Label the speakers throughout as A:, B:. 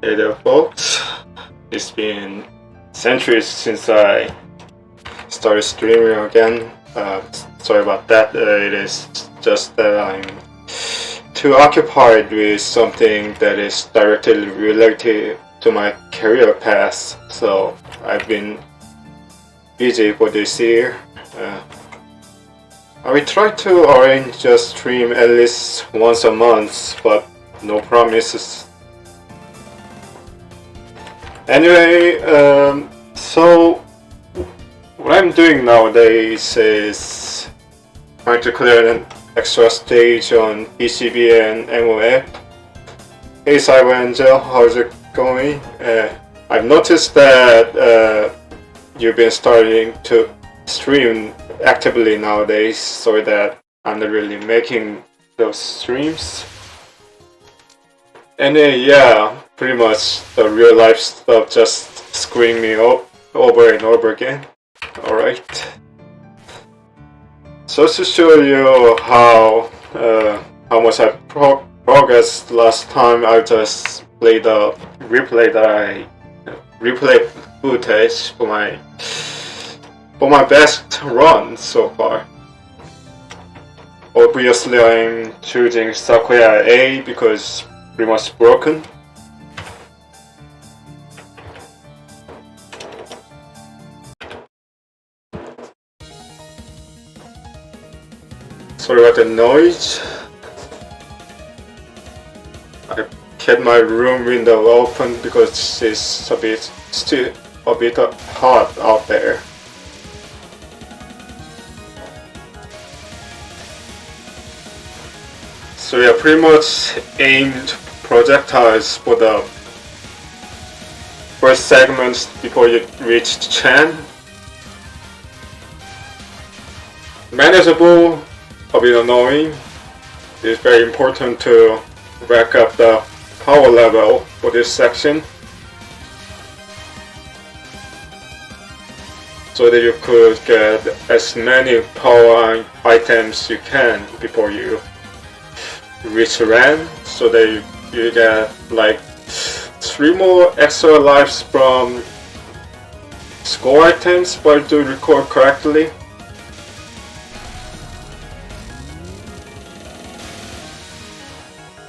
A: Hey there, folks. It's been centuries since I started streaming again. Sorry about that. It is just that I'm too occupied with something that is directly related to my career path. So I've been busy for this year. I will try to arrange a stream at least once a month, but no promises. Anyway, so what I'm doing nowadays is trying to clear an extra stage on PCB and MOF. Hey Cyberangel, how's it going? I've noticed that you've been starting to stream actively nowadays, so that I'm not really making those streams. And yeah, pretty much the real life stuff just screwing me up over and over again. Alright. So to show you how much I progressed last time, I just played the replay footage for my best run so far. Obviously I'm choosing Sequoia A because pretty much broken. Sorry about the noise. I kept my room window open because it's still a bit hot out there. So yeah, pretty much aimed projectiles for the first segments before you reach Chen. Manageable, a bit annoying. It's very important to rack up the power level for this section, so that you could get as many power items you can before you reach Ren, so that you get like 3 more extra lives from score items, if I do record correctly.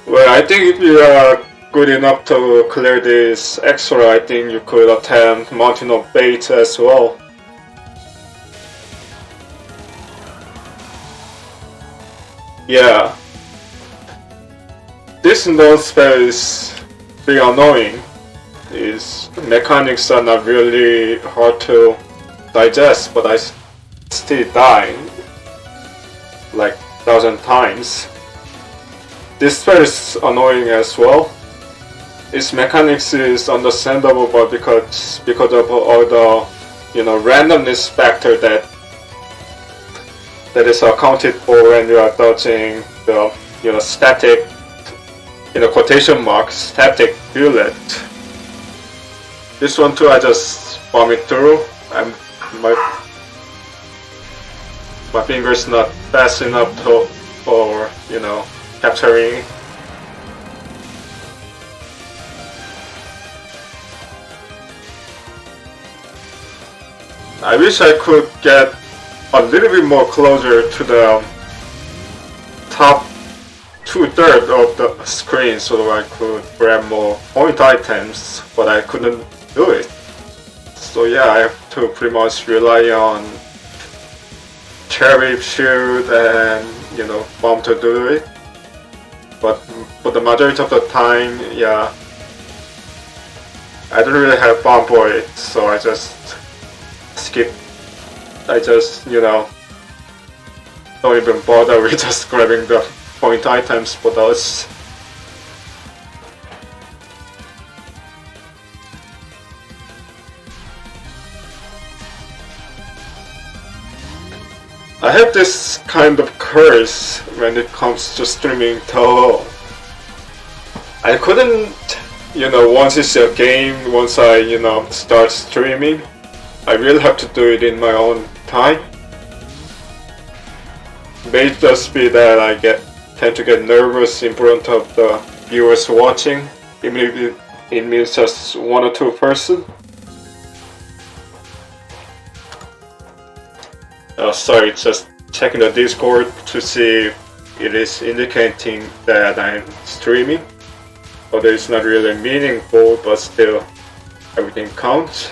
A: Well, I think if you are good enough to clear this extra, I think you could attempt Mountain of Baits as well. Yeah. This node space being annoying. Its mechanics are not really hard to digest, but I still die like 1,000 times. This space is annoying as well. Its mechanics is understandable, but because of all the randomness factor that is accounted for when you are dodging the static, quotation marks, static bullet. This one too, I just bomb it through. My finger's not fast enough for capturing. I wish I could get a little bit more closer to the top 2/3 of the screen so I could grab more point items, but I couldn't do it. So yeah, I have to pretty much rely on cherry shield and bomb to do it. But for the majority of the time, yeah, I don't really have bomb for it, so I just skip. I just don't even bother with just grabbing the point items for those. I have this kind of curse when it comes to streaming Toho. I couldn't, once it's a game, once I, start streaming, I really have to do it in my own time. May just be that I tend to get nervous in front of the viewers watching, even it means just 1 or 2 person. Sorry, just checking the Discord to see if it is indicating that I'm streaming. Although it's not really meaningful, but still everything counts.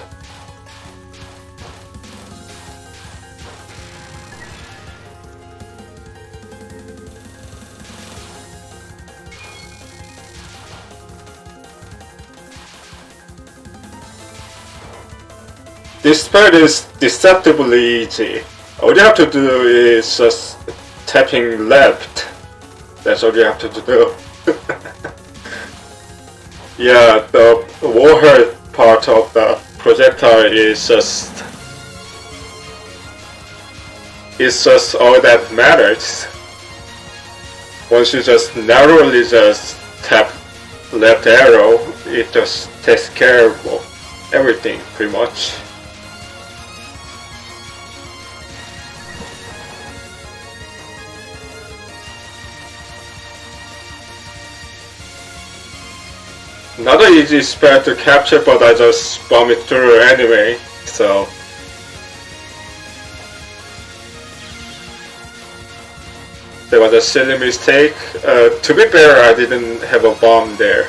A: This part is deceptively easy. All you have to do is just tapping left. That's all you have to do. Yeah, the warhead part of the projectile is just all that matters. Once you just narrowly just tap left arrow, it just takes care of everything pretty much. Not an easy spell to capture, but I just bomb it through anyway, so... That was a silly mistake. To be fair, I didn't have a bomb there.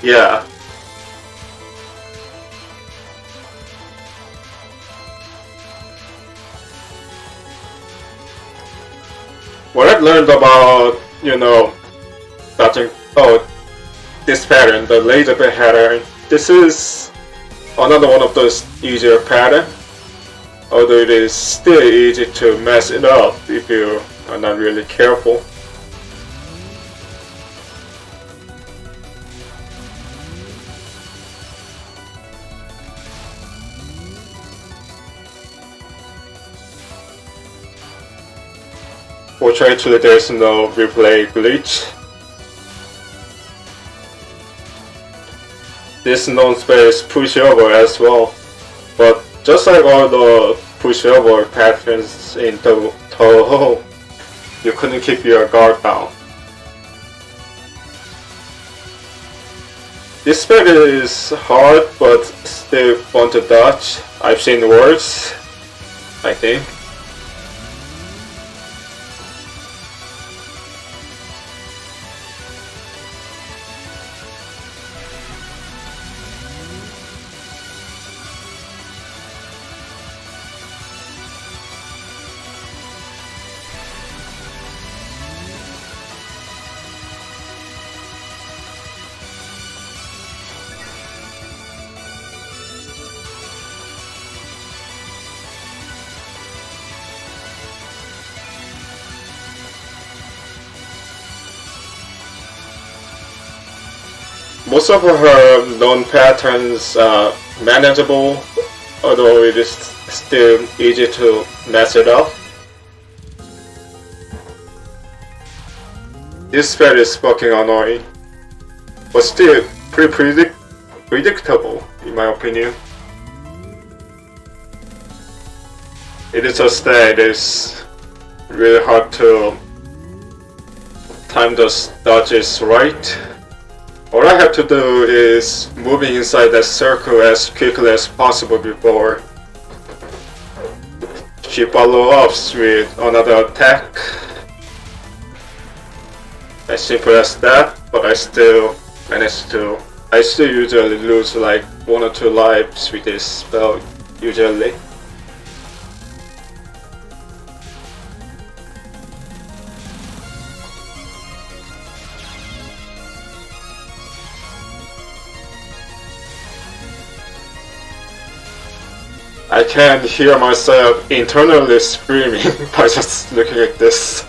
A: Yeah. What I've learned about, dodging, this pattern, the laser pattern, this is another one of those easier patterns, although it is still easy to mess it up if you are not really careful. Fortunately, there's no replay glitch. This known spell is pushover as well, but just like all the pushover patterns in the Toho, you couldn't keep your guard down. This spell is hard, but still fun to dodge. I've seen worse, I think. Most of her known patterns are manageable, although it is still easy to mess it up. This spell is fucking annoying, but still pretty predictable in my opinion. It is just that it is really hard to time the dodges right. All I have to do is moving inside that circle as quickly as possible before she follow-ups with another attack. As simple as that, but I still manage to... I still usually lose like 1 or 2 lives with this spell, usually. I can hear myself internally screaming by just looking at this.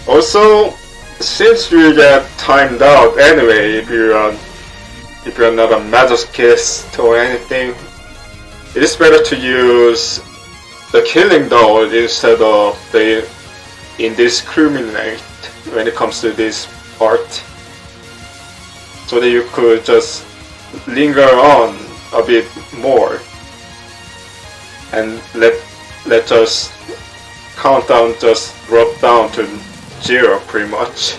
A: Also, since you get timed out anyway, if you're not a masochist or anything, it is better to use the killing dot instead of the indiscriminate when it comes to this part, so that you could just linger on a bit more and let us countdown just drop down to 0 pretty much.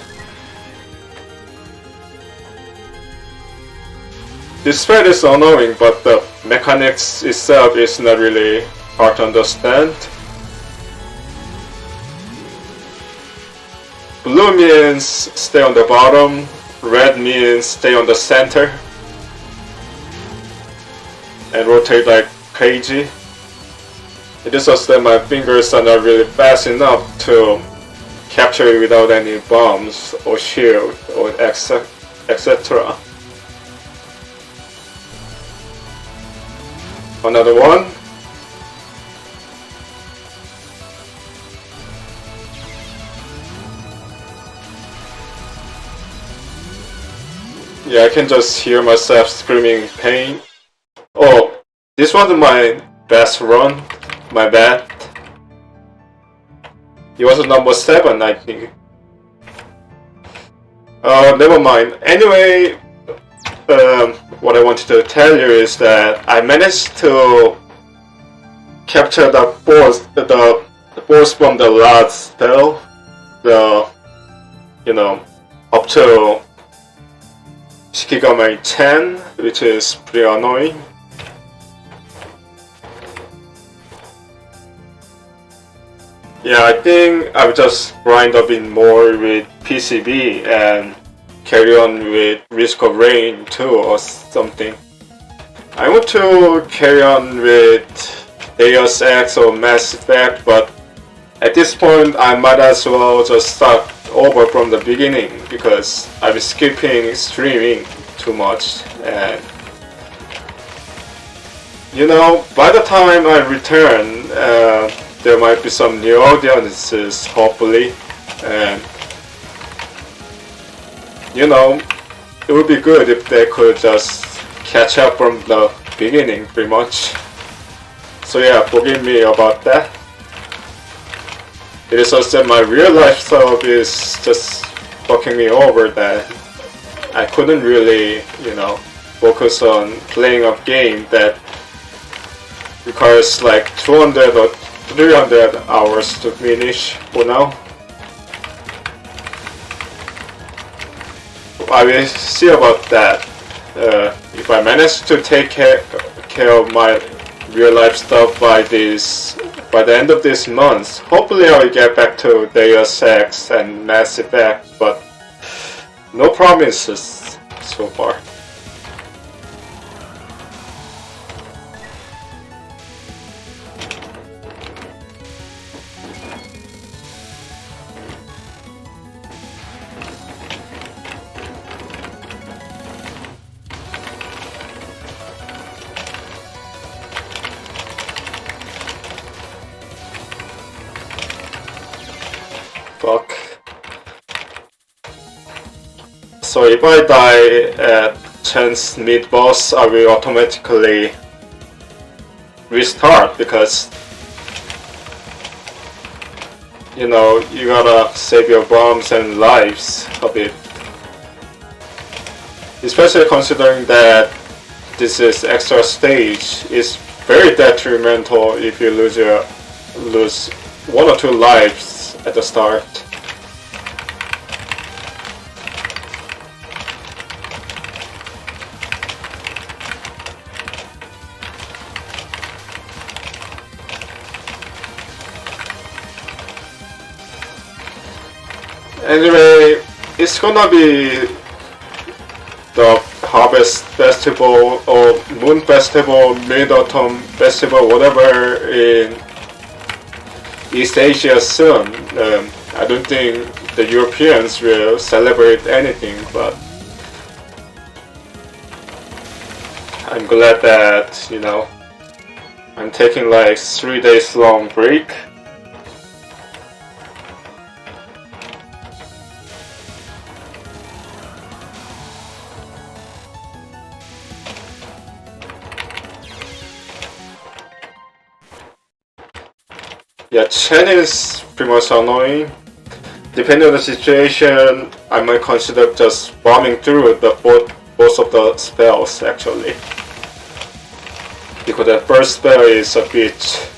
A: This thread is annoying, but the mechanics itself is not really hard to understand. Blue means stay on the bottom, red means stay on the center and rotate like crazy. It is just that my fingers are not really fast enough to capture it without any bombs or shield or etc. Another one. Yeah, I can just hear myself screaming in pain. Oh, this wasn't my best run. My bad. It was number 7, I think. Never mind. Anyway, what I wanted to tell you is that I managed to capture the boss from the last spell. Up to Shikigami 10, which is pretty annoying. Yeah, I think I'll just grind a bit more with PCB and carry on with Risk of Rain 2 or something. I want to carry on with Deus Ex or Mass Effect, but at this point I might as well just start over from the beginning because I'm skipping streaming too much, and by the time I return there might be some new audiences, hopefully, and it would be good if they could just catch up from the beginning pretty much. So yeah, forgive me about that. It is just that my real life stuff is just fucking me over, that I couldn't really, focus on playing a game that requires like 200 or 300 hours to finish for now. I will see about that. If I manage to take care of my real life stuff by the end of this month, hopefully I will get back to Deus Ex and Mass Effect, but no promises so far. Fuck. So if I die at chance mid-boss, I will automatically restart because you gotta save your bombs and lives a bit. Especially considering that this is extra stage, it's very detrimental if you lose 1 or 2 lives at the start. Anyway, it's gonna be the Harvest Festival or Moon Festival, Mid-Autumn Festival, whatever, in East Asia soon. I don't think the Europeans will celebrate anything, but I'm glad that, I'm taking like 3 days long break. Yeah, Chen is pretty much annoying. Depending on the situation, I might consider just bombing through the most of the spells actually. Because that first spell is a bit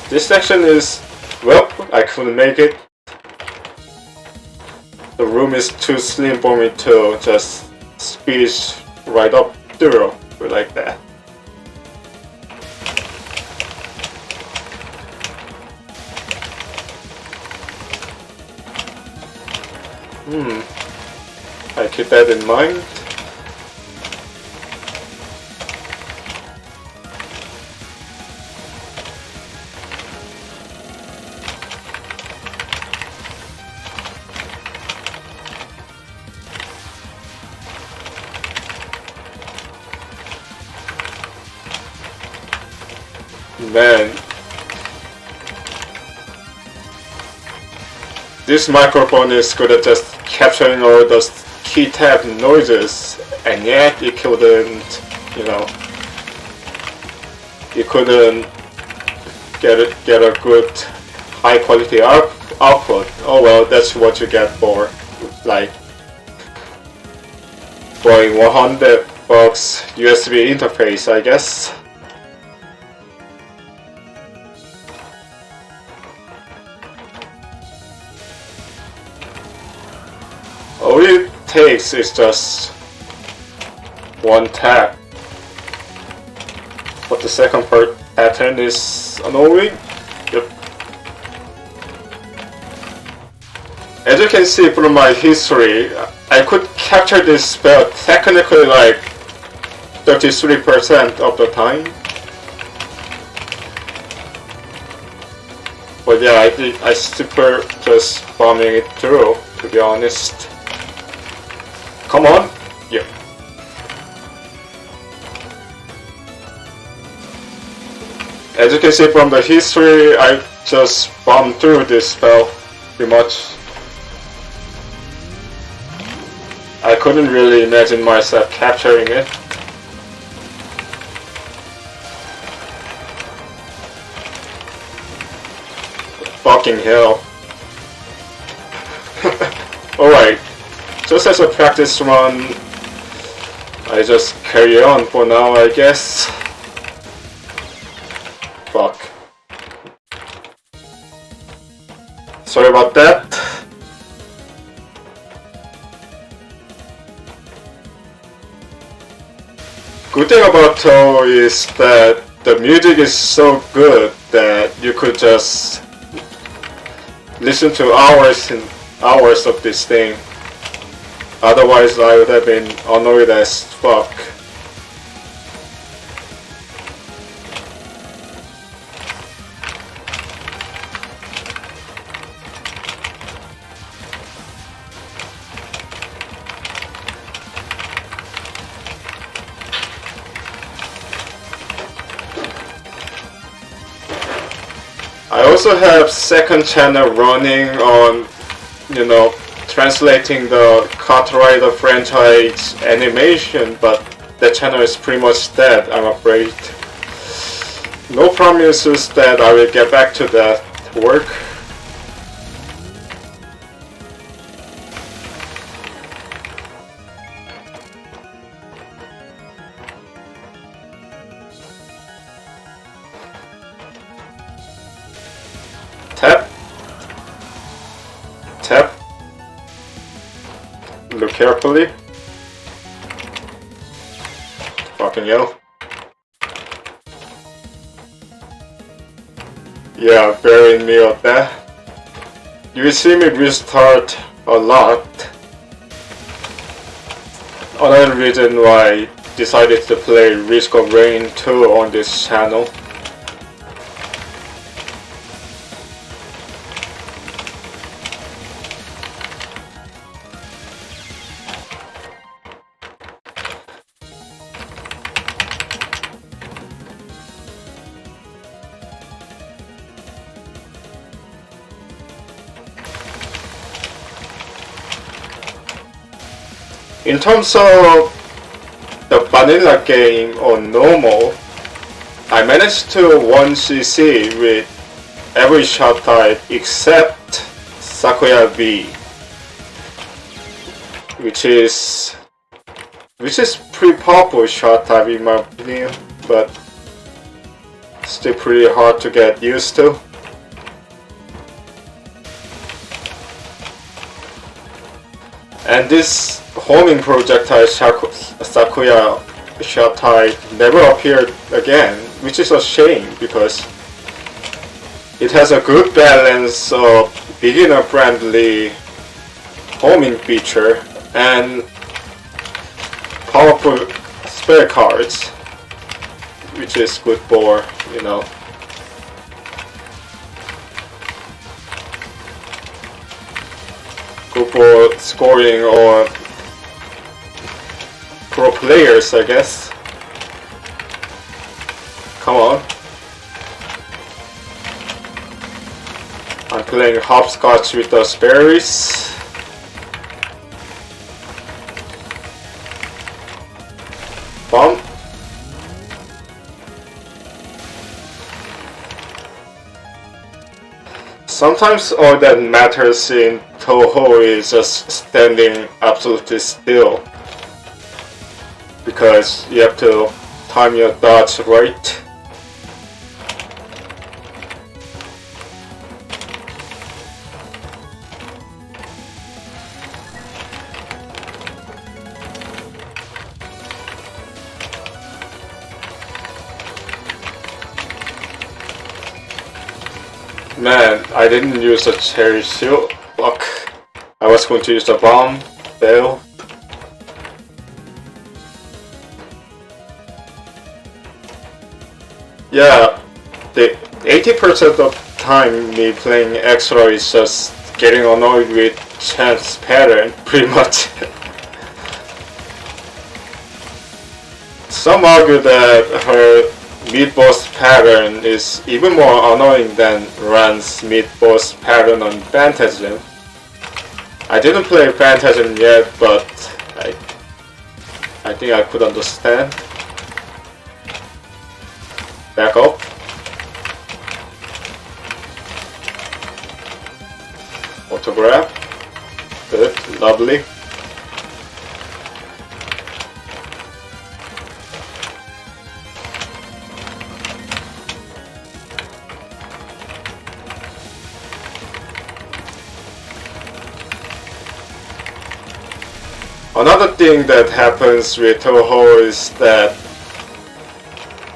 A: this section is, well, I couldn't make it. The room is too slim for me to just speed right up through like that. I keep that in mind. Man, this microphone is good at just capturing all those key tab noises, and yet it couldn't, you know, you couldn't get a good high quality output. Oh well, that's what you get for like buying $100 USB interface, I guess. All it takes is just one tap, but the second part pattern is annoying. Yep. As you can see from my history, I could capture this spell technically like 33% of the time. But yeah, I super just bombing it through, to be honest. Come on! Yeah. As you can see from the history, I just bombed through this spell pretty much. I couldn't really imagine myself capturing it. Fucking hell. Alright. Just as a practice run, I just carry on for now, I guess. Fuck. Sorry about that. Good thing about Toe is that the music is so good that you could just listen to hours and hours of this thing. Otherwise, I would have been annoyed as fuck. I also have second channel running on, you know, translating the Kart Rider franchise animation, but that channel is pretty much dead, I'm afraid. No promises that I will get back to that work. Tap. Tap. Look carefully. Fucking hell. Yeah, bearing me of that. You will see me restart a lot. Another reason why I decided to play Risk of Rain 2 on this channel. In terms of the vanilla game or normal, I managed to 1 CC with every shot type except Sakuya B, which is pretty powerful shot type in my opinion, but still pretty hard to get used to. And this homing projectile Sakuya shot type never appeared again, which is a shame because it has a good balance of beginner friendly homing feature and powerful spare cards, which is good for, you know, good for scoring or pro players, I guess. Come on. I'm playing hopscotch with the Sperry's. Bomb. Sometimes all that matters in Toho is just standing absolutely still, because you have to time your dodge right. Man, I didn't use a cherry shield. Fuck. I was going to use a bomb. Fail. Yeah, the 80% of time me playing extra is just getting annoyed with chance pattern, pretty much. Some argue that her mid-boss pattern is even more annoying than Ran's mid-boss pattern on Phantasm. I didn't play Phantasm yet, but I think I could understand. Back up. Autograph. Good, lovely. Another thing that happens with Toho is that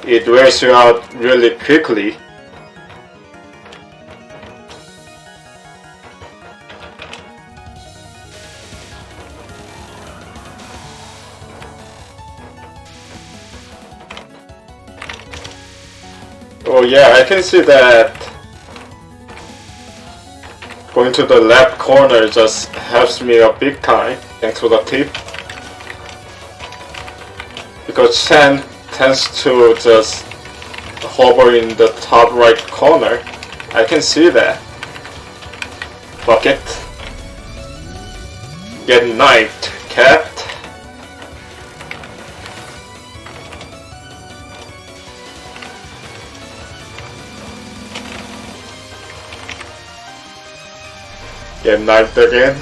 A: it wears you out really quickly. Oh yeah, I can see that going to the left corner just helps me a big time. Thanks for the tip. Because Chen tends to just hover in the top right corner. I can see that. Fuck it. Get knifed, cat. Get knifed again.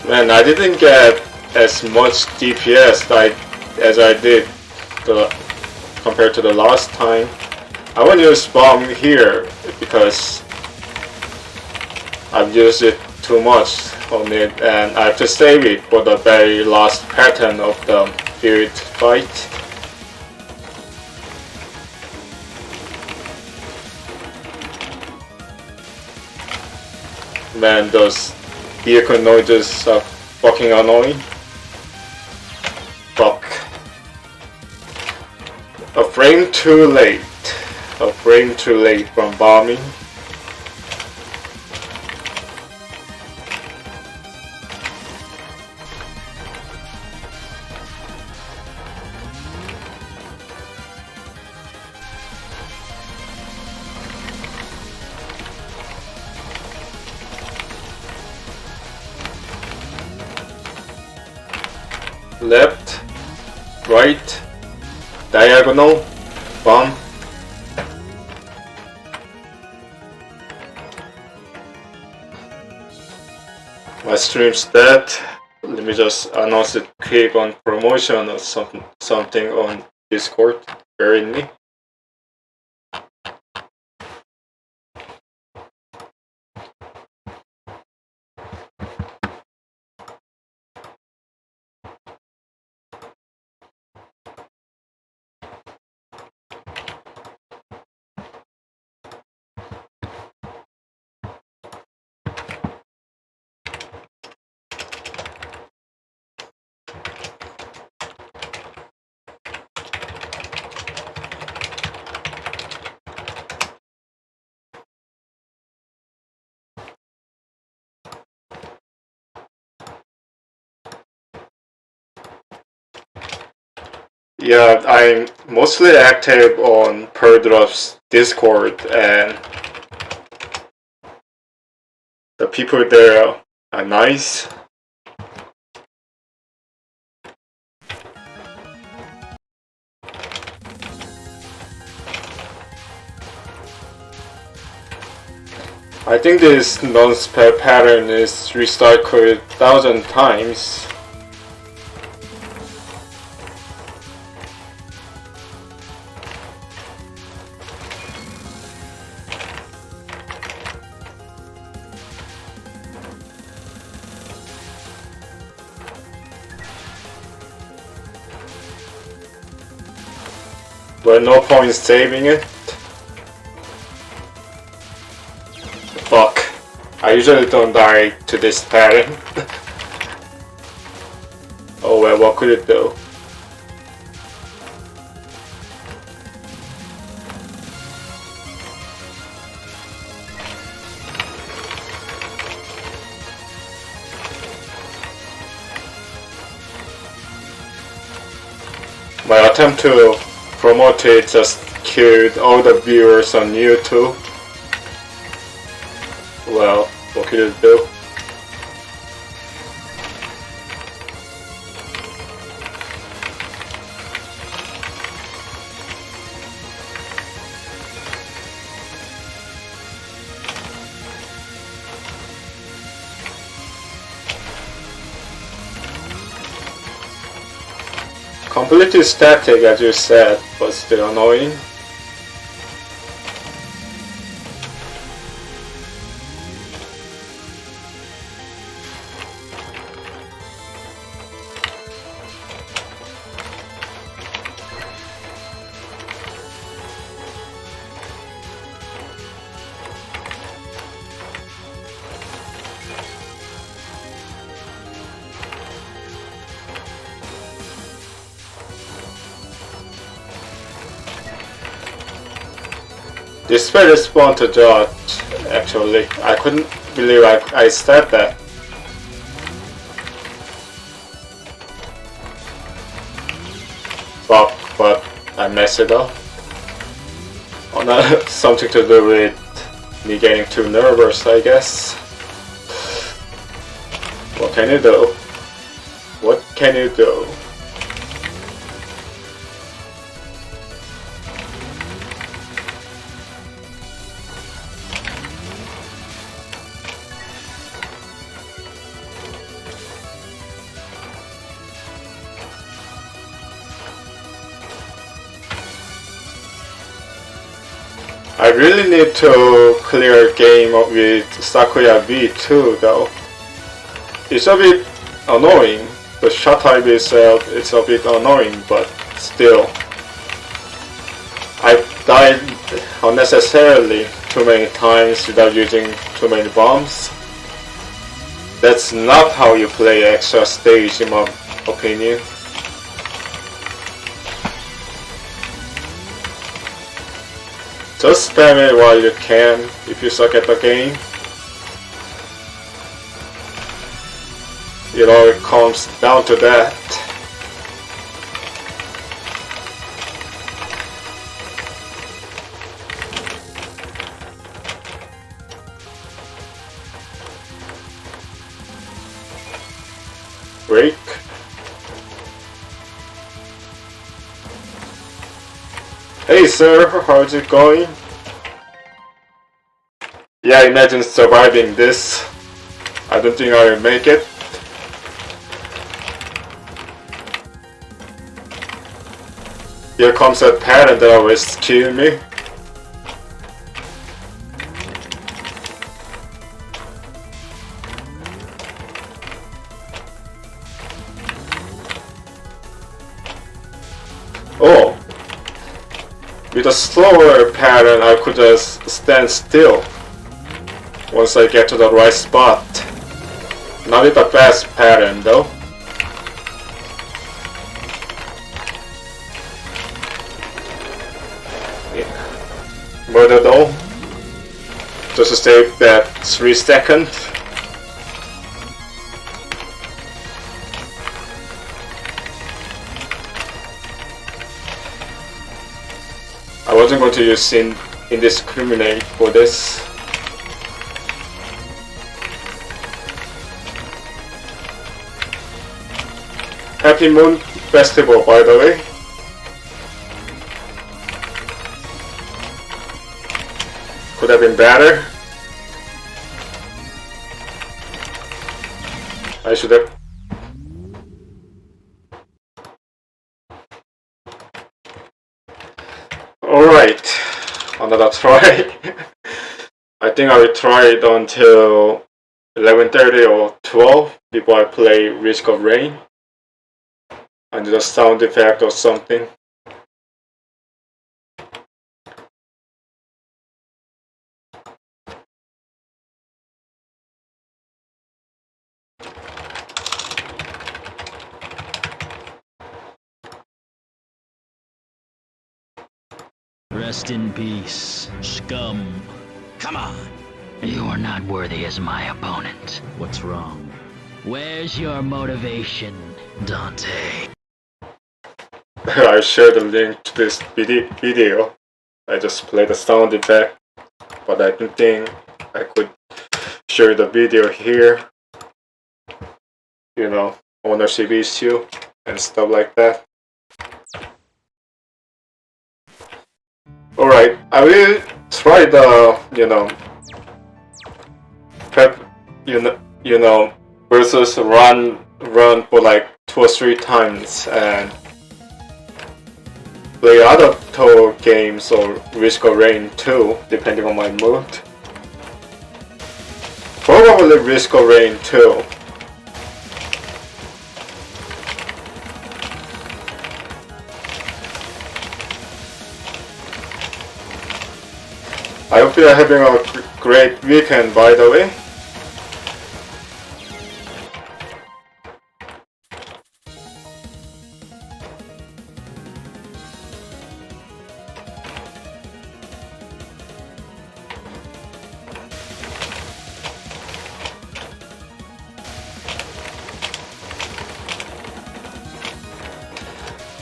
A: Man, I didn't get as much DPS as I did compared to the last time. I won't use bomb here because I've used it too much on it, and I have to save it for the very last pattern of the field fight. Man, those vehicle noises are fucking annoying. Fuck. A frame too late. A frame too late from bombing. left, right, diagonal, bomb. My stream's dead. Let me just announce it quick on promotion or something on Discord. Bear in me. Yeah, I'm mostly active on Perdrop's Discord, and the people there are nice. I think this non-spam pattern is recycled 1,000 times. But no point saving it. Fuck. I usually don't die to this pattern. Oh well, what could it do? My attempt to promote it just killed all the viewers on YouTube. Well, what could it do? Completely static as you said, but still annoying. This way respawn to dodge, actually. I couldn't believe I stabbed that. Fuck, but I messed it up. Oh no, something to do with me getting too nervous, I guess. What can you do? What can you do? I really need to clear a game with Sakuya V2 though. It's a bit annoying. The shot type itself is a bit annoying, but still. I died unnecessarily too many times without using too many bombs. That's not how you play extra stage in my opinion. Just spam it while you can if you suck at the game. It all comes down to that. Break. Hey sir, how's it going? Yeah, imagine surviving this. I don't think I'll make it. Here comes a parent that always kill me. Oh, with a slower pattern I could just stand still once I get to the right spot. Not with the fast pattern though. Yeah. Murder though. Just to save that 3 seconds. I wasn't going to use indiscriminate for this. Happy Moon Festival, by the way. Could have been better. I should have. Alright, another try. I think I will try it until 11:30 or 12 before I play Risk of Rain. I need a sound effect or something.
B: Rest in peace, scum. Come on. You are not worthy as my opponent. What's wrong? Where's your motivation, Dante?
A: I'll share the link to this video. I just played the sound effect, but I don't think I could share the video here. You know, ownership issue and stuff like that. Alright, I will try the, versus run for like 2 or 3 times and play other tour games or Risk of Rain too, depending on my mood. Probably Risk of Rain too. I hope you are having a great weekend, by the way.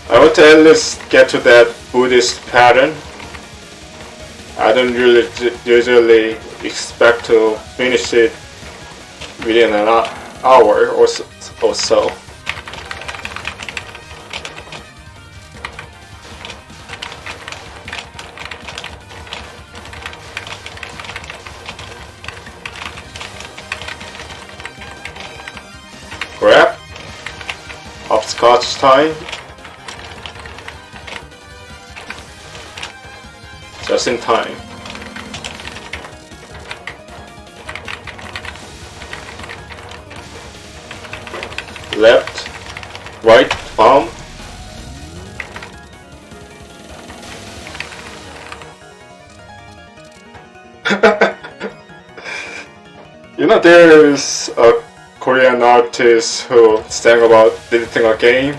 A: I want to at least get to that Buddhist pattern. I don't really usually expect to finish it within an hour or so. Grab. Hopscotch time. Just in time. Left, right, palm. There is a Korean artist who sang about deleting a game.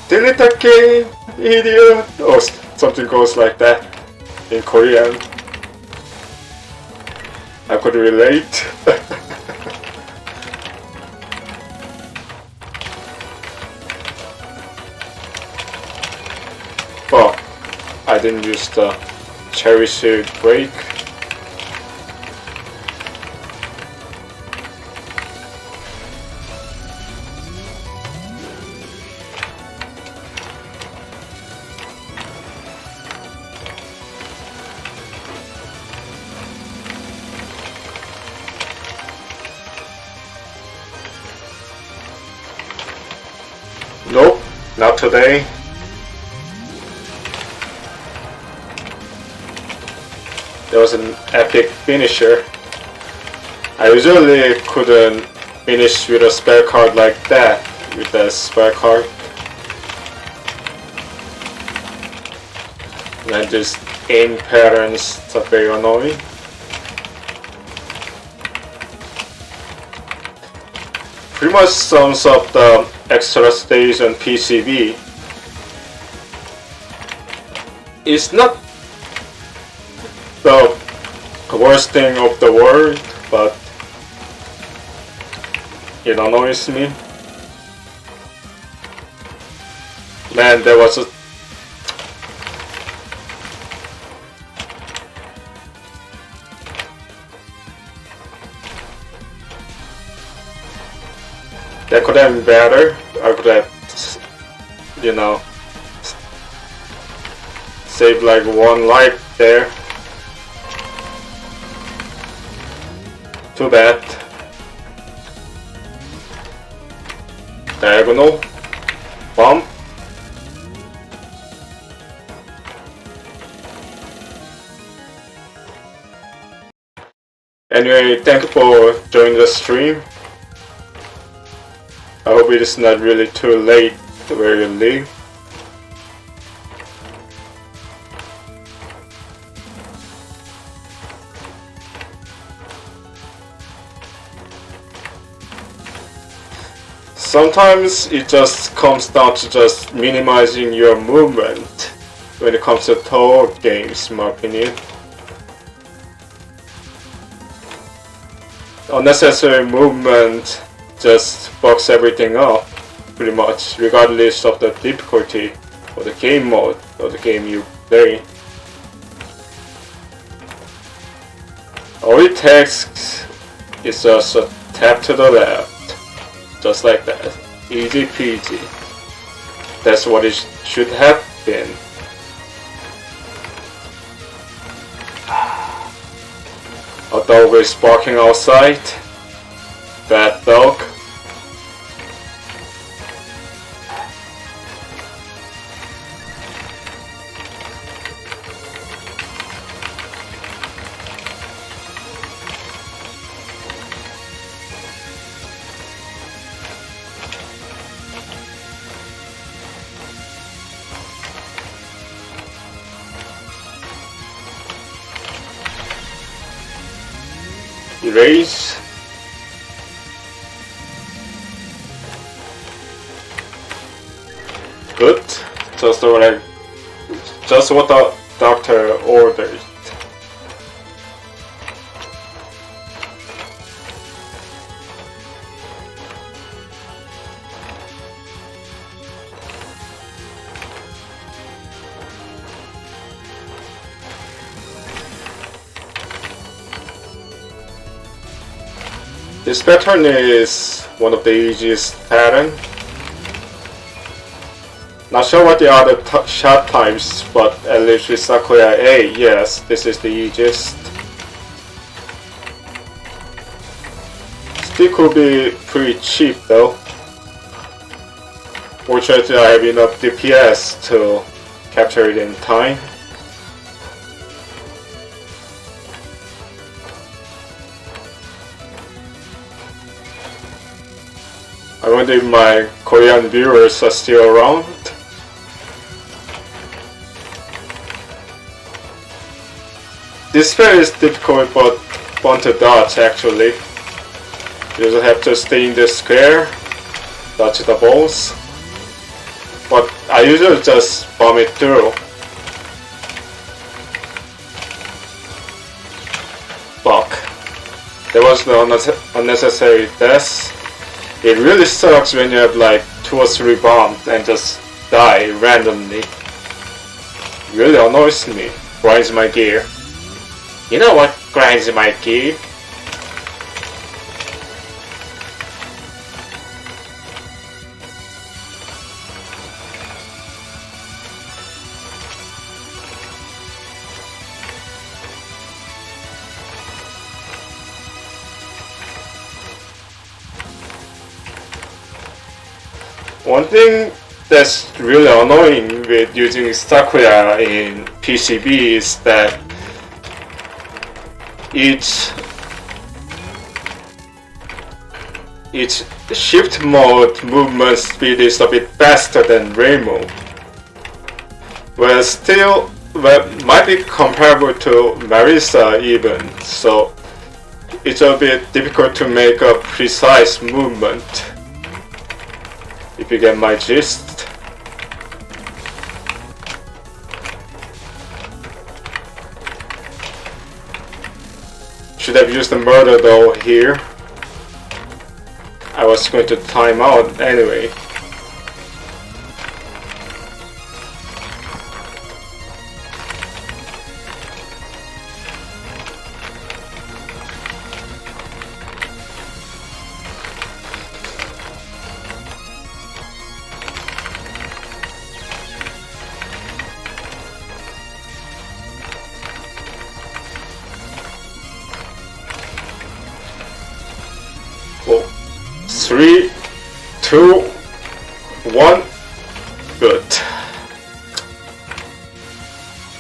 A: Delete a game, idiot! Or something goes like that in Korean. I could relate. Oh, I didn't use the cherry seed brake. Not today. There was an epic finisher. I usually couldn't finish with a spare card like that, with a spare card. And just aim patterns are very annoying. Pretty much sums up the extra stage on PCB. It's not the worst thing of the world, but it annoys me. Man, there was a that could have been better. I could have, you know, saved like one life there. Too bad. Diagonal. Bump. Anyway, thank you for joining the stream. I hope it is not really too late where you live. Sometimes it just comes down to just minimizing your movement when it comes to tower games, in my opinion. Unnecessary movement just fucks everything up, pretty much, regardless of the difficulty or the game mode or the game you play. All it takes is just a tap to the left, just like that, easy peasy. That's what it should have been. A dog is barking outside. Bad dog. Erase. Good. Just what the doctor ordered. This pattern is one of the easiest pattern. Not sure what the other shot types, but at least with Sakuya A, yes, this is the easiest. Still could be pretty cheap though. Fortunately, I have enough DPS to capture it in time. I wonder if my Korean viewers are still around. This spell is difficult but fun to dodge actually. You just have to stay in the square, dodge the balls. But I usually just bomb it through. Fuck. There was no unnecessary death. It really sucks when you have like 2 or 3 bombs and just die randomly. It really annoys me. Grinds my gear. You know what grinds my gear? One thing that's really annoying with using Sakuya in PCB is that each shift mode movement speed is a bit faster than Rainbow. Well, still, might be comparable to Marisa even, so it's a bit difficult to make a precise movement, if you get my gist. Should have used the murder though here. I was going to time out anyway. Well, 3, 2, 1, good.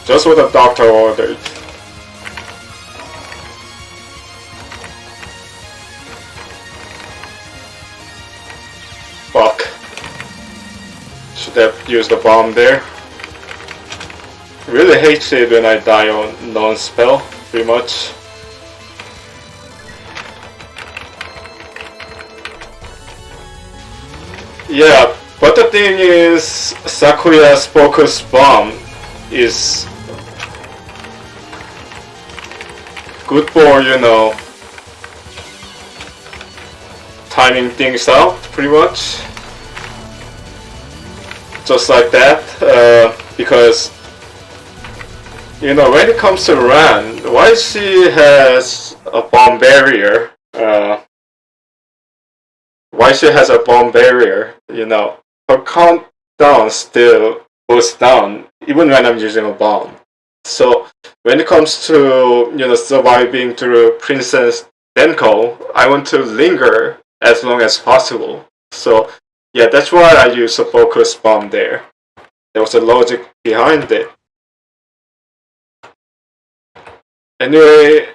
A: Just what the doctor ordered. Fuck. Should have used the bomb there. Really hate it when I die on non-spell, pretty much. Yeah, but the thing is, Sakuya's focus bomb is good for, you know, timing things out, pretty much. Just like that, because, you know, when it comes to Ran, why she has a bomb barrier, you know, her countdown still goes down even when I'm using a bomb. So when it comes to, you know, surviving through Princess Denko, I want to linger as long as possible. So yeah, that's why I use a focus bomb there. There was a logic behind it. Anyway,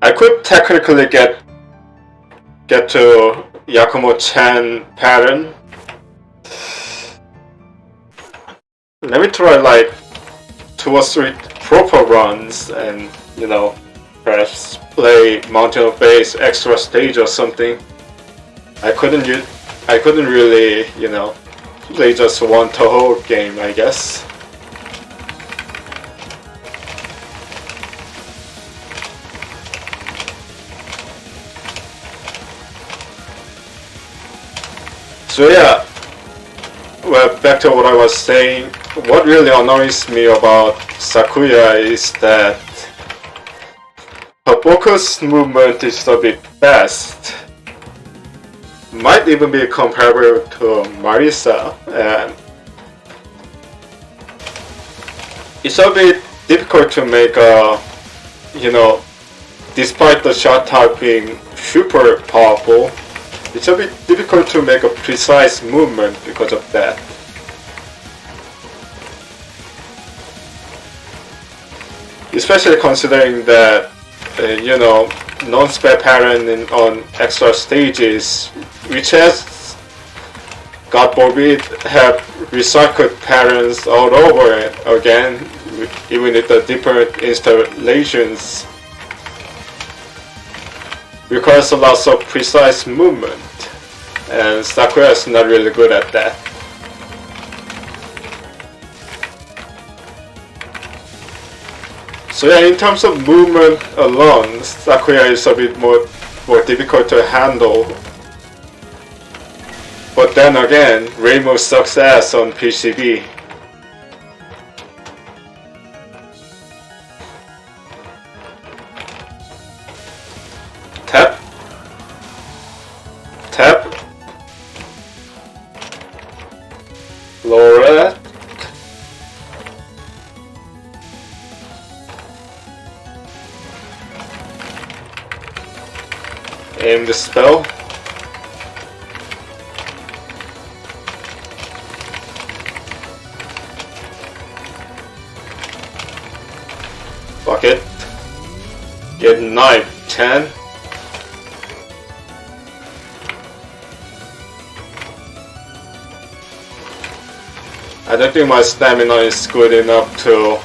A: I could technically get to Yakumo-chan pattern. Let me try like 2 or 3 proper runs and, you know, perhaps play Mountain of Base extra stage or something. I couldn't really, you know, play just one Toho game, I guess. So yeah, well, back to what I was saying, what really annoys me about Sakuya is that her focus movement is a bit fast. Might even be comparable to Marisa, and it's a bit difficult to make a, you know, despite the shot type being super powerful, it's a bit difficult to make a precise movement because of that. Especially considering that, you know, non-spare pattern on extra stages, which has, God forbid, have recycled patterns all over again, even with the different installations, requires a lot of precise movement, and Sakuya is not really good at that. So yeah, in terms of movement alone, Sakuya is a bit more difficult to handle. But then again, Rainbow sucks ass on PCB. Tap. Tap. Lower that. Aim the spell. pocket. Get knife 10. I don't think my stamina is good enough to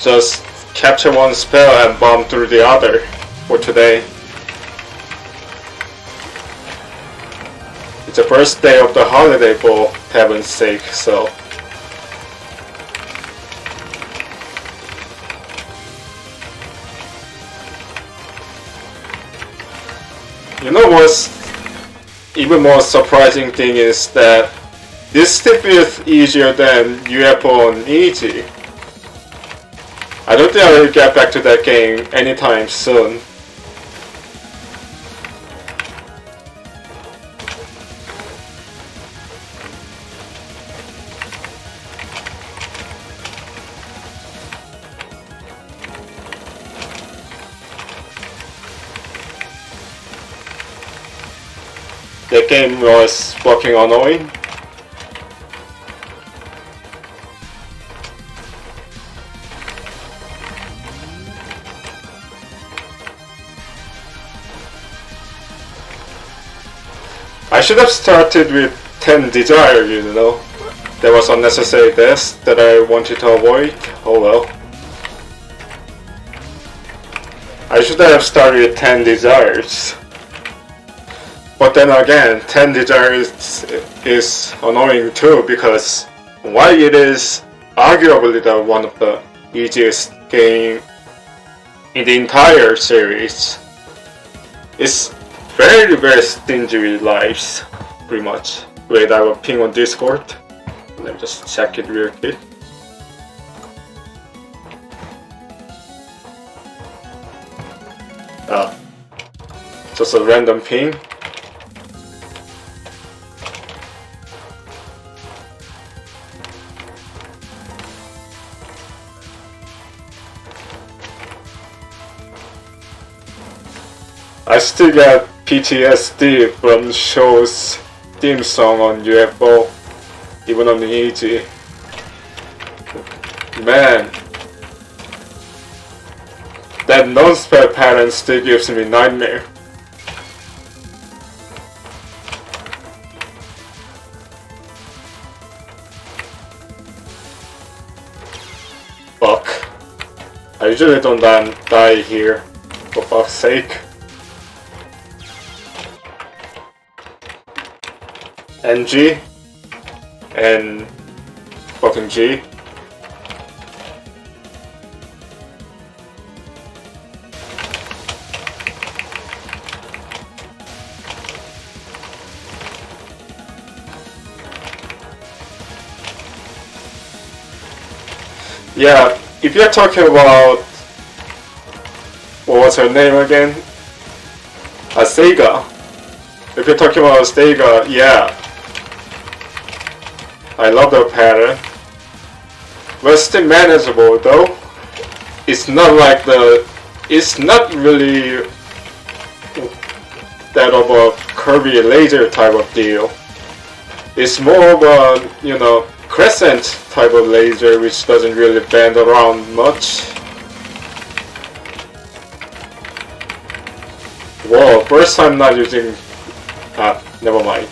A: just capture one spell and bomb through the other for today. It's the first day of the holiday, for heaven's sake, so. You know what's even more surprising thing is that this tip is easier than UFO on easy. I don't think I will get back to that game anytime soon. The game was fucking annoying. I should have started with 10 desire, you know. There was unnecessary deaths that I wanted to avoid. Oh well. I should have started with 10 desires. But then again, 10 desires is annoying too, because while it is arguably one of the easiest game in the entire series, it's very stingy with lives, pretty much. Wait, I will ping on Discord. Let me just check it real quick. Just a random ping. I still got PTSD from show's theme song on UFO, even on the easy. Man, that non-spell pattern still gives me nightmare. Fuck. I usually don't die here, for fuck's sake. NG and fucking G. Yeah, if you're talking about what was her name again? Sega. If you're talking about Sega, yeah. I love the pattern. But still manageable though. It's not like it's not really that of a curvy laser type of deal. It's more of a, you know, crescent type of laser which doesn't really bend around much. Whoa, first time not using... never mind.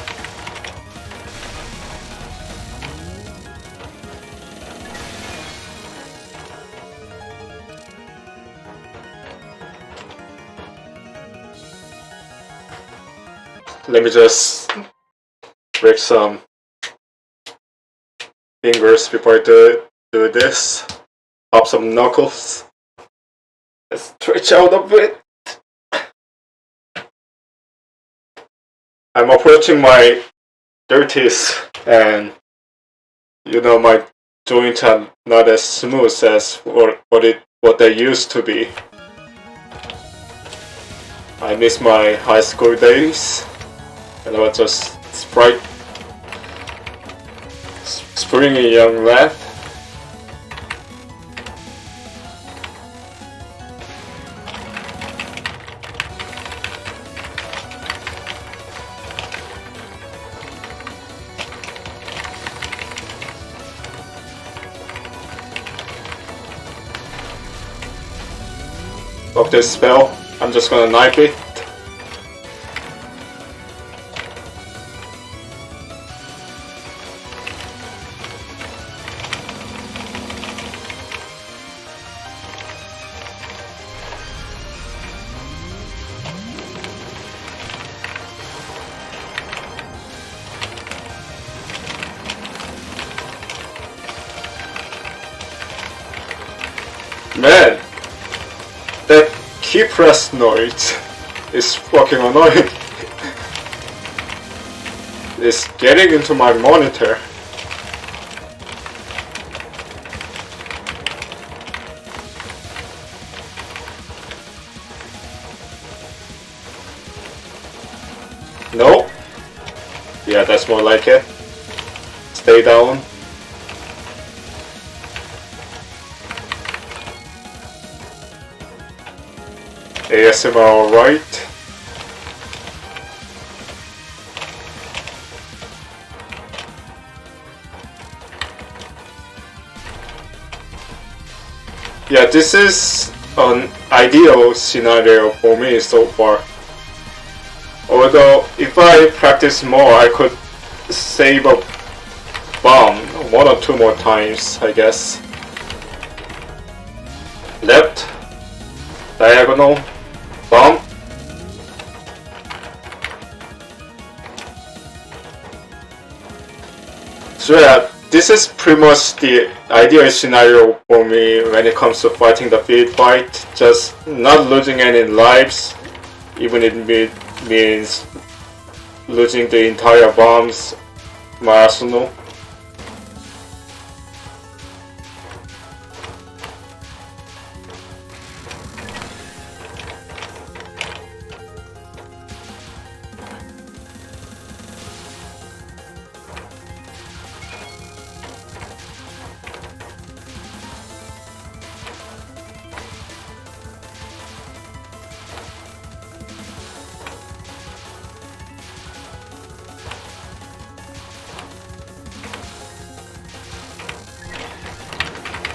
A: Let me just break some fingers before I do this. Pop some knuckles. Let's stretch out a bit. I'm approaching my 30s and you know my joints are not as smooth as what they used to be. I miss my high school days. And I was just springy young lad. of this spell. I'm just gonna knife it. Man, that key press noise is fucking annoying. It's getting into my monitor. No? Yeah, that's more like it. Stay down. ASMR alright. Yeah, this is an ideal scenario for me so far. Although, if I practice more, I could save a bomb 1 or 2 more times, I guess. Left, diagonal, bomb. So yeah, this is pretty much the ideal scenario for me when it comes to fighting the field fight. Just not losing any lives, even if it means losing the entire bombs, my arsenal.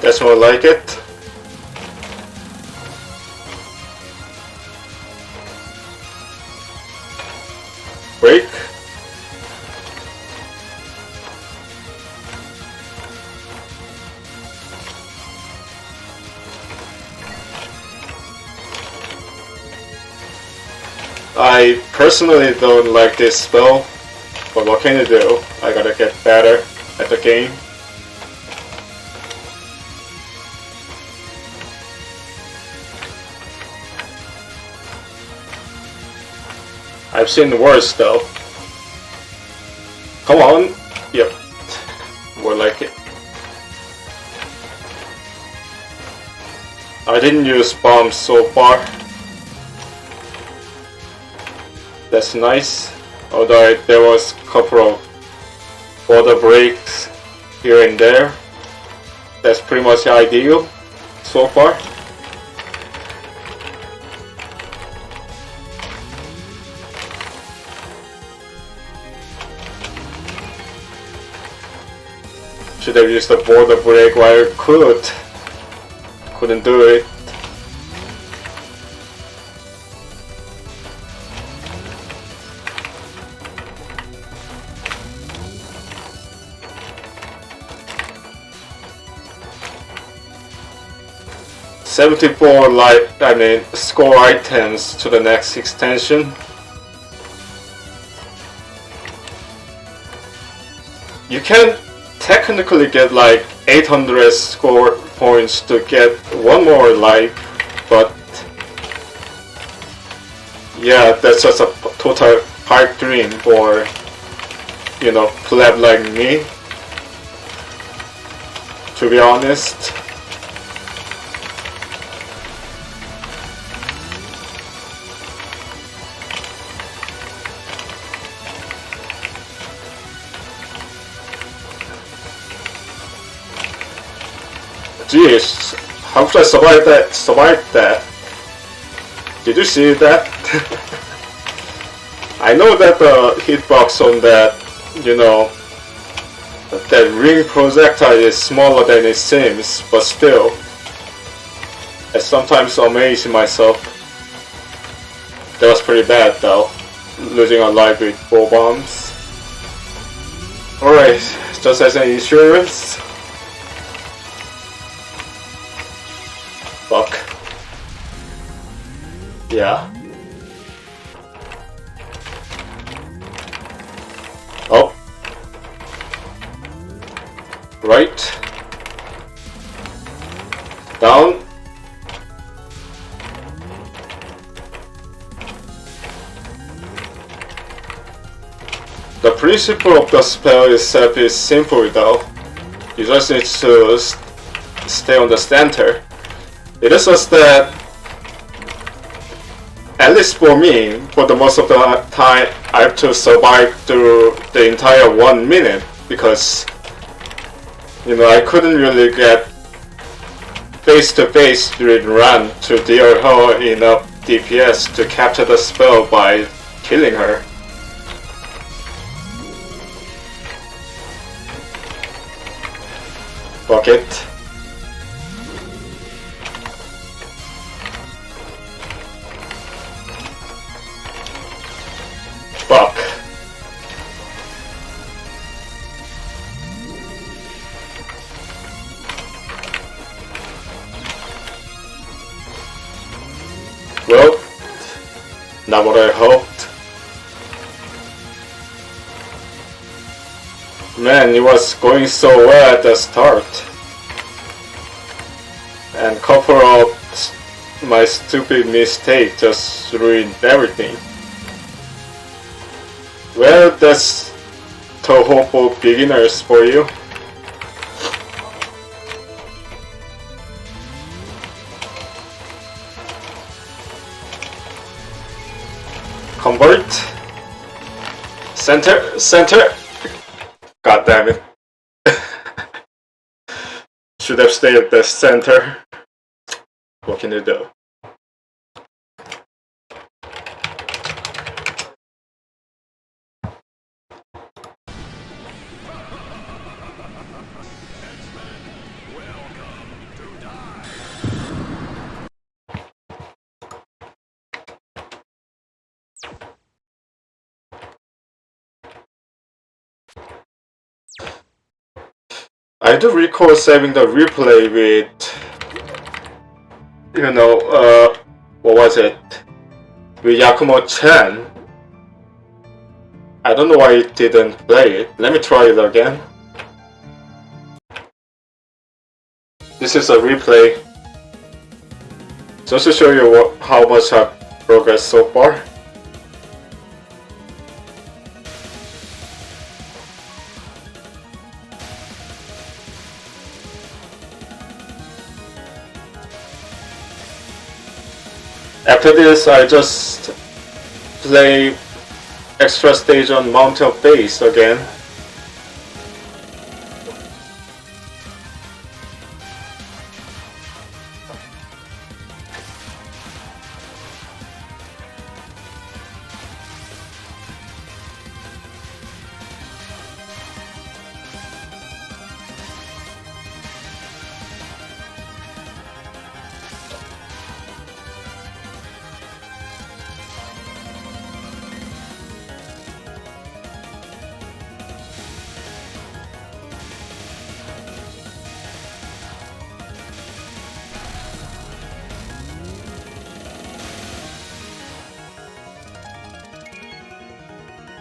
A: That's more like it. Break. I personally don't like this spell, but what can you do? I gotta get better at the game. I've seen worse though. Come on! Yep. More like it. I didn't use bombs so far. That's nice. Although there was a couple of border breaks here and there. That's pretty much ideal so far. Should have used the border break while I could. Couldn't do it. $74 score items to the next extension. You can technically get like 800 score points to get 1 more life, but yeah, that's just a total pipe dream for, you know, pleb like me, to be honest. Jeez, how could I survive that? Did you see that? I know that the hitbox on that, you know, that ring projectile is smaller than it seems, but still, I sometimes amaze myself. That was pretty bad though, losing a life with 4 bombs. Alright, just as an insurance. Fuck. Yeah. Oh. Right. Down. The principle of the spell itself is simple though. You just need to stay on the center. It is just that, at least for me, for the most of the time, I have to survive through the entire 1 minute because, you know, I couldn't really get face to face with Ran to deal her enough DPS to capture the spell by killing her. Fuck it. Fuck. Well, not what I hoped. Man, it was going so well at the start. And couple of my stupid mistake just ruined everything. Well, that's Toho for beginners for you. Convert. Center, center. God damn it. Should have stayed at the center. What can you do? I do recall saving the replay with, you know, what was it? With Yakumo-chan. I don't know why it didn't play it. Let me try it again. This is a replay, just to show you how much I've progressed so far. After this, I just play extra stage on Mountain Base again.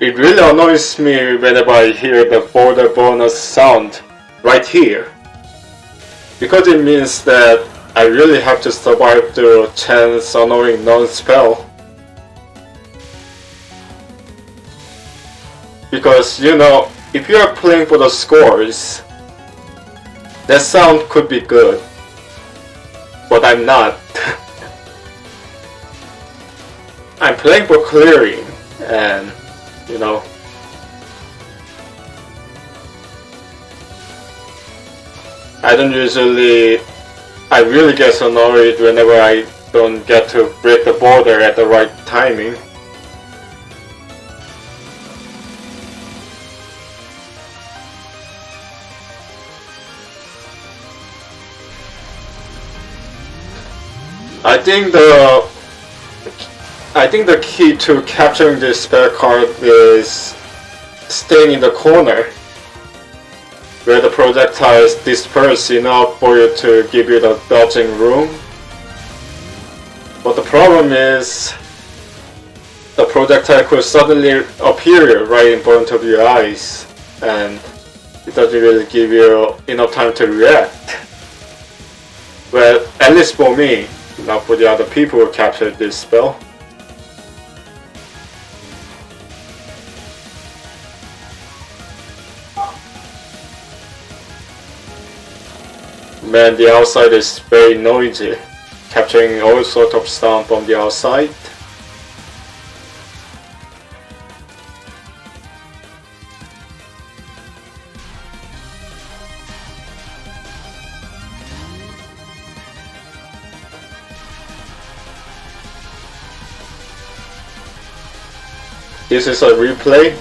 A: It really annoys me whenever I hear the border bonus sound right here, because it means that I really have to survive through Chan's annoying non-spell. Because, you know, if you are playing for the scores, that sound could be good, but I'm not. I'm playing for clearing, and you know, I really get annoyed whenever I don't get to break the border at the right timing. I think the key to capturing this spell card is staying in the corner where the projectiles disperse enough for you to give you the dodging room. But the problem is the projectile could suddenly appear right in front of your eyes and it doesn't really give you enough time to react. Well, at least for me, not for the other people who captured this spell. Man, the outside is very noisy, capturing all sorts of sound from the outside. This is a replay.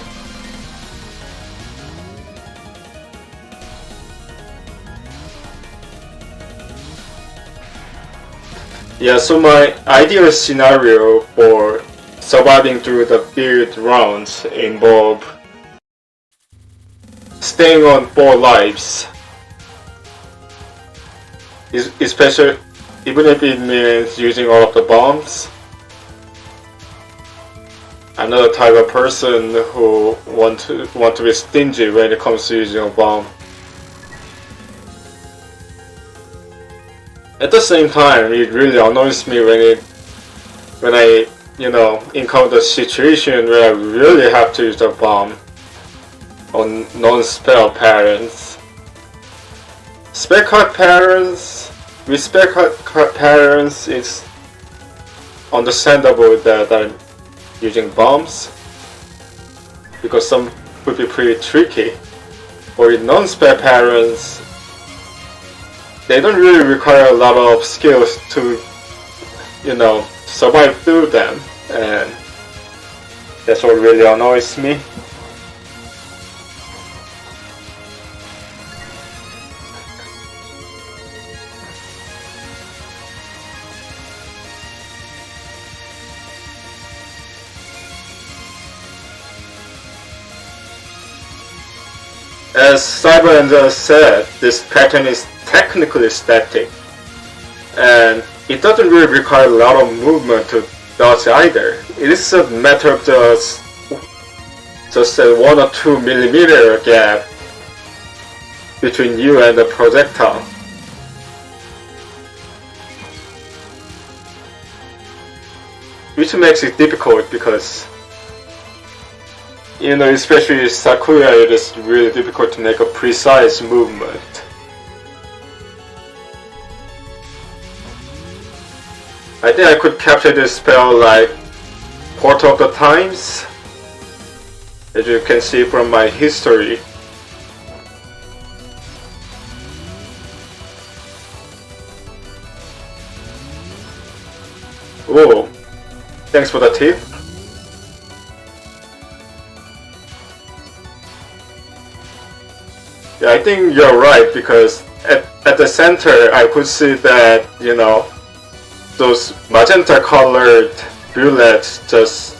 A: Yeah, so my ideal scenario for surviving through the build rounds involve staying on 4 lives. Especially, even if it means using all of the bombs. I'm not the type of person who want to be stingy when it comes to using a bomb. At the same time, it really annoys me when I encounter a situation where I really have to use a bomb on non-spell patterns. Spell card patterns, with spell card patterns, it's understandable that I'm using bombs because some would be pretty tricky. Or with non-spell patterns, they don't really require a lot of skills to, survive through them, and that's what really annoys me. As Cyber said, this pattern is technically static, and it doesn't really require a lot of movement to dodge either. It is a matter of just a 1 or 2 millimeter gap between you and the projectile. Which makes it difficult because especially Sakura, it is really difficult to make a precise movement. I think I could capture this spell like quarter of the times, as you can see from my history. Oh, thanks for the tip. Yeah, I think you're right, because at the center I could see that, those magenta colored bullets just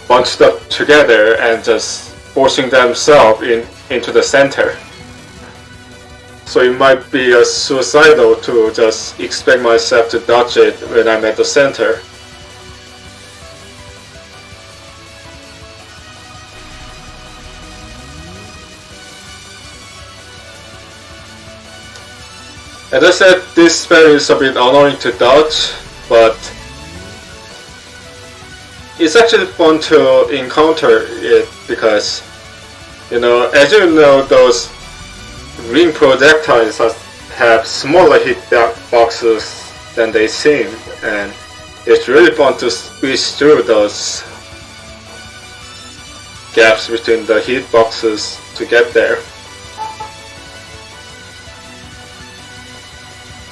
A: bunched up together and just forcing themselves into the center. So it might be suicidal to just expect myself to dodge it when I'm at the center. As I said, this spell is a bit annoying to dodge, but it's actually fun to encounter it because, as you know, those ring projectiles have smaller hitboxes than they seem, and it's really fun to squeeze through those gaps between the hitboxes to get there.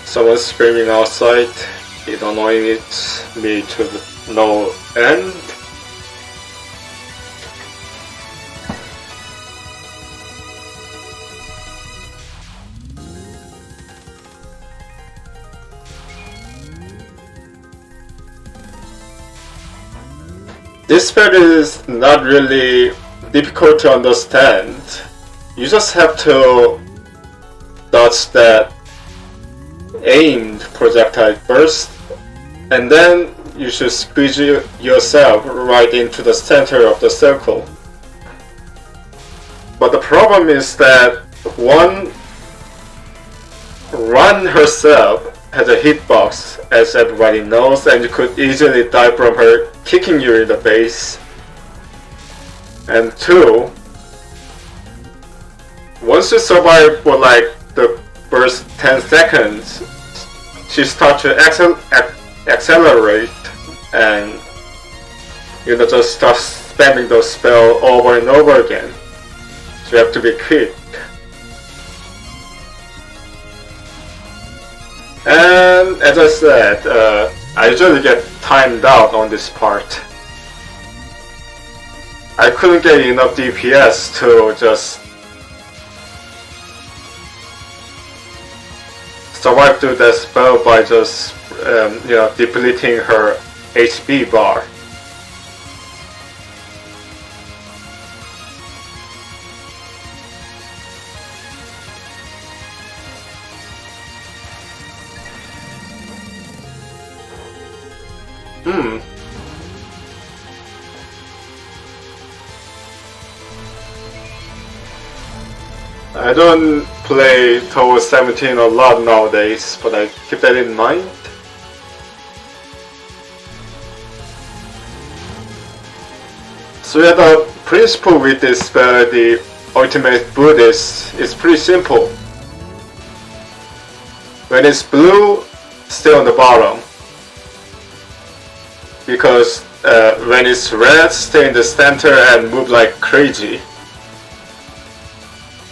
A: Someone's screaming outside. It annoys me to no end. This spell is not really difficult to understand. You just have to dodge that aimed projectile first, and then you should squeeze yourself right into the center of the circle. But the problem is that one herself has a hitbox, as everybody knows, and you could easily die from her kicking you in the face. And 2, once you survive for like the first 10 seconds, she starts to accelerate, and just start spamming those spells over and over again. So you have to be quick. And as I said, I usually get timed out on this part. I couldn't get enough DPS to just survive through that spell by just depleting her HP bar. I don't play towards 17 a lot nowadays, but I keep that in mind. So yeah, the principle with this spell, the Ultimate Buddhist, is pretty simple. When it's blue, stay on the bottom. Because when it's red, stay in the center and move like crazy.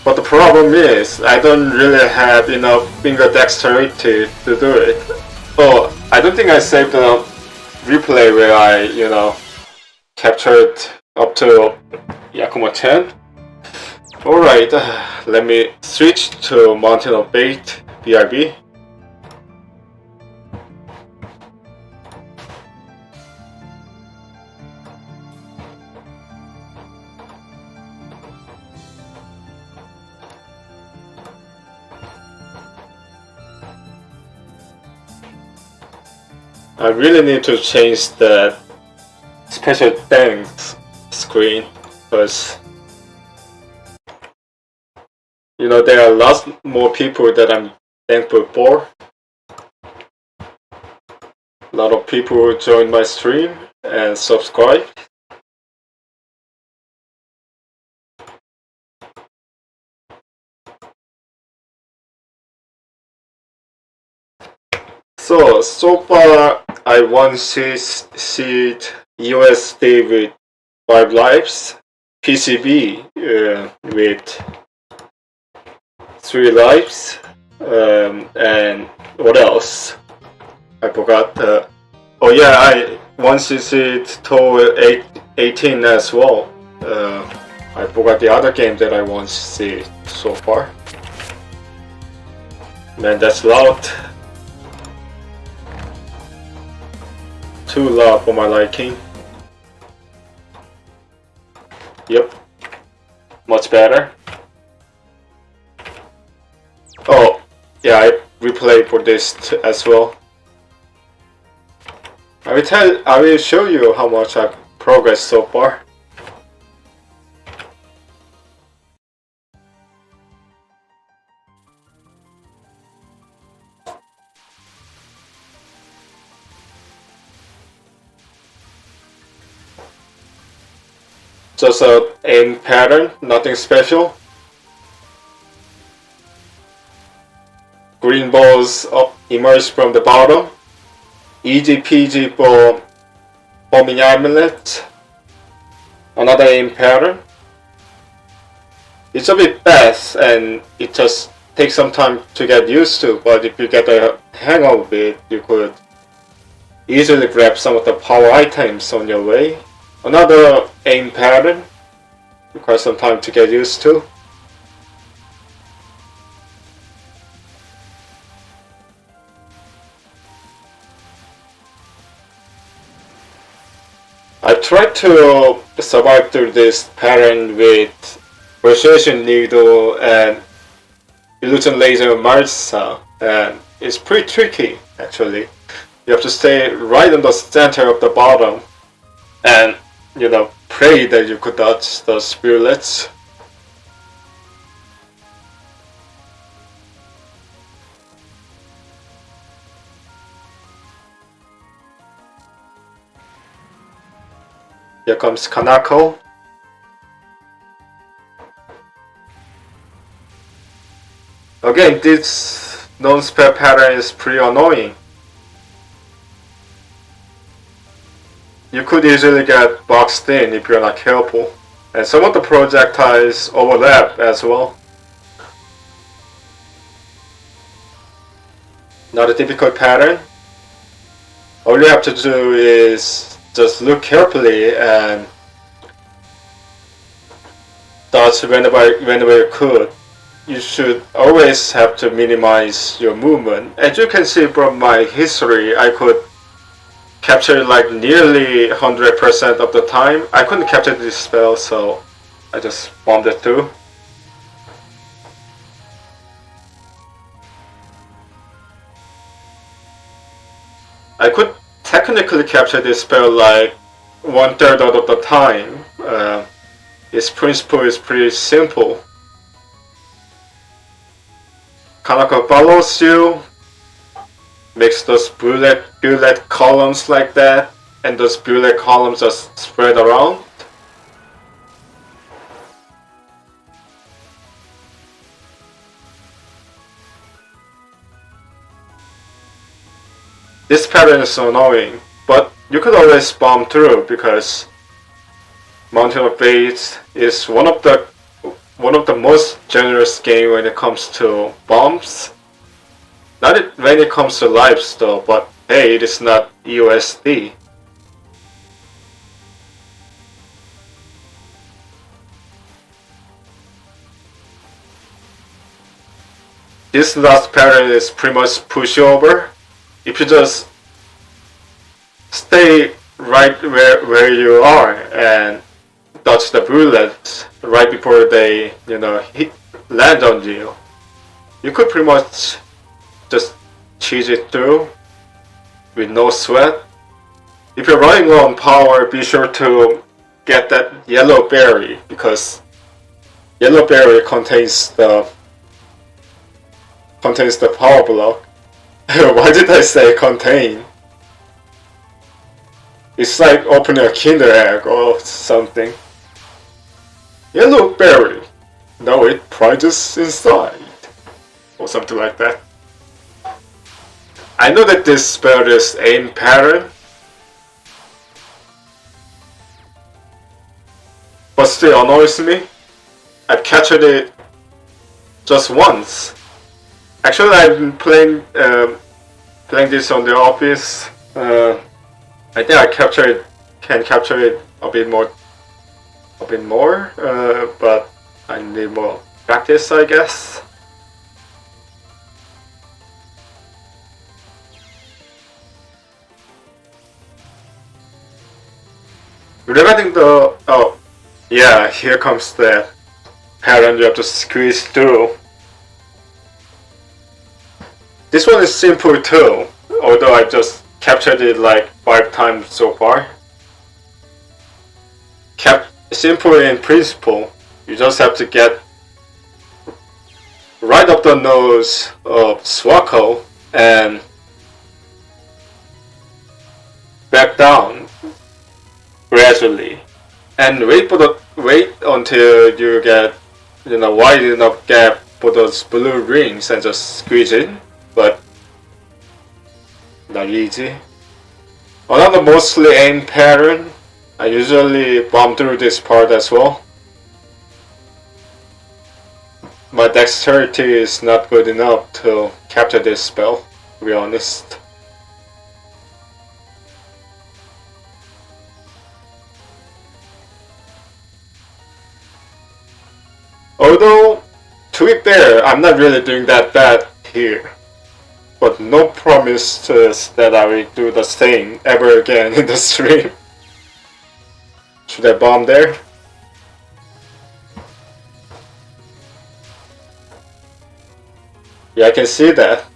A: But the problem is, I don't really have enough finger dexterity to do it. Oh, I don't think I saved a replay where I, captured up to Yakuma 10. Alright, let me switch to Mountain of Fate, BRB. I really need to change the special thanks screen, because there are lots more people that I'm thankful for. A lot of people join my stream and subscribe. So far I won seed USD with 5 lives, PCB with 3 lives, and what else? I forgot. Oh yeah, I won seed toward 18 as well. I forgot the other game that I won seed so far. Man, that's loud. Too loud for my liking. Yep. Much better. Oh, yeah, I replayed for this as well. I will show you how much I've progressed so far. Just a aim pattern, nothing special. Green balls emerge from the bottom. Easy peasy for homing amulet. Another aim pattern. It's a bit fast and it just takes some time to get used to, but if you get the hang of it, you could easily grab some of the power items on your way. Another aim pattern, requires some time to get used to. I tried to survive through this pattern with Persuasion Needle and Illusion Laser Marsa, and it's pretty tricky actually. You have to stay right on the center of the bottom and, pray that you could dodge those bullets. Here comes Kanako. Again, this non-spare pattern is pretty annoying. You could easily get boxed in if you're not careful, and some of the projectiles overlap as well. Not a difficult pattern. All you have to do is just look carefully and dodge whenever you could. You should always have to minimize your movement. As you can see from my history, I could capture like nearly 100% of the time. I couldn't capture this spell, so I just bombed it through. I could technically capture this spell like 1/3 of the time. Its principle is pretty simple. Kanako follows you, makes those bullet columns like that, and those bullet columns just spread around. This pattern is so annoying, but you could always bomb through because Mountain of Faith is one of the most generous game when it comes to bombs. Not when it comes to lives though, but hey, it is not EOSD. This last pattern is pretty much pushover. If you just stay right where you are and dodge the bullets right before they, land on you, you could pretty much just cheese it through with no sweat. If you're running low on power, be sure to get that yellow berry, because yellow berry contains the power block. Why did I say contain? It's like opening a Kinder egg or something. Yellow berry. No, it prizes inside. Or something like that. I know that this spell is aim pattern, but still annoys me. I've captured it just once. Actually, I've been playing this on the office. I think I can capture it a bit more, but I need more practice, I guess. Regarding the here comes the pattern you have to squeeze through. This one is simple too, although I've just captured it like 5 times so far. Simple in principle, you just have to get right up the nose of Swako and back down gradually, and wait until you get wide enough gap for those blue rings and just squeeze it. But not easy. Another mostly aim pattern. I usually bomb through this part as well. My dexterity is not good enough to capture this spell, to be honest. Although, to be fair, I'm not really doing that bad here. But no promises that I will do the same ever again in the stream. Should I bomb there? Yeah, I can see that.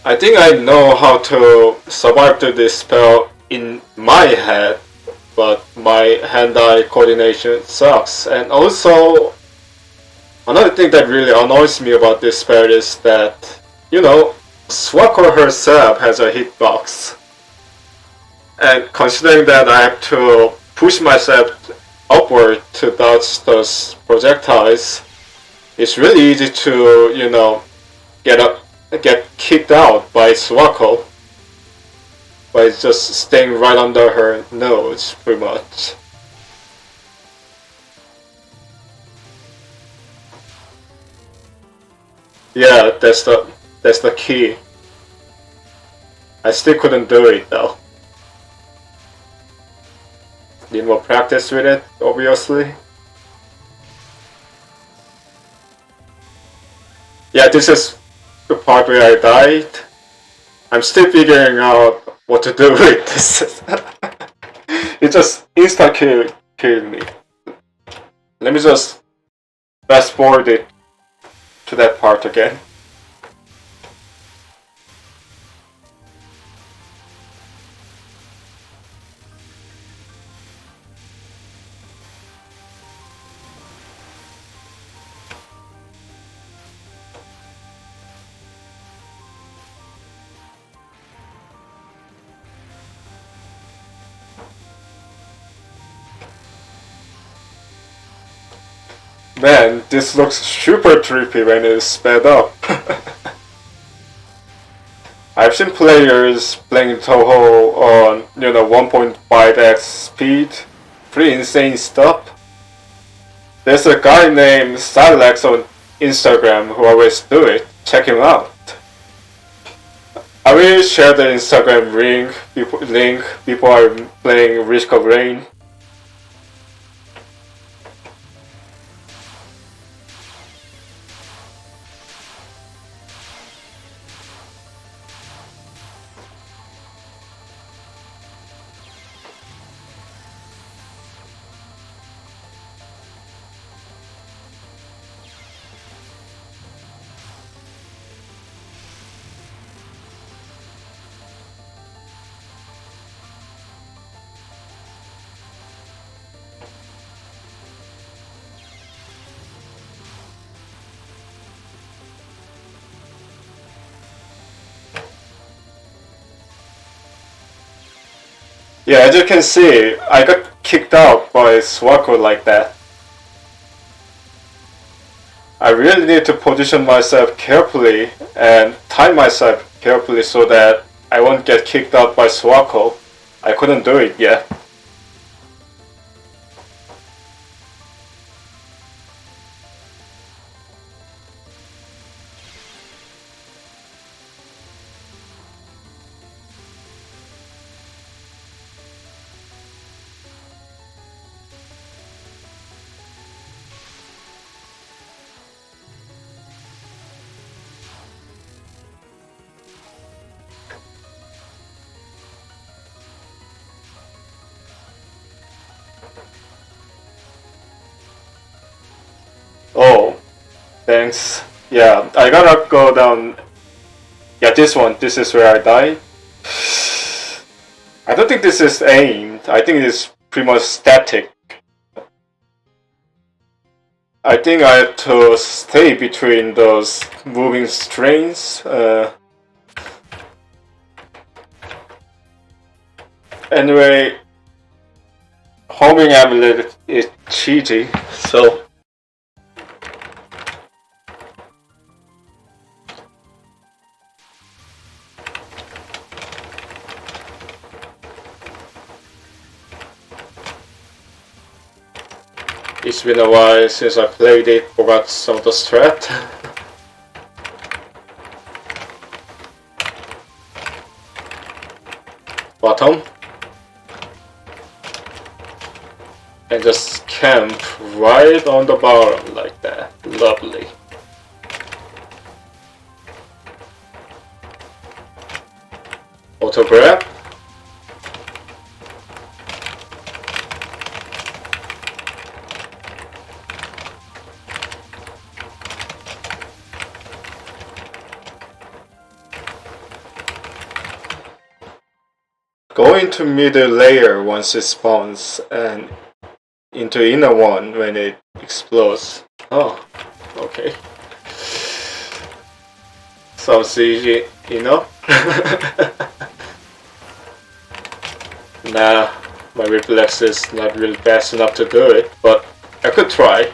A: I think I know how to survive through this spell in my head, but my hand-eye coordination sucks. And also, another thing that really annoys me about this spell is that, you know, Swako herself has a hitbox. And considering that I have to push myself upward to dodge those projectiles, it's really easy to, you know, get kicked out by Swako by just staying right under her nose, pretty much. Yeah, that's the key. I still couldn't do it though. Need more practice with it, obviously. Yeah, this is the part where I died. I'm still figuring out what to do with this. It just killed me. Let me just fast forward it to that part again. Man, this looks super trippy when it's sped up. I've seen players playing Toho on, you know, 1.5x speed. Pretty insane stuff. There's a guy named Silex on Instagram who always do it. Check him out. I will share the Instagram link before I'm playing Risk of Rain. Yeah, as you can see, I got kicked out by Swako like that. I really need to position myself carefully and time myself carefully so that I won't get kicked out by Swako. I couldn't do it yet. Oh, thanks. Yeah, I gotta go down. Yeah, this one. This is where I died. I don't think this is aimed. I think it's pretty much static. I think I have to stay between those moving strings. Anyway, homing amulet is cheaty, so. It's been a while since I played it, forgot some of the strat. Bottom. and just camp right on the bottom like that. Lovely. Auto grab. Go into middle layer once it spawns and into inner one when it explodes. Oh, okay. Sounds easy enough. Nah, my reflex is not really fast enough to do it, but I could try.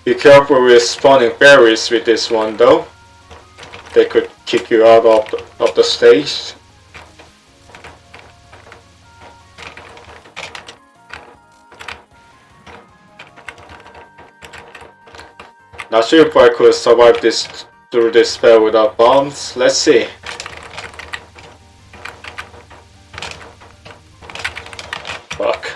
A: Be careful with spawning berries with this one though. They could kick you out of the stage. Not sure if I could survive this through this spell without bombs. Let's see. Fuck.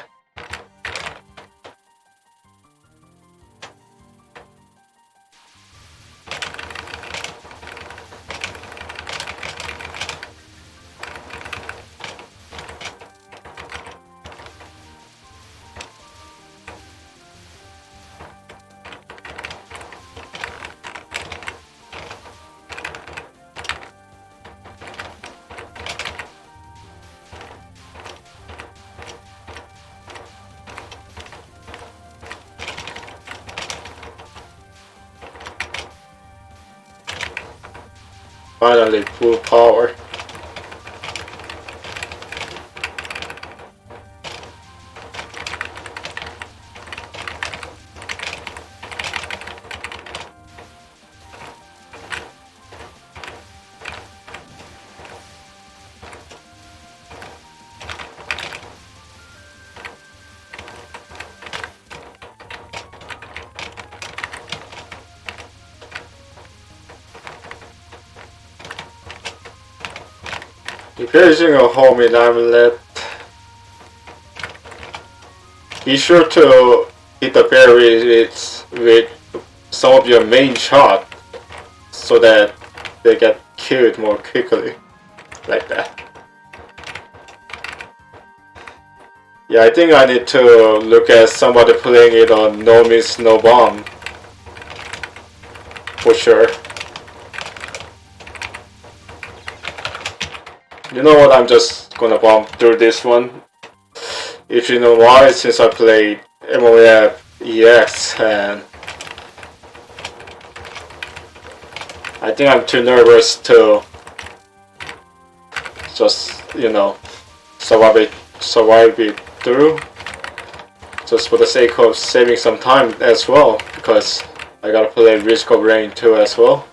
A: Finally, full power. If you're using a homing amulet, be sure to hit the berries with some of your main shot so that they get killed more quickly, like that. Yeah, I think I need to look at somebody playing it on no miss, no bomb, for sure. You know what, I'm just gonna bomb through this one. If you know why, since I played MOF EX and I think I'm too nervous to just, you know, survive it through. Just for the sake of saving some time as well, because I gotta play Risk of Rain 2 as well.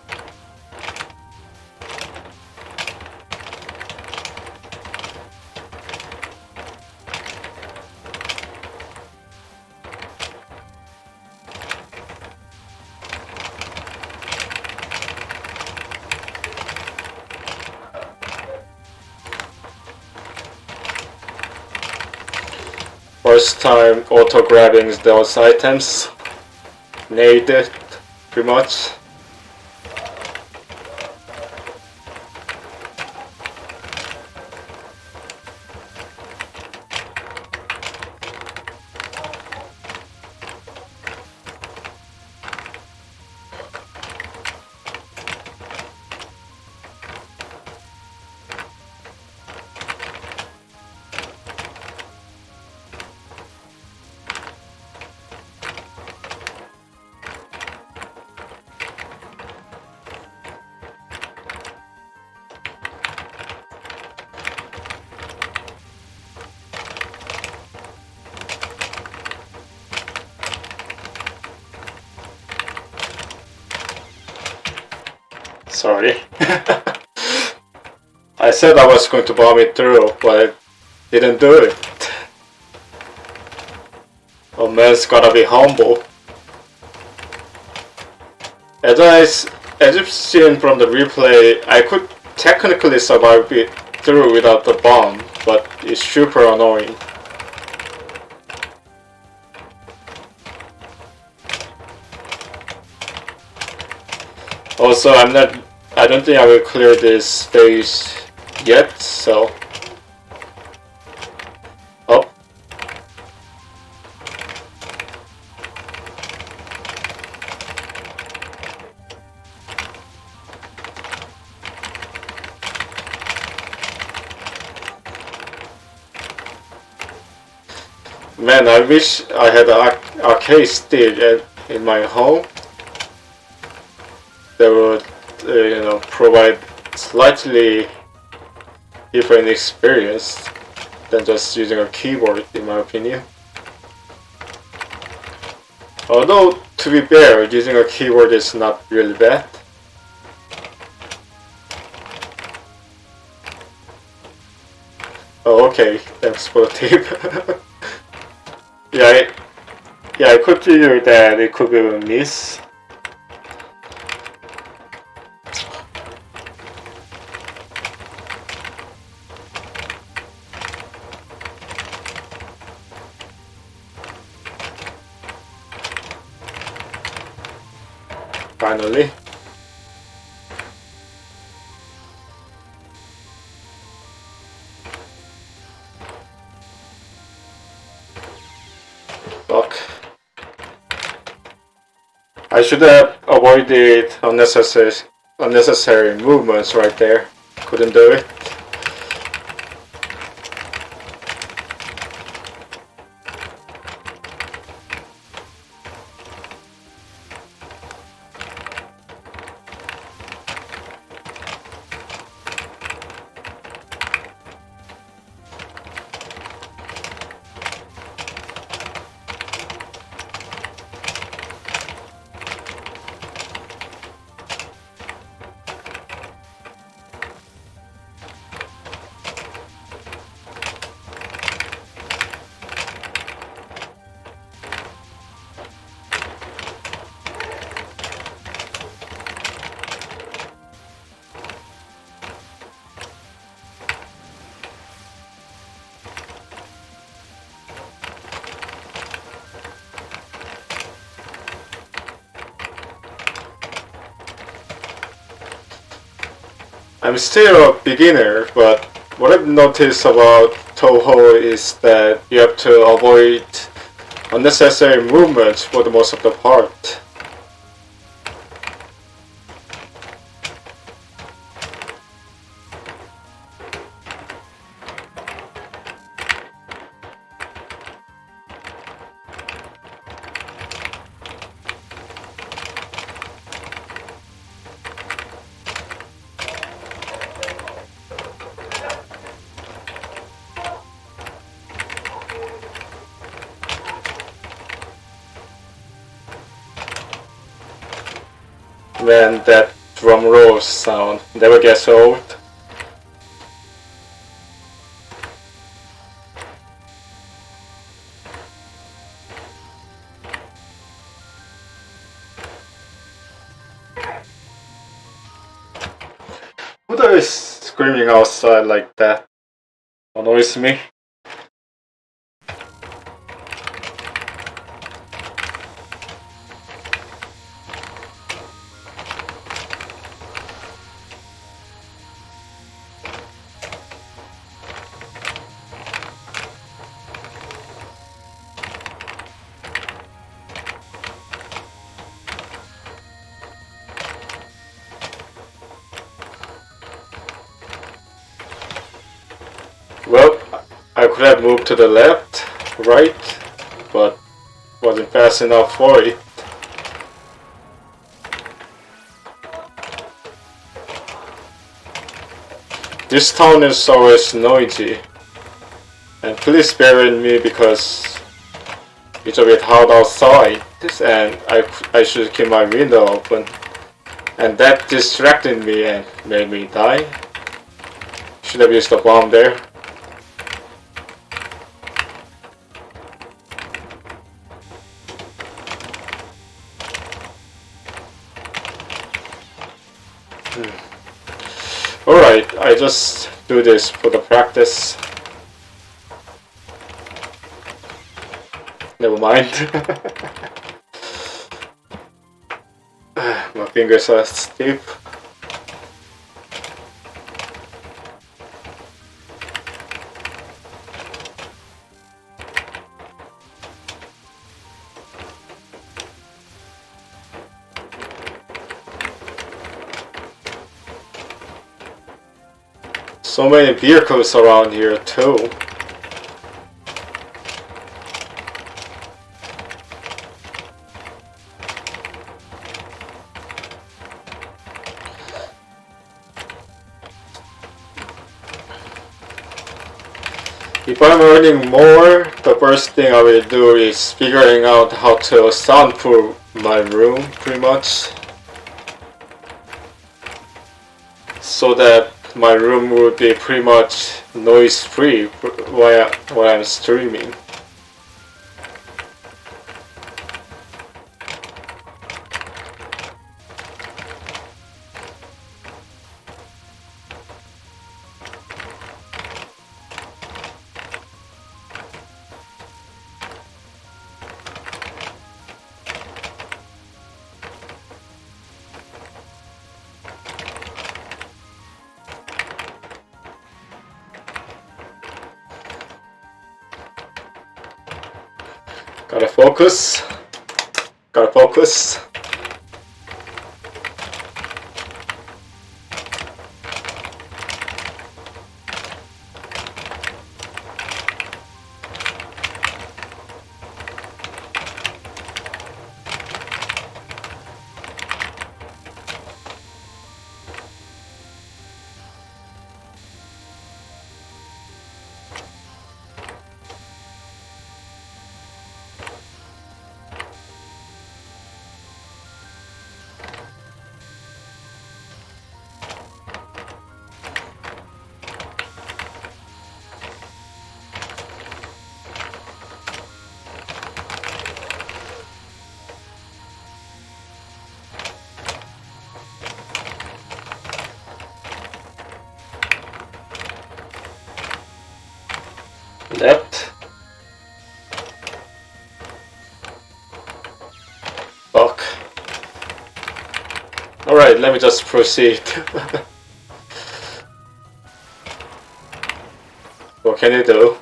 A: First time auto grabbing those items, nailed it pretty much. Sorry. I said I was going to bomb it through, but I didn't do it. A man's gotta be humble. As you've seen from the replay, I could technically survive it through without the bomb, but it's super annoying. Also, I don't think I will clear this stage yet, so... Oh. Man, I wish I had an arcade stick in my home. That would, provide slightly different experience than just using a keyboard, in my opinion. Although, to be fair, using a keyboard is not really bad. Oh, okay. Thanks for the tip. Yeah, I could figure that it could be a miss. Finally. Fuck. I should have avoided unnecessary movements right there. Couldn't do it. I'm still a beginner, but what I've noticed about Toho is that you have to avoid unnecessary movements for the most of the part. Man, that drum roll sound never gets old. Who is screaming outside like that? Annoys me. Well, I could have moved to the left, right, but wasn't fast enough for it. This town is always noisy, and please bear with me because it's a bit hot outside, and I should keep my window open, and that distracted me and made me die. Should have used the bomb there. Alright, I just do this for the practice. Never mind. My fingers are stiff. So many vehicles around here too. If I'm earning more, the first thing I will do is figuring out how to soundproof my room, pretty much. So that my room would be pretty much noise free while I'm streaming. Gotta focus. Gotta focus. Left. Fuck. Alright, let me just proceed. What can you do?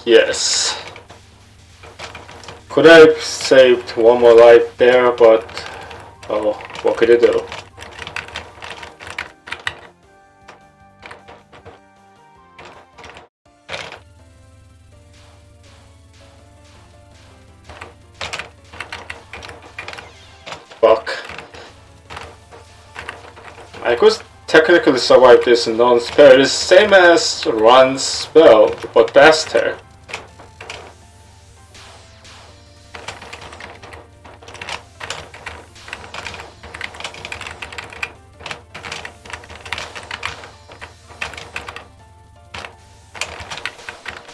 A: Yes. Could I have saved one more life there, but oh, what could I do? Fuck. I could technically survive this non-spell. It's same as Run's spell, but faster.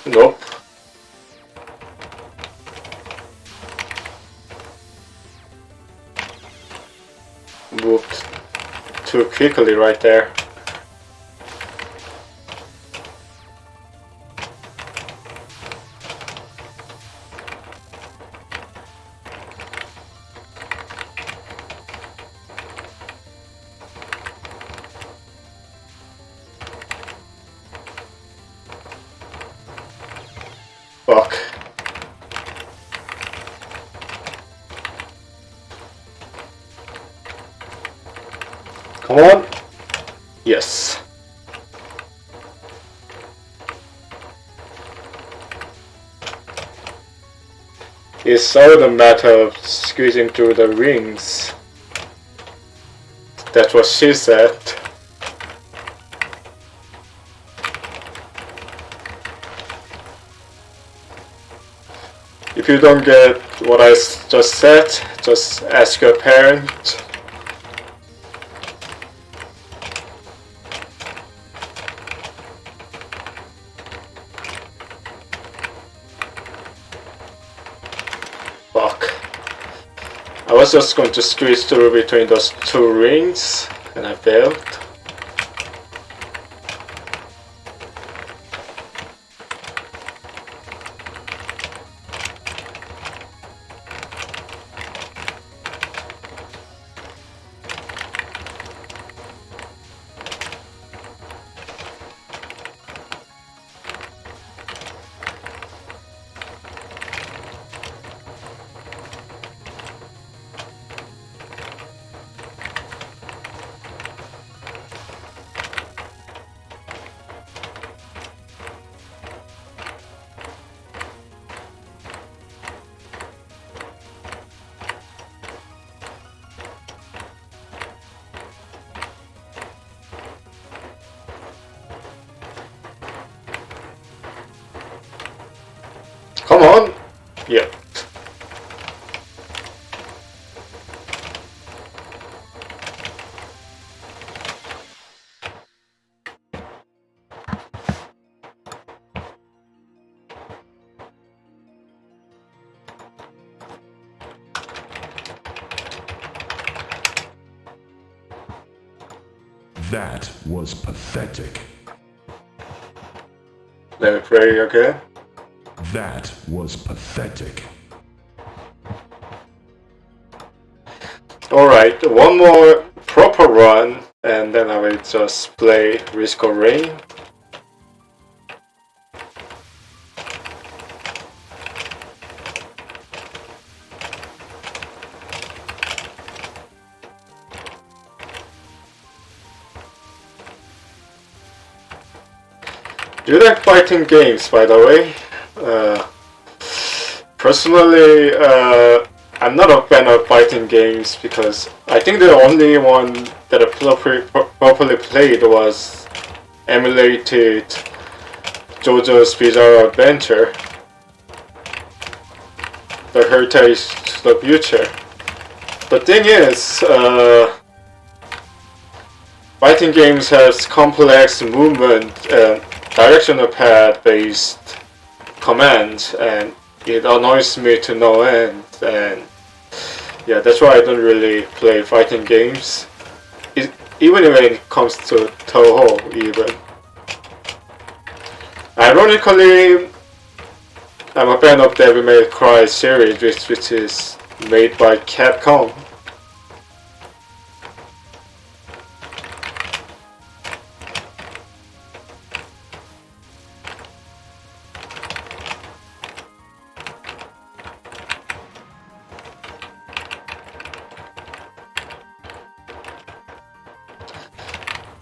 A: Nope. Moved too quickly right there. Fuck. Come on. Yes. It's all a matter of squeezing through the rings. That's what she said. If you don't get what I just said, just ask your parent. Fuck. I was just going to squeeze through between those two rings, and I failed. Come on! Yep.
C: That was pathetic.
A: Let me pray again.
C: That was pathetic.
A: Alright, one more proper run, and then I will just play Risk of Rain. Do you like fighting games, by the way? Personally, I'm not a fan of fighting games because I think the only one that I properly played was emulated JoJo's Bizarre Adventure, the Heritage to the Future. The thing is, fighting games has complex movement and directional pad based commands, and it annoys me to no end, and yeah, that's why I don't really play fighting games, even when it comes to Toho even. Ironically, I'm a fan of Devil May Cry series, which is made by Capcom.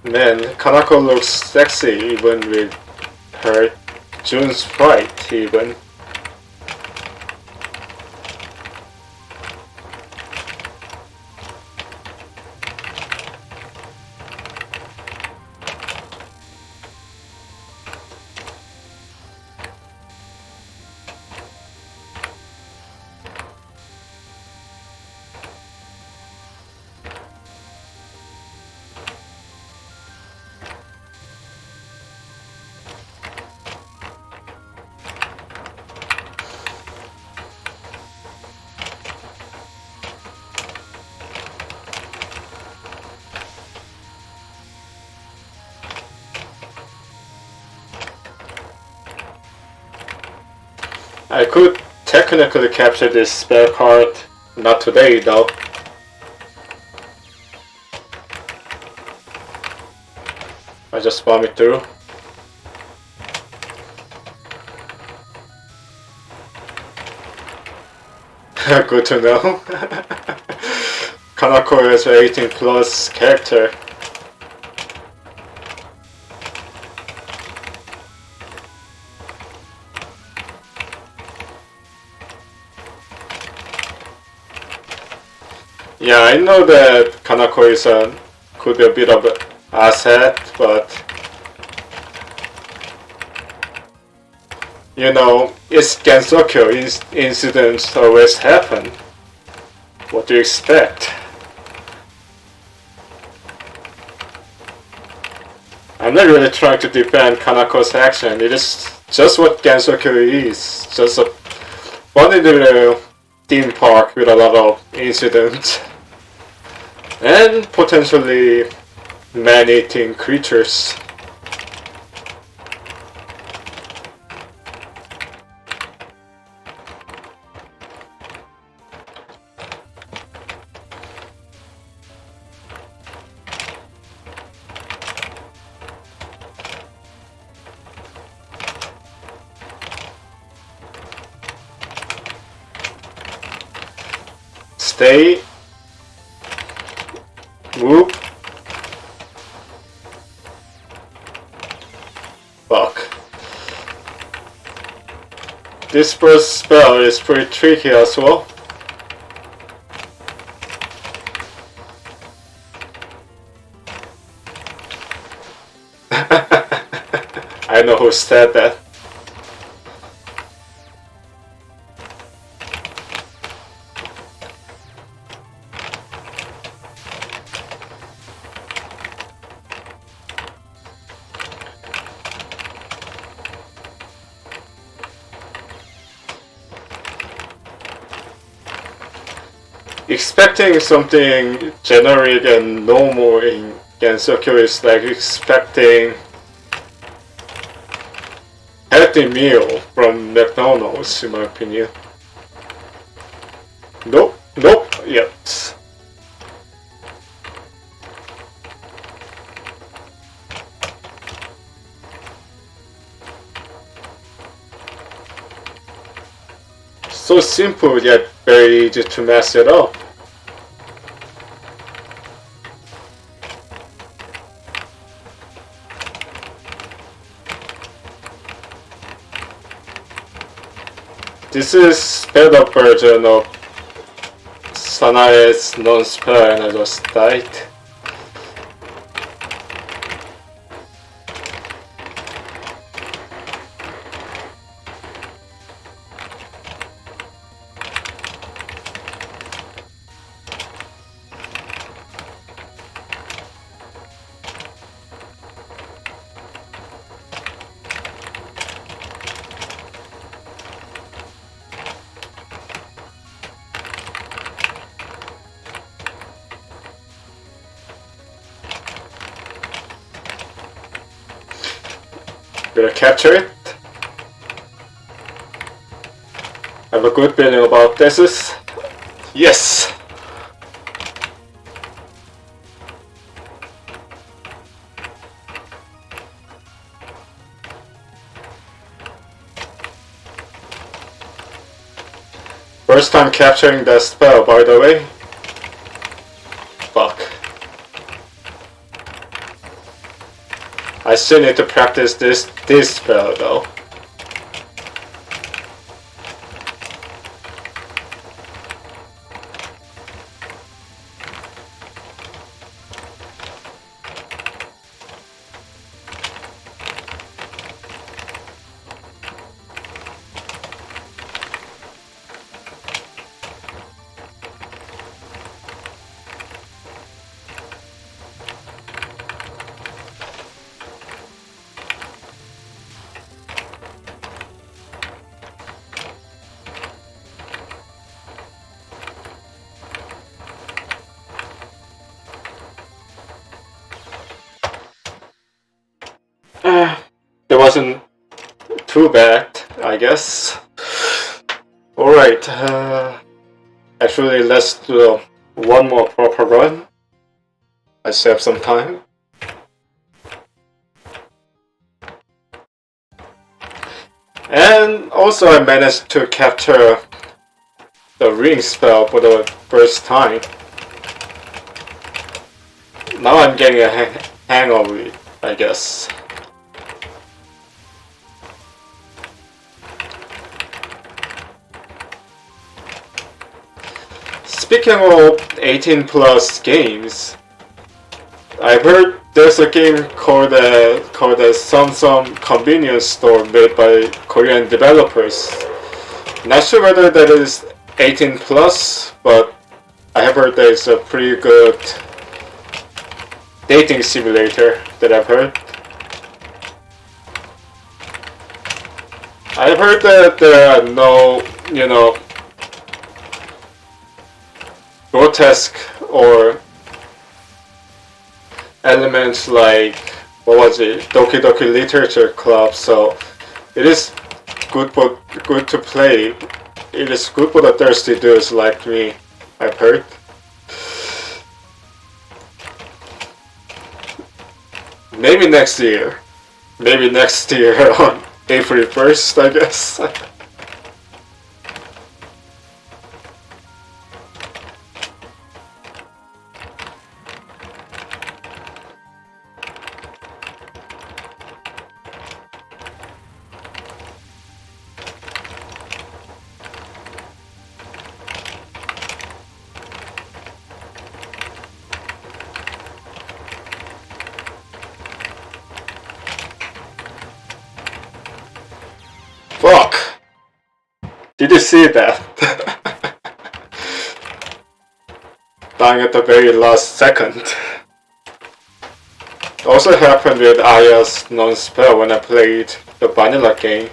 A: Man, Kanako looks sexy even with her June sprite even. I could technically capture this spare card, not today though. I just bomb it through. Good to know. Kanako is an 18 plus character. Yeah, I know that Kanako is could be a bit of an asset, but you know, it's Gensokyo. Incidents always happen. What do you expect? I'm not really trying to defend Kanako's action. It is just what Gensokyo is. Just a funny little theme park with a lot of incidents. And potentially man-eating creatures. Stay. Move. Fuck. This first spell is pretty tricky as well. I know who said that. Expecting something generic and normal in Gensokyo is like expecting healthy meal from McDonald's, in my opinion. Nope, nope, yet. So simple yet very easy to mess it up. This is sped up version of Sanae's non-spell and I just died. Will I capture it? I have a good feeling about this. Yes! First time capturing that spell, by the way. Fuck. I still need to practice this spell though. It wasn't too bad, I guess. Alright, actually let's do one more proper run. I still have some time. And also I managed to capture the ring spell for the first time. Now I'm getting a hang of it, I guess. speaking of 18 plus games, I heard there's a game called the Some Convenience Store made by Korean developers. Not sure whether that is 18 plus, but I have heard that it's a pretty good dating simulator that I've heard. I've heard that there are no, grotesque or elements like, what was it, Doki Doki Literature Club, so it is good to play. It is good for the thirsty dudes like me, I've heard. Maybe next year. Maybe next year on April 1st, I guess. Fuck! Did you see that? Dying at the very last second. Also happened with Aya's non-spell when I played the vanilla game.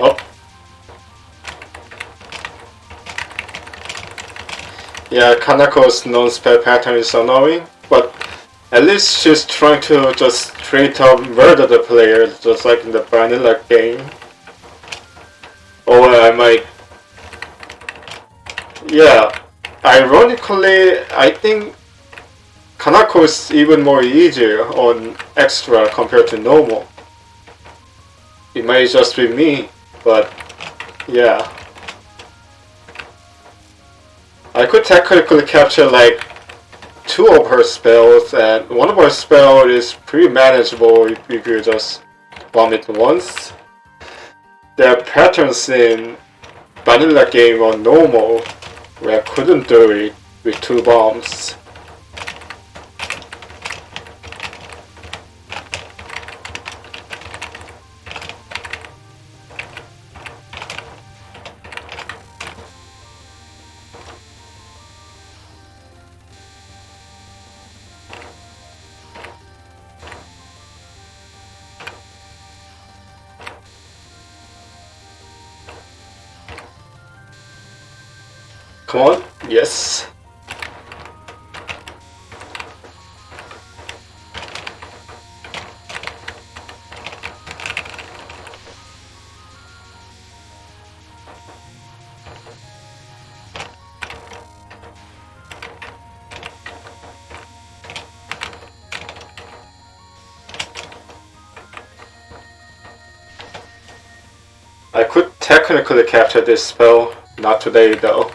A: Oh. Yeah, Kanako's non-spell pattern is annoying, but at least she's trying to just straight up murder the player, just like in the vanilla game. Or I might... Yeah, ironically, I think Kanako is even more easier on extra compared to normal. It might just be me. But, yeah. I could technically capture like 2 of her spells, and one of her spells is pretty manageable if you just bomb it once. There are patterns in vanilla game on normal where I couldn't do it with 2 bombs. Come on, yes. I could technically capture this spell, not today though.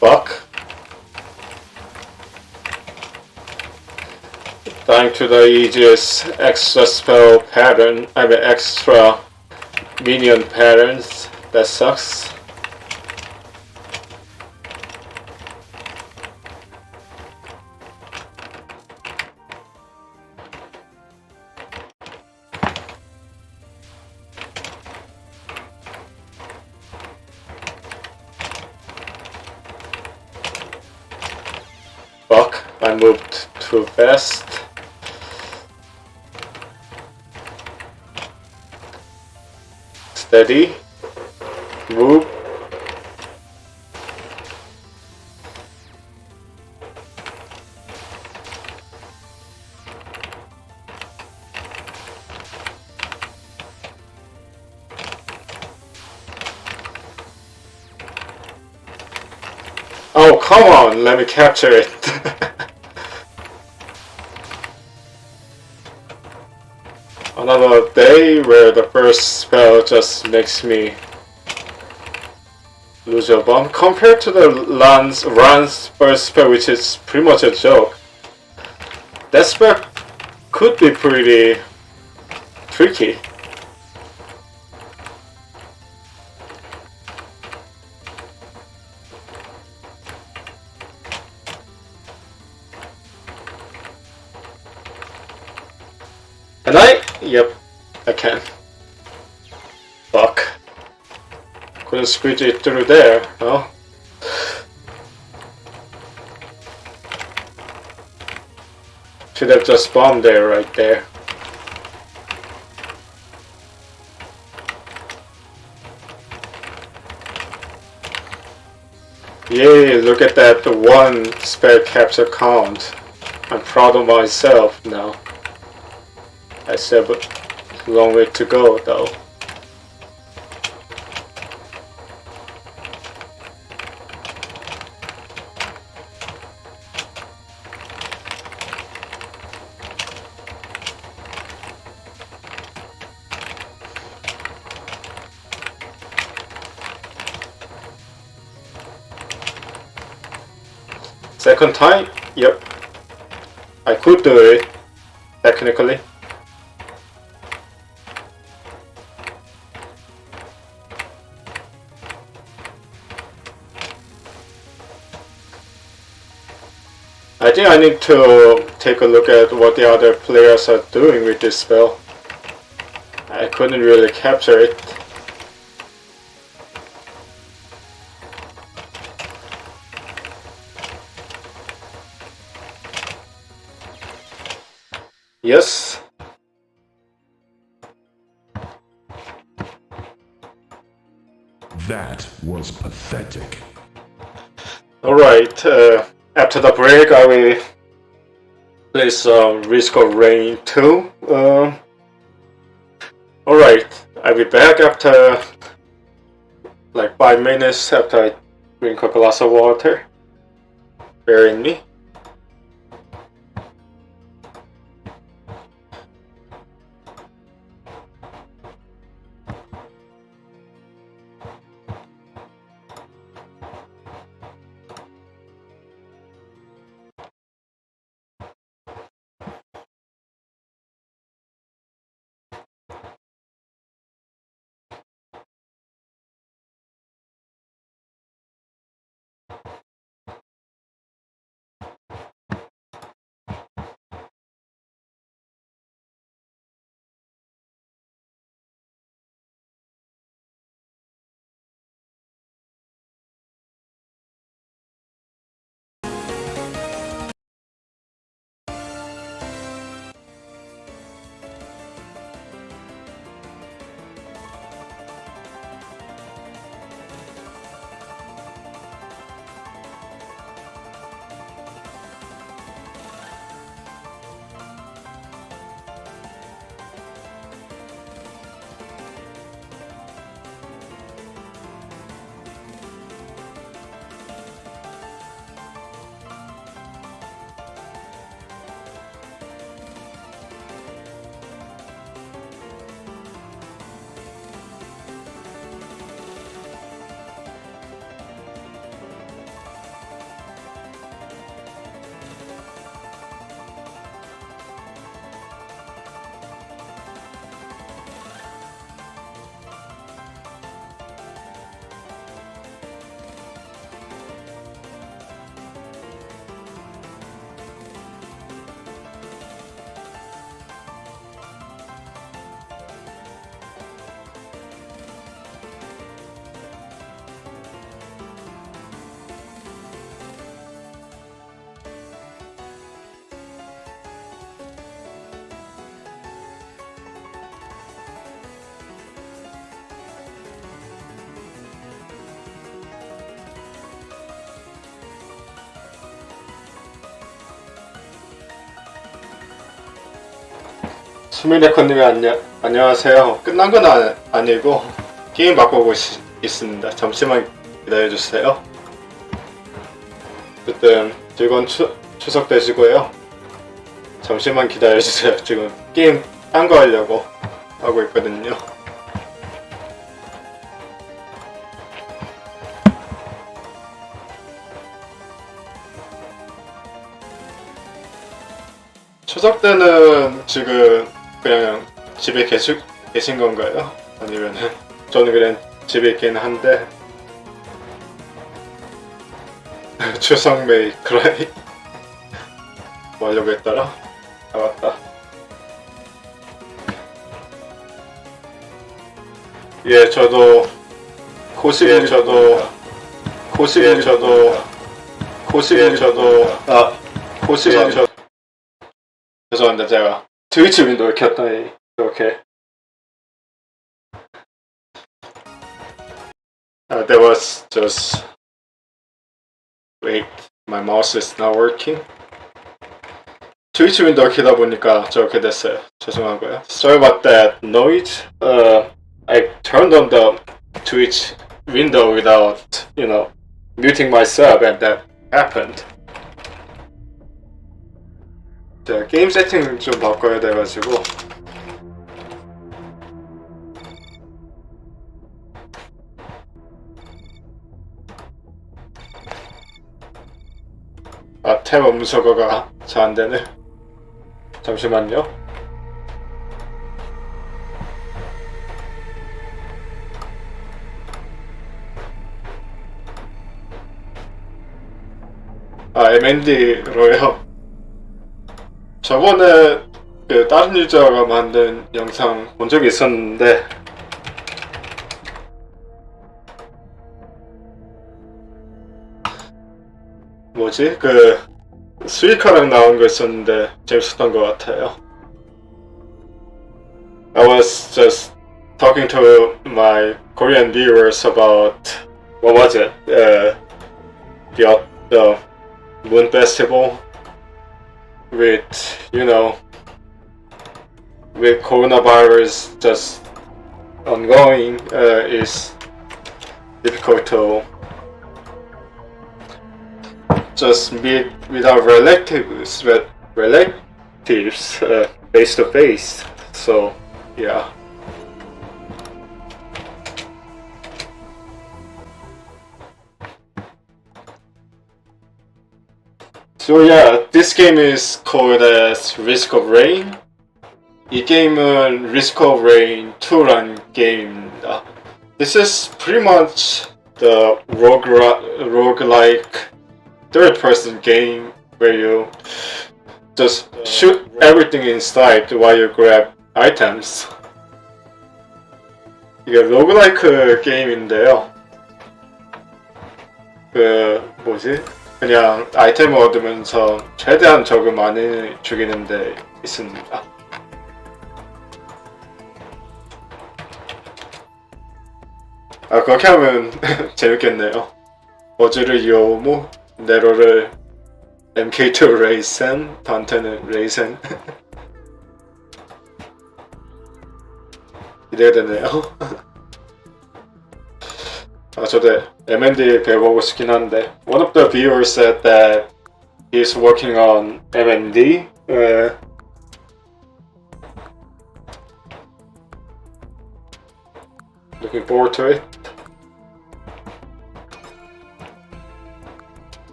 A: Fuck. Dying to the easiest extra spell pattern, extra minion patterns. That sucks. I moved too fast. Steady. Move. Oh, come on, let me capture it. Another day where the first spell just makes me lose a bomb. Compared to the Ran's first spell, which is pretty much a joke, that spell could be pretty tricky. Can I? Yep, I can. Fuck. Couldn't squeeze it through there, no? Should have just bombed there, right there. Yay, look at that one spell capture count. I'm proud of myself now. I said, but a long way to go though. Second time? Yep. I could do it, technically. I think I need to take a look at what the other players are doing with this spell. I couldn't really capture it. Yes.
C: That was pathetic.
A: Alright, after the break I will play some Risk of Rain 2. Alright, I'll be back after like 5 minutes after I drink a glass of water. Bear in me. 수미레코님이 안녕하세요. 끝난 건 아니고 게임 바꾸고 있습니다. 잠시만 기다려주세요. 어쨌든 즐거운 추석 되시고요. 잠시만 기다려주세요. 지금 게임 딴 거 하려고 하고 있거든요. 추석 때는 지금 그냥 집에 계신 건가요? 아니면은 저는 그냥 집에 있긴 한데 추석 메이크라이 뭐 하려고 했더라? 아 맞다. 예 저도 고시국 저도 죄송합니다. 제가 트위치 윈도우를 켰더니 이렇게 that was just wait my mouse is not working. 트위치 윈도우 켜다 보니까 저렇게 됐어요. 죄송하고요. Sorry about that noise. I turned on the Twitch window without muting myself and that happened. 제가 게임 세팅을 좀 바꿔야 돼가지고 탭 음소거가 잘 안되네. 잠시만요. MND로요. 저번에 그 다른 유저가 만든 영상 본 적이 있었는데 뭐지? 그 스위카랑 나온 거 있었는데 재밌었던 것 같아요. I was just talking to my Korean viewers about what was it? The Moon Festival with with coronavirus just ongoing is difficult to just meet with our relatives face to face. So yeah. So yeah, this game is called as Risk of Rain. 이 게임은 Risk of Rain 2란 게임입니다. This is pretty much the roguelike third-person game where you just shoot everything inside while you grab items. 이게 로그라이크 게임인데요. 그냥 아이템을 얻으면서 최대한 적을 많이 죽이는 데 있습니다. 그렇게 하면 재밌겠네요. 어즈를 요무, 네로를 MK2 레이센, 단테는 레이센. 기대가 되네요. 저도 M&D 배워보고 싶긴 한데 one of the viewers said that he's working on M&D. Looking forward to it.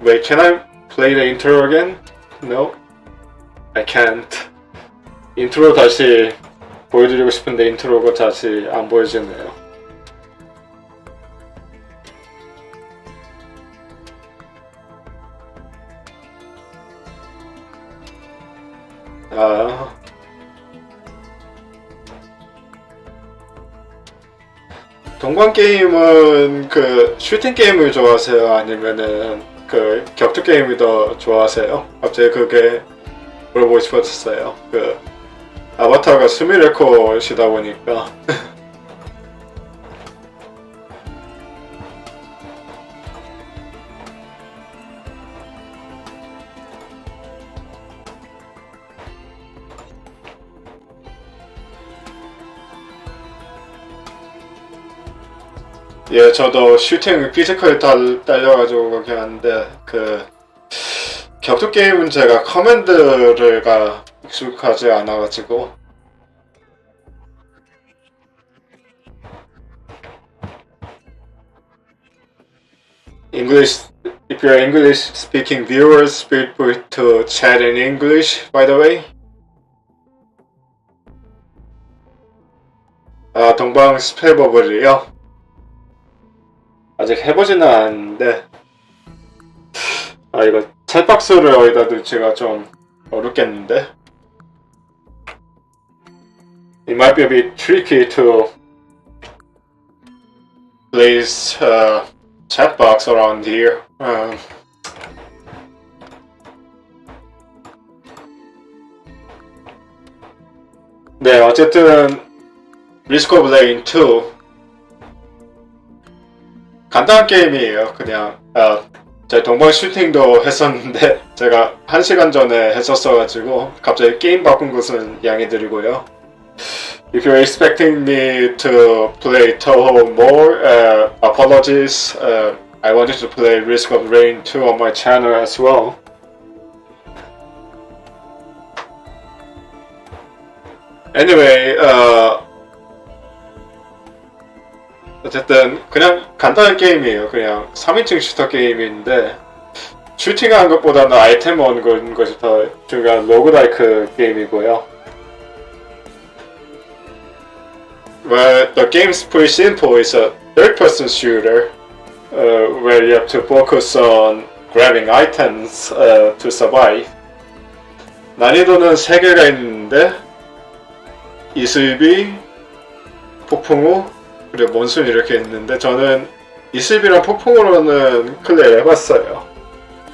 A: Wait, can I play the intro again? No, I can't. 인트로 다시 보여드리고 싶은데 인트로가 다시 안 보여지네요. 동관 게임은 그 슈팅 게임을 좋아하세요? 아니면은 그 격투 게임을 더 좋아하세요? 갑자기 그게 물어보고 싶었어요. 그 아바타가 스미레코시다 보니까. 예, 저도 슈팅 피지컬 딸려가지고 그렇게 하는데 그 격투 게임은 제가 커맨드가 익숙하지 않아가지고 English. If you're English speaking viewers, feel free to chat in English. By the way. 아, 동방 스페버블이요? 아직 해보지는 않았는데 아, 이거 챗박스를 어디다 둘지가 좀 어렵겠는데 It might be a bit tricky to place chat box around here. 네, 어쨌든 리스크 오브 레인 2 간단한 게임이에요. 그냥 제 동방 슈팅도 했었는데 제가 1시간 전에 했었어가지고 갑자기 게임 바꾼 것은 양해드리고요. If you're expecting me to play Toho more, apologies. I wanted to play Risk of Rain 2 on my channel as well. Anyway, 어쨌든 그냥 간단한 게임이에요. 그냥 3인칭 슈터 게임인데 슈팅하는 것보다는 아이템 얻는 것이 더 중요한 로그라이크 게임이고요. Well, the game's pretty simple. It's a third-person shooter where you have to focus on grabbing items to survive. 난이도는 3개가 있는데 이슬비, 폭풍우, 그리고 몬순 이렇게 있는데 저는 이슬비랑 폭풍우로는 클리어 해봤어요.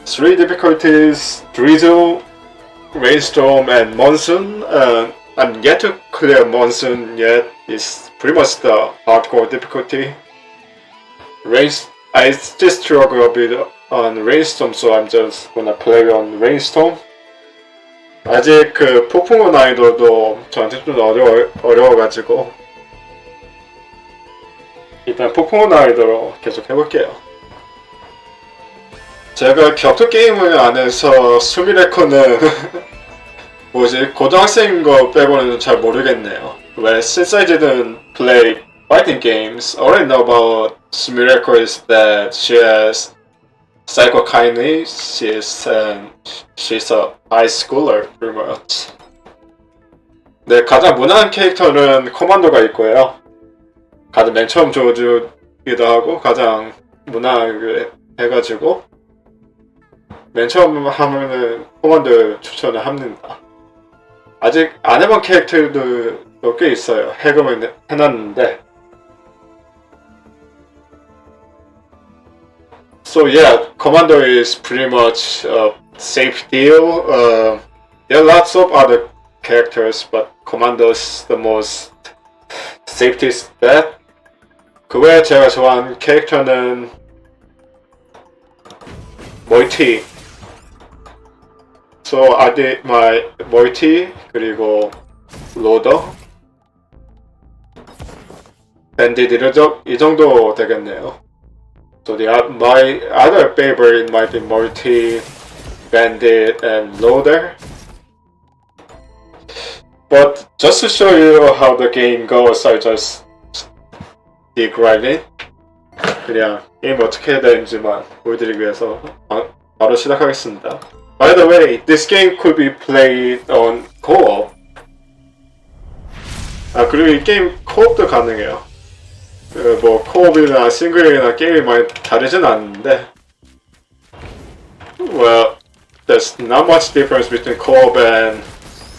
A: 3 difficulties, drizzle, rainstorm, and monsoon. I'm yet to clear monsoon yet. It's pretty much the hardcore difficulty. I still struggle a bit on rainstorm, so I'm just gonna play on rainstorm. 아직 그 폭풍우 난이도도 저한테 좀 어려워가지고 일단 폭풍우 난이도로 계속 해볼게요. 제가 격투 게임을 안 해서 수미레커는 뭐지 고등학생인 거 빼고는 잘 모르겠네요. Well, since I didn't play fighting games, all I know about Sumireko is that she has psychokinesis and she's a high schooler, pretty much. 네, 가장 무난한 캐릭터는 코만도가 있고요. 가장 맨 처음 조주기도 하고 가장 무난하게 해가지고 맨 처음 하면은 코만도 추천을 합니다. 아직 안 해본 캐릭터도 꽤 있어요. 해금을 해놨는데. So yeah, Commando is pretty much a safe deal. There are lots of other characters, but Commando is the most safest bet. 그 외에 제가 좋아하는 캐릭터는 멀티. So I did my 멀티 그리고 로더, 밴딧 이 정도 되겠네요. So my other favorite might be multi, bandit, and loader. But just to show you how the game goes, I just dig right in. 그냥 게임 어떻게 해야 되는지만 보여드리기 위해서 바로 시작하겠습니다. By the way, this game could be played on co-op. 아, 그리고 이 게임 co-op도 가능해요. 뭐 코업이나 싱글이나 게임이 많이 다르진 않는데 Well, there's not much difference between co-op and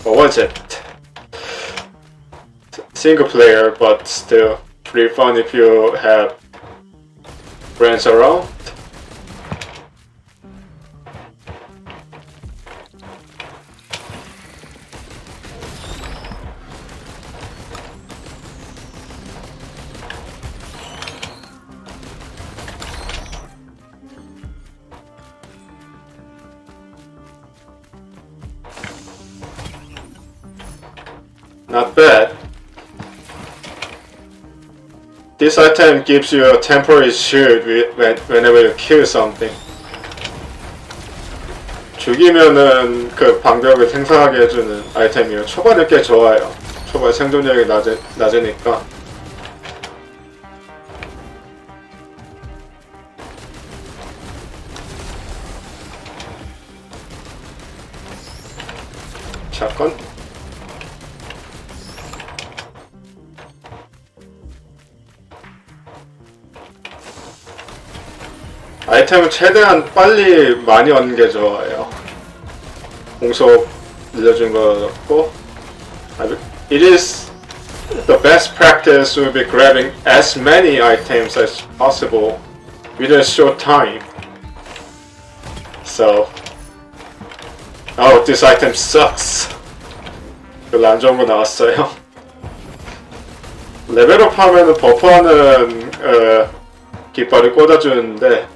A: what was it? Single player, but still pretty fun if you have friends around. Not bad. This item gives you a temporary shield whenever you kill something. 죽이면은 그 방벽을 생성하게 해주는 아이템이에요. 초반에 꽤 좋아요. 초반 생존력이 낮으니까. 샷건? 아이템을 최대한 빨리 많이 얻는 게 좋아요. 공속 늘려준 거 같고. It is the best practice will be grabbing as many items as possible within a short time. So, oh, this item sucks. 별로 안 좋은 거 나왔어요. 레벨업 하면은 버퍼하는 깃발을 꽂아주는데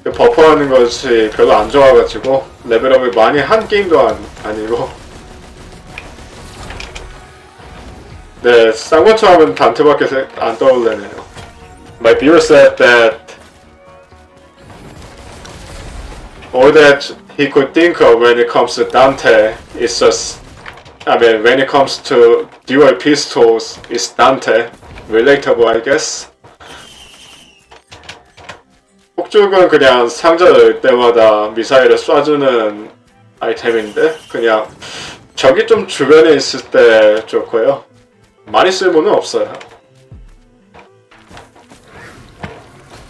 A: 그 버퍼하는 것이 별로 안 좋아가지고 레벨업을 많이 한 게임도 아니고. 네, 쌍권처 하면 단테밖에 안 떠올르네요. My viewer said that all that he could think of when it comes to Dante is just, I mean, when it comes to dual pistols, is Dante. Relatable, I guess. 폭죽은 그냥 상자 열 때마다 미사일을 쏴주는 아이템인데 그냥 적이 좀 주변에 있을 때 좋고요. 많이 쓸모는 없어요.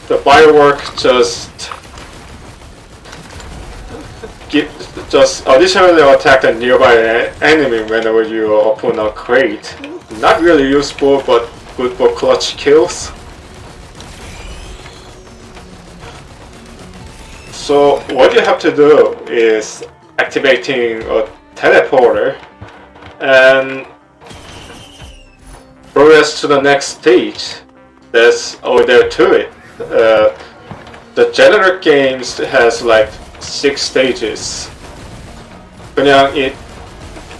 A: The firework just additionally attack a nearby enemy whenever you open a crate. Not really useful, but good for clutch kills. So what you have to do is activating a teleporter and progress to the next stage. That's all there to it. The general games has like 6 stages. 그냥 이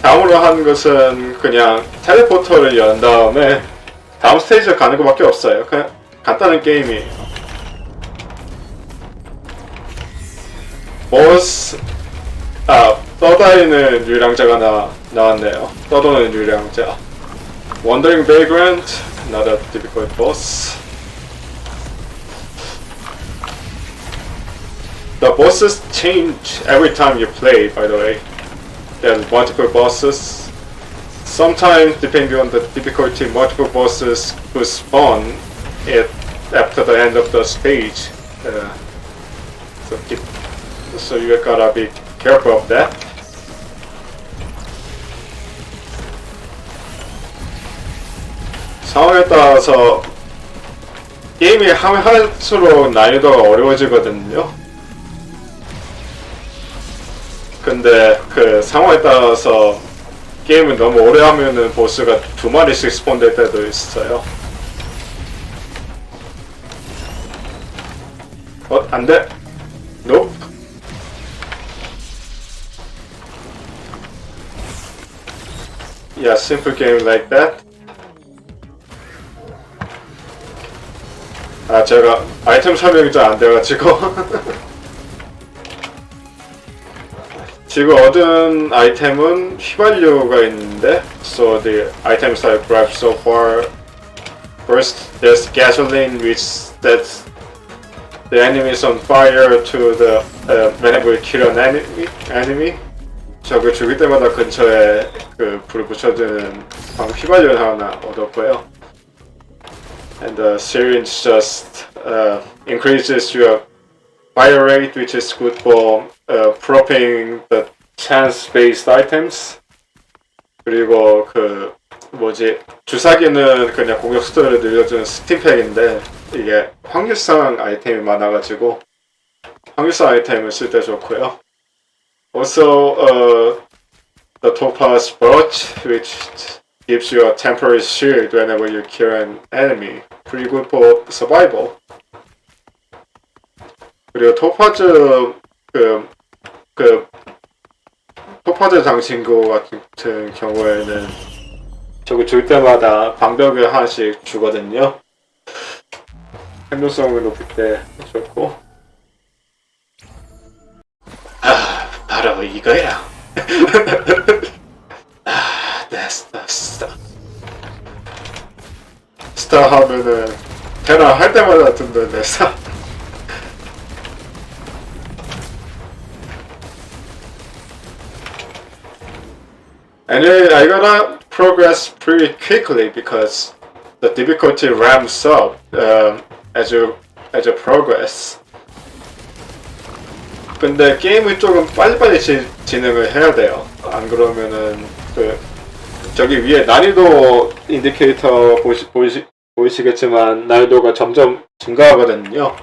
A: 다음으로 하는 것은 그냥 텔레포터를 연 다음에 다음 스테이지로 가는 것밖에 없어요. 그냥 간단한 게임이에요. 보스 떠다니는 유량자가 나왔네요. 떠도는 유량자. Wandering Vagrant, not a difficult boss. The bosses change every time you play, by the way. There are multiple bosses. Sometimes, depending on the difficulty, multiple bosses will spawn after the end of the stage. So you gotta be careful of that. 상황에 따라서 게임이 하면 할수록 난이도가 어려워지거든요. 근데 그 상황에 따라서 게임을 너무 오래 하면은 보스가 2마리씩 스폰될 때도 있어요. 안돼. Nope. Yeah, simple game like that. 제가 아이템 설명이 잘 안 돼가지고 지금 얻은 아이템은 휘발유가 있는데, so the items I grabbed so far. First, there's gasoline, which sets the enemies on fire to the whenever you kill an enemy. 적을 죽일 때마다 근처에 그 불을 붙여주는 방금 휘발유를 하나 얻었고요. And the syringe just increases your fire rate, which is good for propping the chance-based items. 그리고 그 주사기는 그냥 공격 속도를 늘려주는 스팀팩인데 이게 확률상 아이템이 많아가지고 확률상 아이템을 쓸 때 좋고요. Also, the topaz brooch, which gives you a temporary shield whenever you kill an enemy. Pretty good for survival. 그리고 토파즈 토파즈 장신구 같은 경우에는 저거 줄 때마다 방벽을 하나씩 주거든요. 생존성을 높일 때 좋고. 아, 바로 이거야. 아, 네, 스타. 스타 하면은 테라 할 때마다 듣는 내 스타. Anyway, I gotta progress pretty quickly because the difficulty ramps up as you progress. 근데 게임을 조금 빨리빨리 진행을 해야 돼요. 안 그러면은 저기 위에 난이도 인디케이터 보이시겠지만 난이도가 점점 증가하거든요.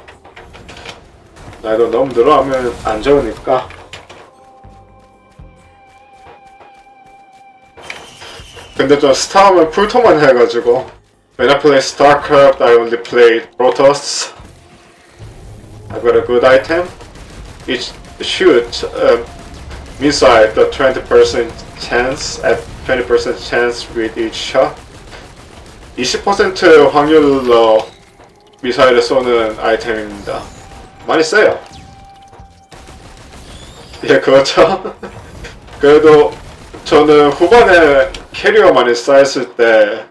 A: 난이도 너무 늘어나면 안 좋으니까. 근데 좀 스타하면 풀토만 해가지고 When I play StarCraft, I only play Protoss. I got a good item. Each shoot missile the 20% chance at 20% chance with each shot. 20% 확률로 미사일을 쏘는 아이템입니다. 많이 세요. 예, 그렇죠. 그래도 저는 후반에 캐리어 많이 쌓였을 때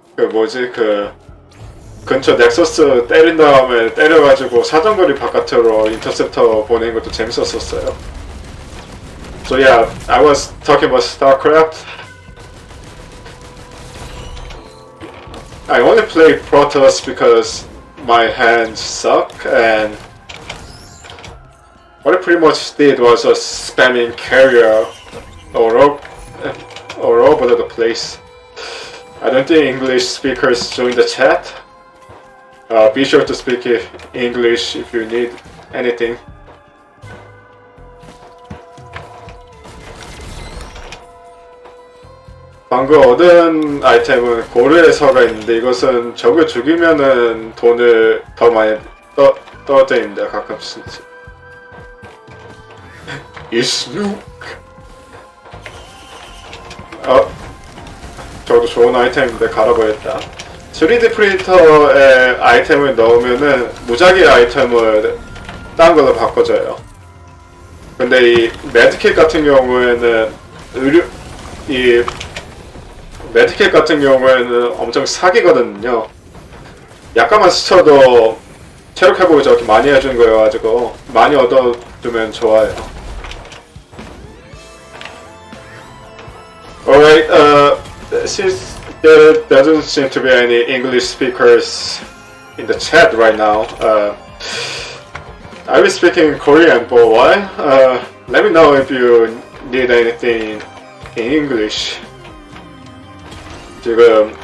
A: 근처 넥서스 때린 다음에 때려가지고 사정거리 바깥으로 인터셉터 보내는 것도 재밌었었어요. So yeah, I was talking about StarCraft. I only play Protoss because my hands suck, and what I pretty much did was just spamming carrier all over the place. I don't think English speakers join the chat. Be sure to speak English if you need anything. 방금 얻은 아이템은 고르의 서가 있는데 이것은 적을 죽이면은 돈을 더 많이 떨어뜨립니다. 가끔씩. 이스누. 저도 좋은 아이템인데 갈아버렸다. 3D 프린터에 아이템을 넣으면은 무작위 아이템을 딴 걸로 바꿔줘요. 근데 이 매드킷 같은 경우에는 매드킷 같은 경우에는 엄청 사기거든요. 약간만 스쳐도 체력 회복을 저렇게 많이 해주는 거여가지고 많이 얻어두면 좋아요. Alright, since there doesn't seem to be any English speakers in the chat right now, I will be speaking Korean for a while. Let me know if you need anything in English. 지금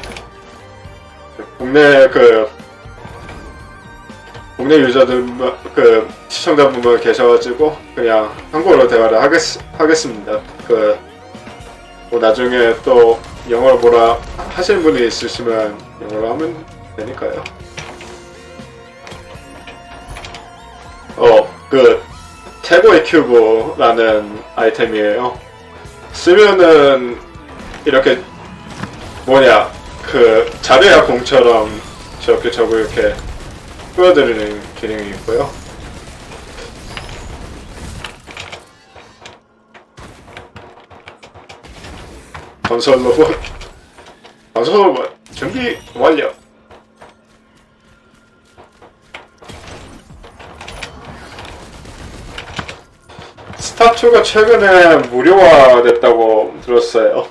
A: 국내 유저들 시청자분들 계셔가지고 그냥 한국어로 대화를 하겠습니다. 뭐 나중에 또 영어로 뭐라 하시는 분이 있으시면 영어로 하면 되니까요. 태고의 큐브라는 아이템이에요. 쓰면은 이렇게 자르야 공처럼 저렇게 적을 이렇게 뿌려드리는 기능이 있고요. 건설 로봇 준비 완료. 스타2가 최근에 무료화됐다고 들었어요.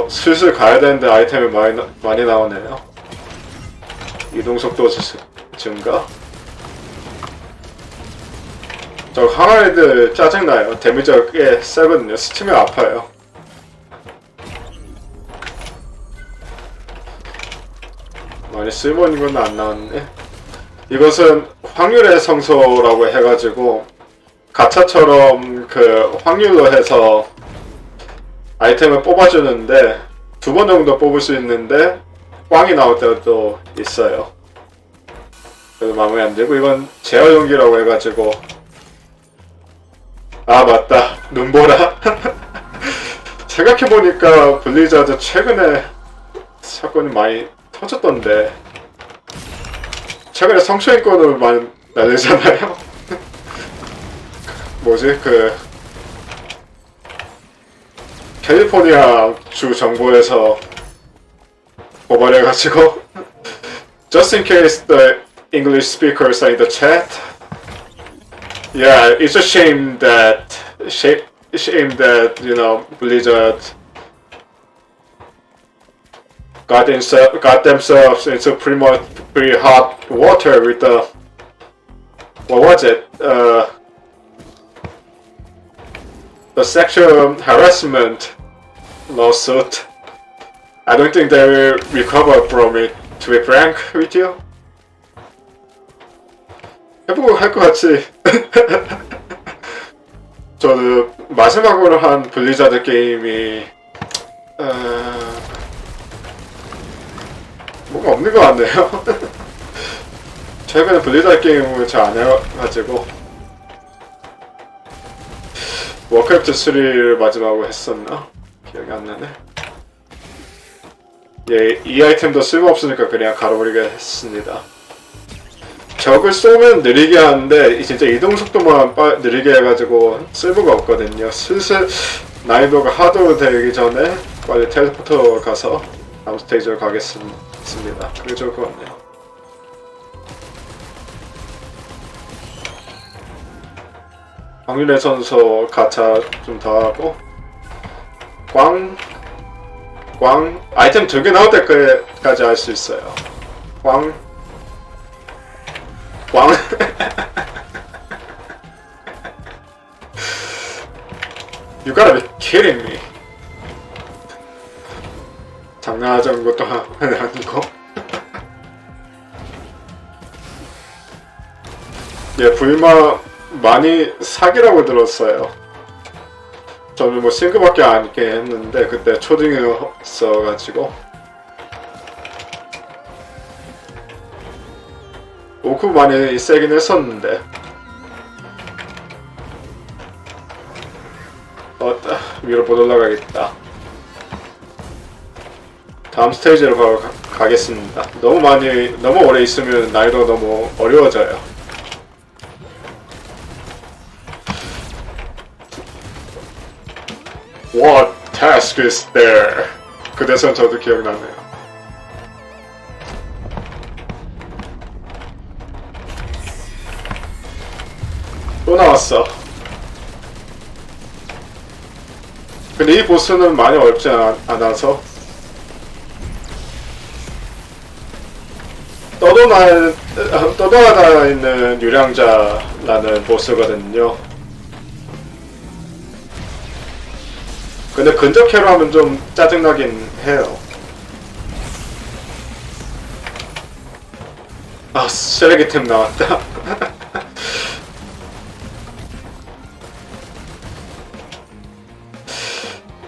A: 슬슬 가야 되는데 아이템이 많이 나오네요. 이동속도 증가. 저 항아리들 짜증나요. 데미지가 꽤 세거든요. 스치면 아파요. 많이 쓸모있는 건 안 나왔네. 이것은 확률의 성소라고 해가지고 가차처럼 확률로 해서 아이템을 뽑아주는데 2번 정도 뽑을 수 있는데 꽝이 나올 때도 있어요. 그래서 마음에 안 들고, 이건 제어용기라고 해가지고 맞다, 눈보라. 생각해보니까 블리자드 최근에 사건이 많이 터졌던데 최근에 성추행권을 많이 날리잖아요. 뭐지 캘리포니아 주 정부에서 고발해가지고 just in case the English speakers are in the chat. Yeah, it's a shame that Blizzard got themselves into pretty hot water with the what was it? The sexual harassment lawsuit. I don't think they will recover from it. To be frank with you. 해보고 할 것 같지. 저는 마지막으로 한 블리자드 게임이 뭔가 없는 것 같네요. 최근에 블리자드 게임을 잘 안 해가지고 워크래프트 3를 마지막으로 했었나? 기억이 안 나네. 예, 이 아이템도 쓸모없으니까 그냥 갈아버리겠습니다. 적을 쏘면 느리게 하는데 진짜 이동 속도만 느리게 해가지고 쓸모가 없거든요. 슬슬 난이도가 하도 되기 전에 빨리 텔레포터 가서 다음 스테이지로 가겠습니다. 그게 좋을 것 같네요. 확률의 선수 가차 좀 더 하고 꽝 아이템 2개 나올 때까지 할 수 있어요. 꽝 You gotta be kidding me. 장난하자는 것도 아니고. 예, 불마 많이 사기라고 들었어요. 저는 뭐 싱크밖에 안 있게 했는데 그때 초딩이었어가지고 오크 많이 세긴 했었는데 위로 못 올라가겠다. 다음 스테이지로 바로 가겠습니다. 너무 오래 있으면 난이도가 너무 어려워져요. What task is there? 그 대사는 저도 기억나네요. 또 나왔어. 근데 이 보스는 많이 어렵지 않아서 떠돌아다니는 유량자라는 보스거든요. 근데 근접 캐로 하면 좀 짜증나긴 해요. 아, 쓰레기템 나왔다.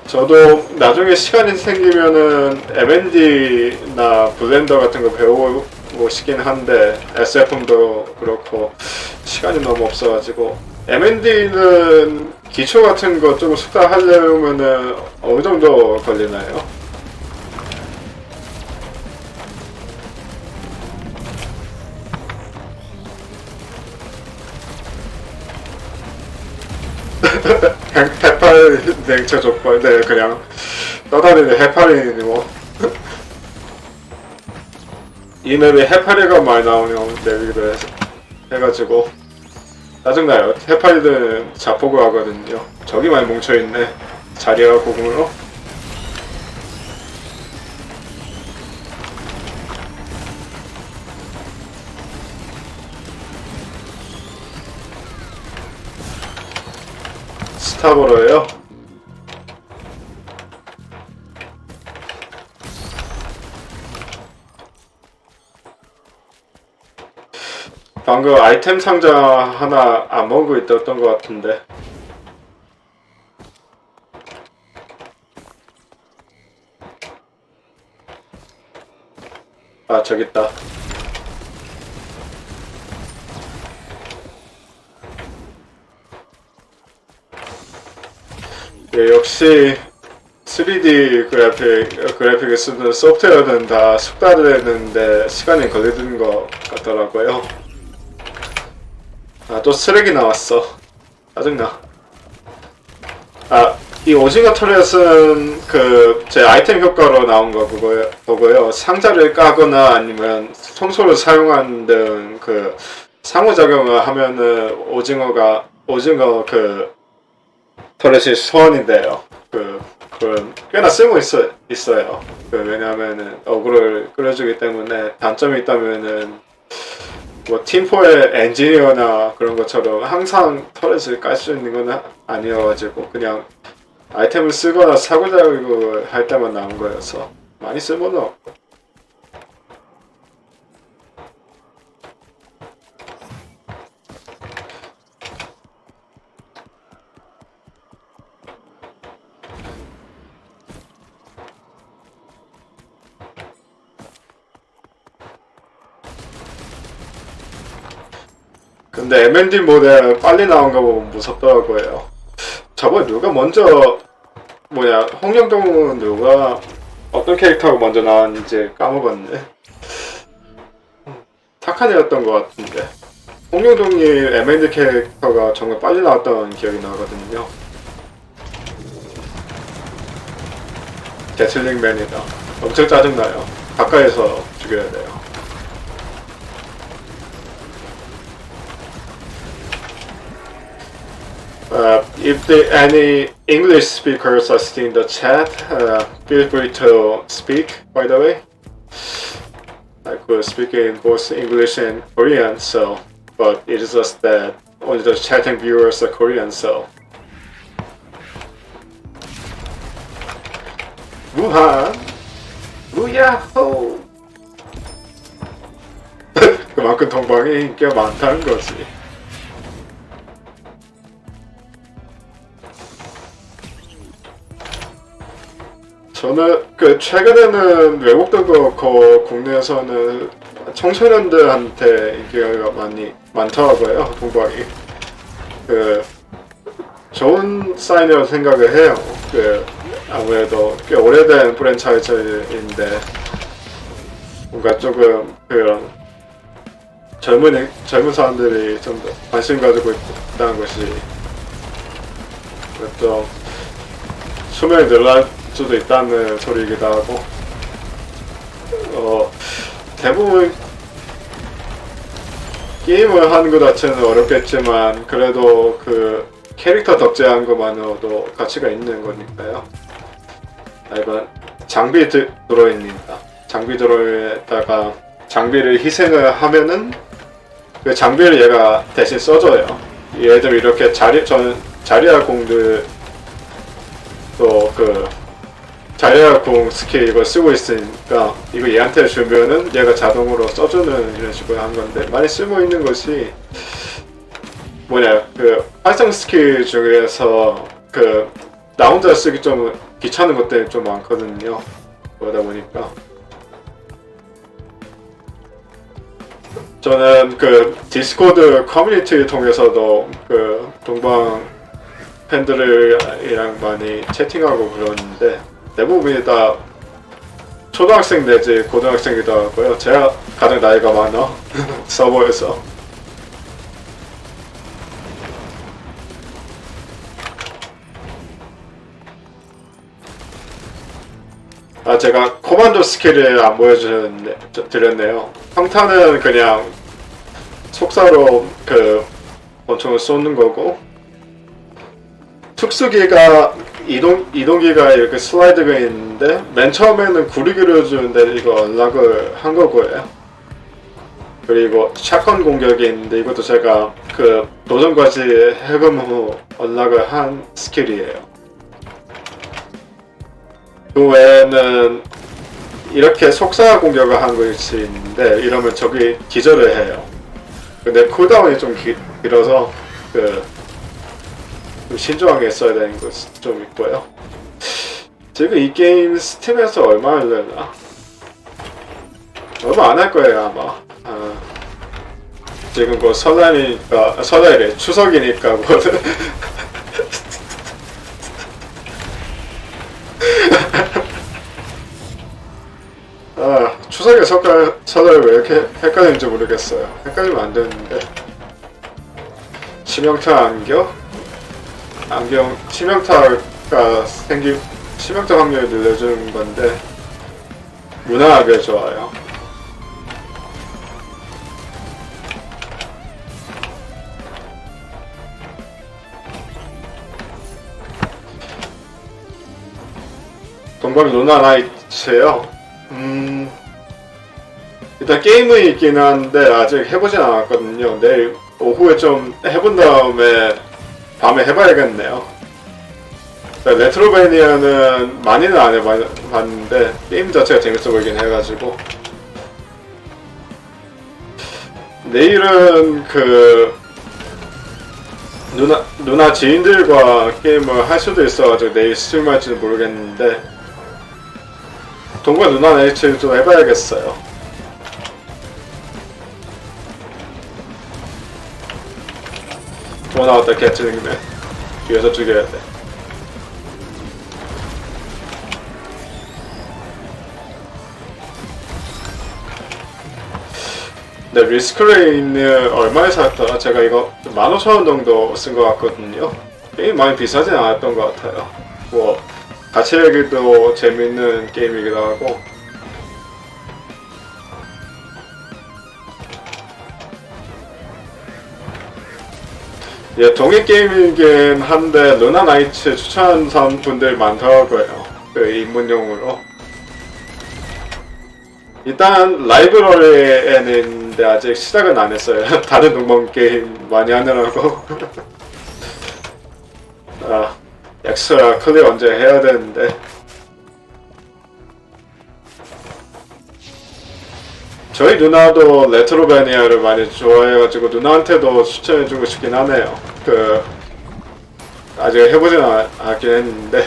A: 저도 나중에 시간이 생기면은 M&D나 블렌더 같은 거 배우고 싶긴 한데 SF도 그렇고 시간이 너무 없어가지고 M&D는 기초 같은 거 좀 숙달하려면은 어느 정도 걸리나요? 해파리 냉채 족발. 네, 그냥 떠다니는 해파리니 이 맵에 해파리가 많이 나오는 맵이기도 해가지고 짜증나요. 해파리들은 자포그 하거든요. 저기 많이 뭉쳐있네. 자리와 고금으로. 스타버로예요. 방금 아이템 상자 하나 안 먹은 거 있었던 것 같은데. 아, 저기 있다. 예, 역시 3D 그래픽을 쓰는 소프트웨어는 다 숙달되는데 시간이 걸리는 것 같더라고요. 아, 또 쓰레기 나왔어. 짜증나. 아, 이 오징어 터렛은 제 아이템 효과로 나온 거고요. 상자를 까거나 아니면 청소를 사용하는 등 상호작용을 하면은 오징어 터렛이 소환이 돼요. 그건 꽤나 쓸모 있어요. 왜냐하면은 어그로를 끌어주기 때문에 단점이 있다면은 뭐 팀4의 엔지니어나 그런 것처럼 항상 터렛을 깔 수 있는 건 아니어가지고 그냥 아이템을 쓰거나 사고작용을 할 때만 나온 거여서 많이 쓸모는 없고. 근데 M&D 모델 빨리 나온 거 보면 무섭더라고요. 저번에 누가 먼저 홍영동은 누가 어떤 캐릭터가 먼저 나왔는지 까먹었네. 타카네였던 것 같은데 홍영동이 M&D 캐릭터가 정말 빨리 나왔던 기억이 나거든요. 게틀링맨이다. 엄청 짜증나요. 가까이서 죽여야 돼요. If any English speakers are still in the chat, feel free to speak, by the way. I could speak in both English and Korean, but it is just that only the chatting viewers are Korean, so. 무한! 무야호! 그만큼 동방이 인기가 많다는 거지. 저는 최근에는 외국도 그렇고 국내에서는 청소년들한테 인기가 많더라고요. 동방이 좋은 사인이라고 생각을 해요. 아무래도 꽤 오래된 프랜차이즈인데 뭔가 조금 그런 젊은 사람들이 좀 더 관심 가지고 있다는 것이 좀 수명이 늘어날 수도 있다는 소리이기도 하고, 대부분 게임을 하는 것 자체는 어렵겠지만 그래도 캐릭터 덕질하는 것만으로도 가치가 있는 거니까요. 이건 장비 드로잉입니다. 장비 드로잉에다가 장비를 희생을 하면은 그 장비를 얘가 대신 써줘요. 예를 들면 이렇게 자리아 공들 또 자리아 공 스킬 이걸 쓰고 있으니까 이거 얘한테 주면은 얘가 자동으로 써주는 이런 식으로 하는 건데, 많이 쓸모 있는 것이 활성 스킬 중에서 나 혼자 쓰기 좀 귀찮은 것들이 좀 많거든요. 그러다 보니까 저는 디스코드 커뮤니티 통해서도 동방 팬들이랑 많이 채팅하고 그러는데 대부분이 다 초등학생 내지 고등학생이기도 하고요. 제가 가장 나이가 많아 서버에서. 제가 코만도 스킬을 안 보여드렸네요. 평타는 그냥 속사로 권총을 쏘는 거고, 특수기가 이동기가 이렇게 슬라이드가 있는데 맨 처음에는 구르기를 주는데 이거 언락을 한 거고요. 그리고 샷건 공격이 있는데 이것도 제가 도전까지 해금 후 언락을 한 스킬이에요. 그 외에는 이렇게 속사 공격을 한 것이 있는데 이러면 적이 기절을 해요. 근데 쿨다운이 좀 길어서 좀 신중하게 써야 되는 것이 좀 있고요. 지금 이 게임 스팀에서 얼마 할려나? 얼마 안 할 거예요 아마. 지금 설날이래 추석이니까 추석에 설날 왜 이렇게 헷갈리는지 모르겠어요. 헷갈리면 안 되는데. 치명타 안경 치명타가 생긴 치명타 확률을 늘려주는 건데 무난하게 좋아요. 동방 루나 나이츠요. 일단 게임은 있긴 한데 아직 해보진 않았거든요. 내일 오후에 좀 해본 다음에 밤에 해봐야겠네요. 레트로베니아는 많이는 안 해봤는데 게임 자체가 재밌어 보이긴 해가지고 내일은 그 누나 지인들과 게임을 할 수도 있어가지고 내일 스트림할지는 모르겠는데 동과 누나 나이츠를 좀 해봐야겠어요. 뭐 나왔다 개트링맨 뒤에서 죽여야 돼. 네, 리스크레인을 얼마에 샀더라? 제가 이거 15,000원 정도 쓴 것 같거든요. 게임 많이 비싸진 않았던 것 같아요. 뭐 같이 하기도 재밌는 게임이기도 하고 예, 동일 게임이긴 한데 루나 나이츠 추천한 분들 많더라고요. 그 입문용으로. 일단 라이브러리에는 있는데 아직 시작은 안 했어요. 다른 동방 게임 많이 하느라고. 아, 엑스트라 클리어 언제 해야 되는데. 저희 누나도 레트로베니아를 많이 좋아해가지고 누나한테도 추천해주고 싶긴 하네요. 아직 해보진 않긴 했는데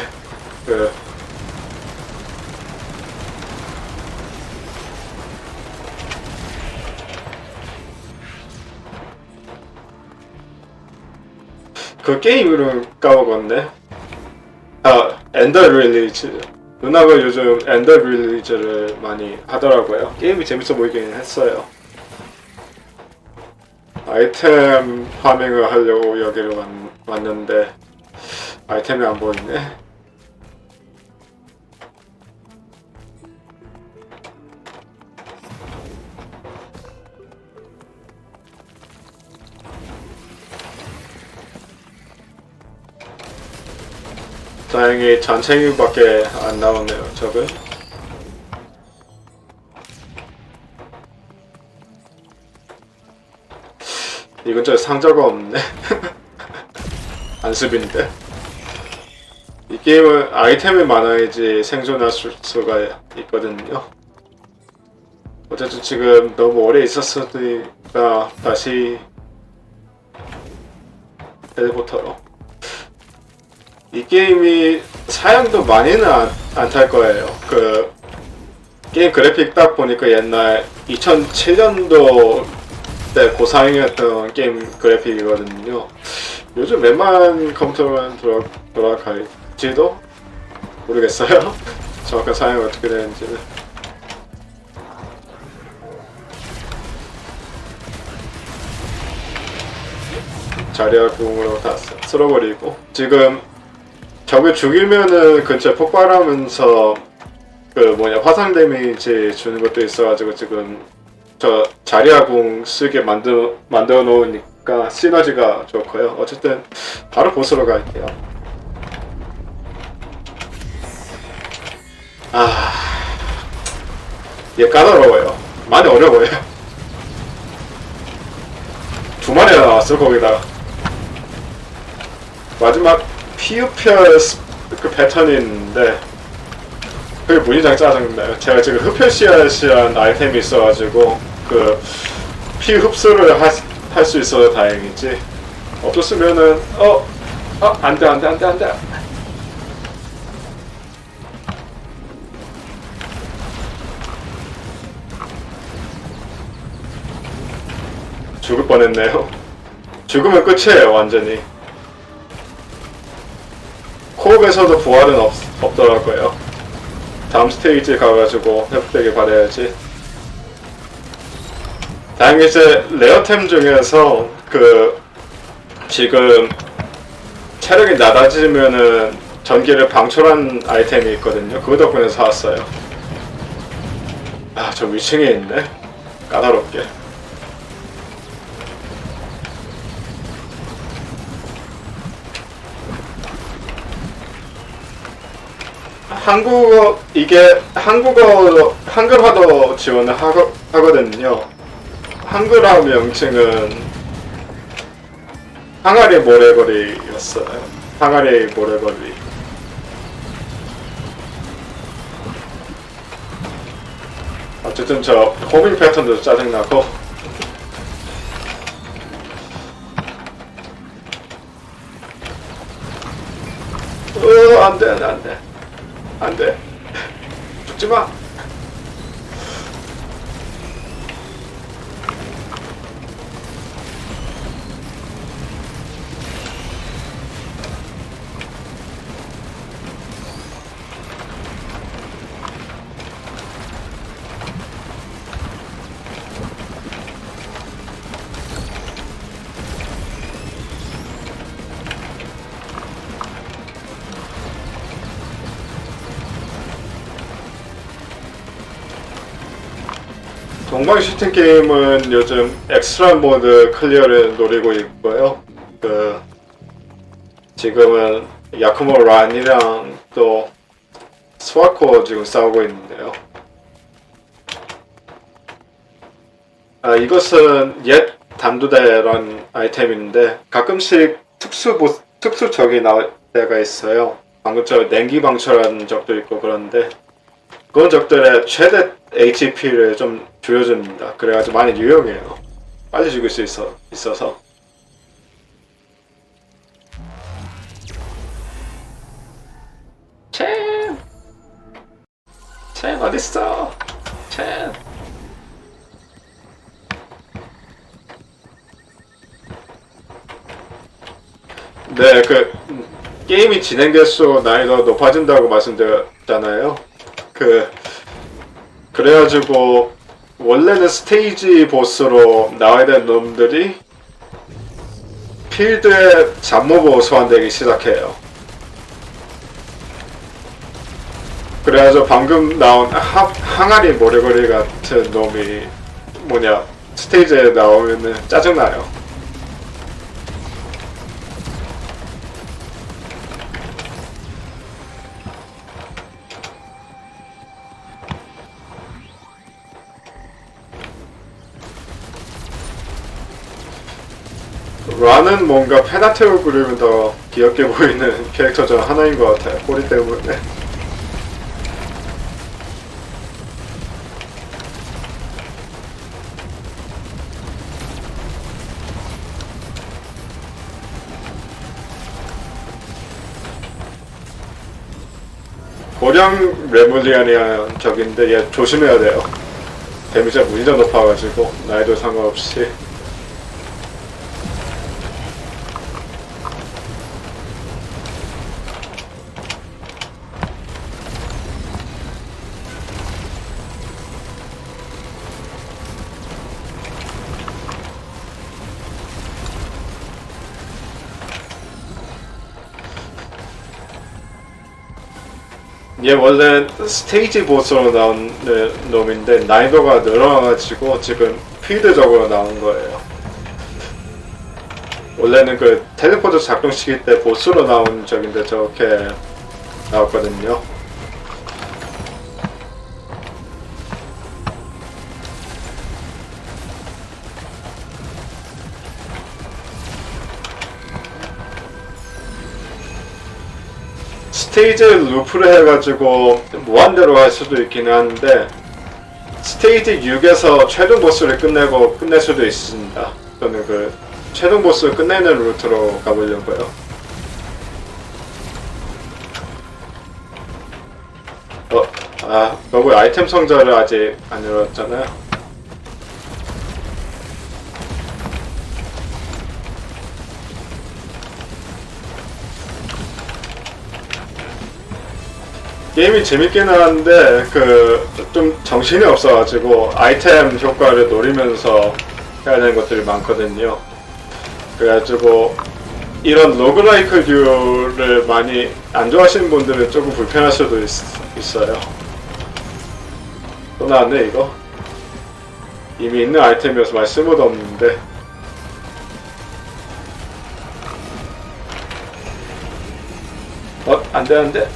A: 그 게임 이름 까먹었네. 아, 엔더 릴리즈. 누나가 요즘 엔더 릴리즈를 많이 하더라고요. 게임이 재밌어 보이긴 했어요. 아이템 파밍을 하려고 여기를 왔는데 아이템이 안 보이네. 다행히 잔챙이밖에 안 나오네요, 적은. 이 근처에 상자가 없네. 안습인데. 이 게임은 아이템이 많아야지 생존할 수가 있거든요. 어쨌든 지금 너무 오래 있었으니까 다시 텔레포터로. 이 게임이 사양도 많이는 안 탈 거예요. 게임 그래픽 딱 보니까 옛날 2007년도 때 고사양이었던 게임 그래픽이거든요. 요즘 웬만한 컴퓨터만 돌아갈지도 모르겠어요. 정확한 사양이 어떻게 되는지는. 자리아 궁으로 다 쓸어버리고 지금 적을 죽이면은 근처에 폭발하면서 화상 데미지 주는 것도 있어가지고 지금 저 자리아궁 쓰게 만들어 놓으니까 시너지가 좋고요. 어쨌든 바로 보스로 갈게요. 얘 까다로워요. 많이 어려워요. 두 마리나 나왔어 거기다가. 마지막 피흡혈 그 패턴이 있는데 그게 무지장 짜증나요. 제가 지금 흡혈씨앗이란 아이템이 있어가지고 피 흡수를 할 수 있어서 다행이지. 없었으면은 안돼. 죽을 뻔했네요. 죽으면 끝이에요 완전히. 코업에서도 부활은 없더라고요. 다음 스테이지 가가지고 회복되길 바라야지. 다행히 이제 레어템 중에서 그 지금 체력이 낮아지면은 전기를 방출한 아이템이 있거든요. 그거 덕분에 사왔어요. 아, 저 위층에 있네. 까다롭게. 한국어, 이게 한국어, 한글화도 지원을 하거든요. 한글화 명칭은 항아리 모래거리였어요. 항아리 모래거리. 어쨌든 저 호밍 패턴도 짜증나고. 안돼, 안돼, 안돼. 죽지마. 동방 슈팅 게임은 요즘 엑스트라 모드 클리어를 노리고 있고요. 그 지금은 야쿠모 란이랑 또 스와코 지금 싸우고 있는데요. 이것은 옛 단두대라는 아이템인데 가끔씩 특수 적이 나올 때가 있어요. 방금 저 냉기 방출하는 적도 있고 그런데 그런 적들의 최대 HP를 좀 줄여줍니다. 그래가지고 많이 유용해요. 빨리 죽일 수 있어서. 챔 어딨어? 챔. 네, 그 게임이 진행될수록 난이도가 높아진다고 말씀드렸잖아요. 그래가지고 원래는 스테이지 보스로 나와야 되는 놈들이 필드에 잡몹으로 소환되기 시작해요. 그래가지고 방금 나온 항아리 모래거리 같은 놈이 스테이지에 나오면은 짜증나요. 란은 뭔가 페나테오 그리면 더 귀엽게 보이는 캐릭터 중 하나인 것 같아요. 꼬리 때문에. 고령 레물리안이라는 적인데 얘 조심해야 돼요. 데미지가 무지장 높아가지고 나이도 상관없이. 얘 원래 스테이지 보스로 나온 놈인데 난이도가 늘어나가지고 지금 필드적으로 나온 거예요. 원래는 그 텔레포트 작동시킬 때 보스로 나온 적인데 저렇게 나왔거든요. 스테이지 루프를 해가지고 무한대로 할 수도 있긴 한데 스테이지 6에서 최종 보스를 끝낼 수도 있습니다. 저는 그 최종 보스를 끝내는 루트로 가보려고요. 너무 아이템 상자를 아직 안 열었잖아요. 게임이 재밌긴 한데 좀 정신이 없어가지고 아이템 효과를 노리면서 해야 되는 것들이 많거든요. 그래가지고 이런 로그라이크류를 많이 안 좋아하시는 분들은 조금 불편할 수도 있어요. 또 나왔네 이거. 이미 있는 아이템이어서 많이 쓸모도 없는데. 안돼 안돼.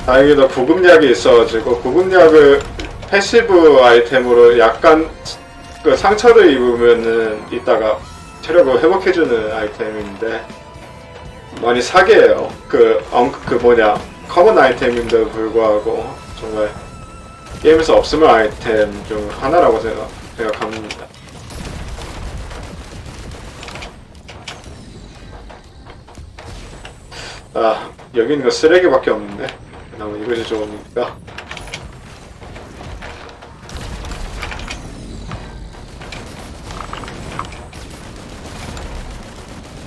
A: 다행히도 구급약이 있어가지고 구급약을 패시브 아이템으로 약간 그 상처를 입으면은 이따가 체력을 회복해주는 아이템인데 많이 사기예요. 그 뭐냐 커먼 아이템인데도 불구하고 정말 게임에서 없으면 아이템 중 하나라고 생각합니다. 아 여기 있는 거 쓰레기밖에 없는데 그나마 이것이 좋으니까.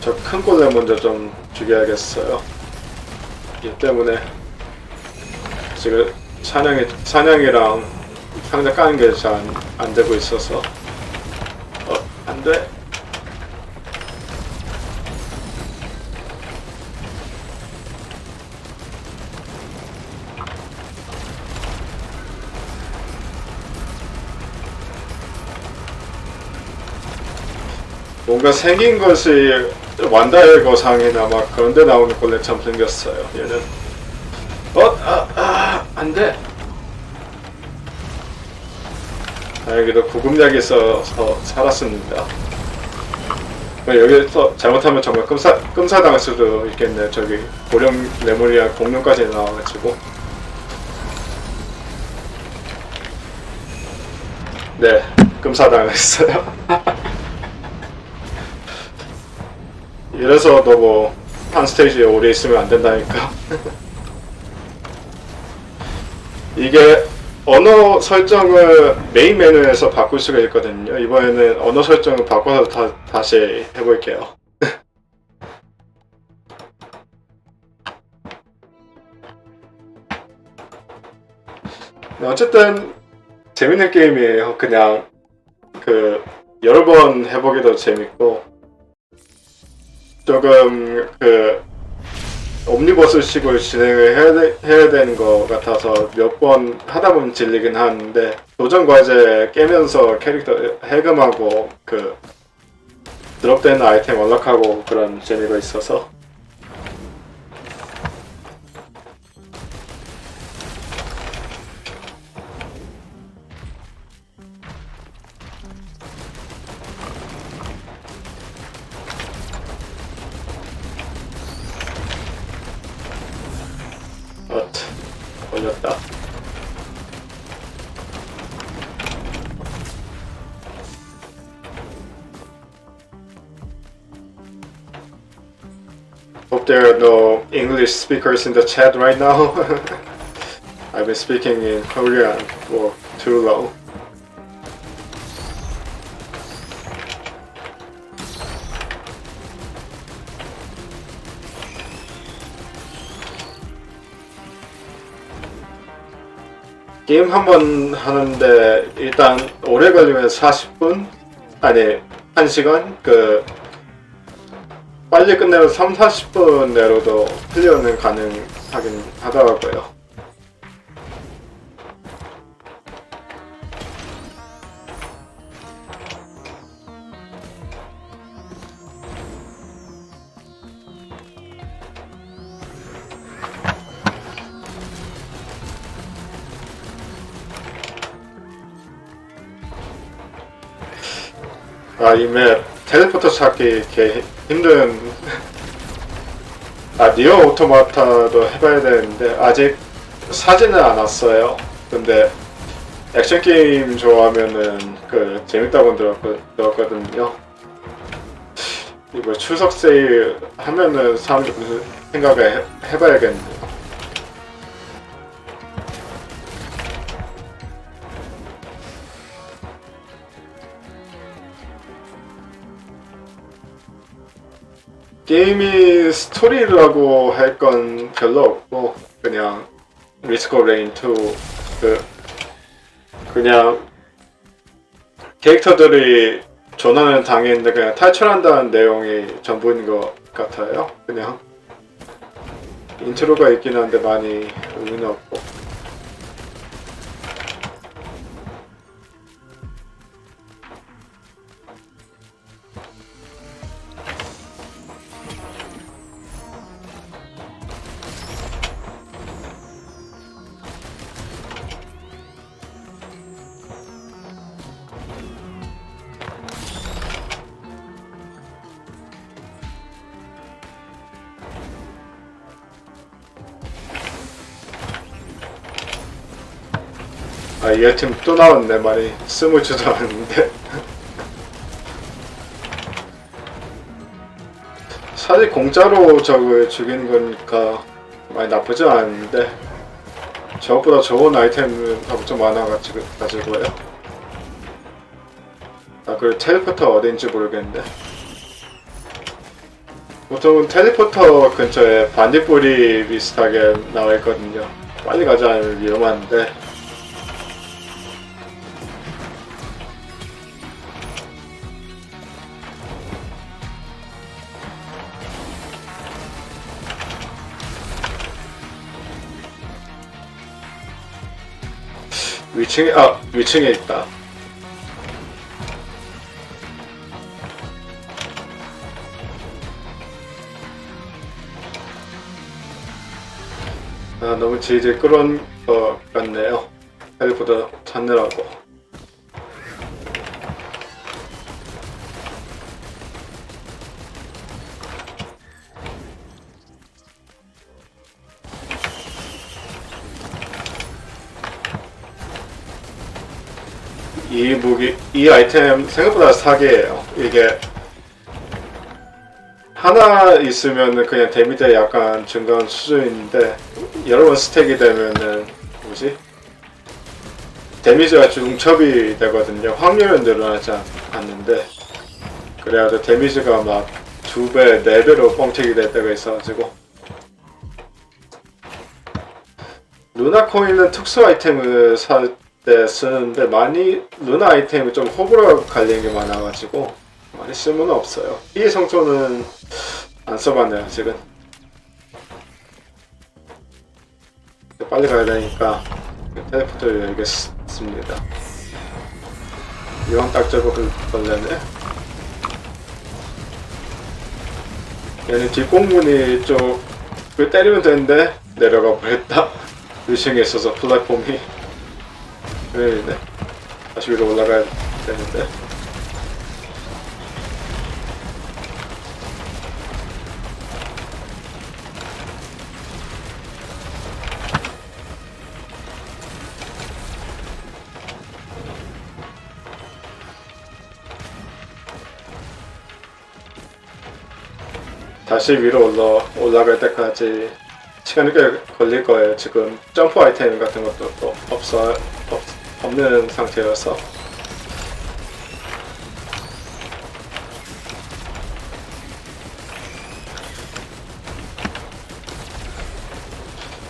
A: 저 큰 골렘 먼저 좀 죽여야겠어요. 이 때문에 지금 사냥이랑 상자 까는 게 잘 안 되고 있어서. 안 돼. 뭔가 생긴 것이 완다의 거상이나 막 그런데 나오는 골렘처럼 생겼어요. 얘는 안 돼. 다행히도 구급약이 있어서 살았습니다. 여기서 잘못하면 정말 끔사당할 수도 있겠네요. 저기 고령 레몬이랑 공룡까지 나와가지고. 네, 끔사당했어요. 이래서 너무 한 스테이지에 오래 있으면 안 된다니까. 이게 언어 설정을 메인 메뉴에서 바꿀 수가 있거든요. 이번에는 언어 설정을 바꿔서 다시 해볼게요. 어쨌든 재밌는 게임이에요. 그냥 여러 번 해보기도 재밌고 조금 옴니버스식으로 진행을 해야 되는 것 같아서 몇 번 하다 보면 질리긴 하는데 도전 과제 깨면서 캐릭터 해금하고 드롭되는 아이템 언락하고 그런 재미가 있어서. 걸렸다. Hope there are no English speakers in the chat right now. I've been speaking in Korean for too long. 게임 한 번 하는데 일단 오래 걸리면 40분? 아니 1시간? 빨리 끝내면 3-40분 내로도 클리어는 가능하긴 하더라고요. 이 맵 텔레포터 찾기 개 힘든. 니어 오토마타도 해봐야 되는데 아직 사지는 않았어요. 근데 액션 게임 좋아하면은 재밌다고 들었거든요. 이거 추석 세일 하면은 사람들 무슨 생각을 해봐야겠네요. 게임이 스토리라고 할 건 별로 없고 그냥 리스코 레인 2 그냥 캐릭터들이 조난을 당했는데 그냥 탈출한다는 내용이 전부인 것 같아요. 그냥 인트로가 있긴 한데 많이 의미는 없고. 아, 이 아이템 또 나왔네. 많이 스물지도 않았는데. 사실 공짜로 적을 죽이는 거니까 많이 나쁘지 않은데 저것보다 좋은 아이템은 엄청 많아가지고요. 아, 그리고 텔레포터 어딘지 모르겠는데. 보통은 텔레포터 근처에 반딧불이 비슷하게 나와 있거든요. 빨리 가지 않으면 위험한데. 위층에 있다. 아, 너무 질질 끌어온 것 같네요. 헬보다 찾느라고. 이 아이템 생각보다 사기예요. 이게 하나 있으면은 그냥 데미지 약간 증가한 수준인데 여러 번 스택이 되면은 데미지가 중첩이 되거든요. 확률은 늘어나지 않는데 그래가지고 데미지가 막 2배, 4배로 뻥튀기 될 때가 있어가지고. 루나 코인은 특수 아이템을 살 때 쓰는데 많이 루나 아이템이 좀 호불호 갈리는 게 많아가지고 많이 쓸모는 없어요. 이 성소는 안 써봤네요 지금. 빨리 가야 되니까 텔레포트를 열겠습니다. 이왕 딱 잡고 걸려네. 얘는 뒷공문이 좀 때리면 되는데 내려가 버렸다. 위층에 있어서 플랫폼이. 네, 다시 위로 올라가야 되는데. 다시 위로 올라갈 때까지 시간이 꽤 걸릴 거예요. 지금 점프 아이템 같은 것도 또 없는 상태여서.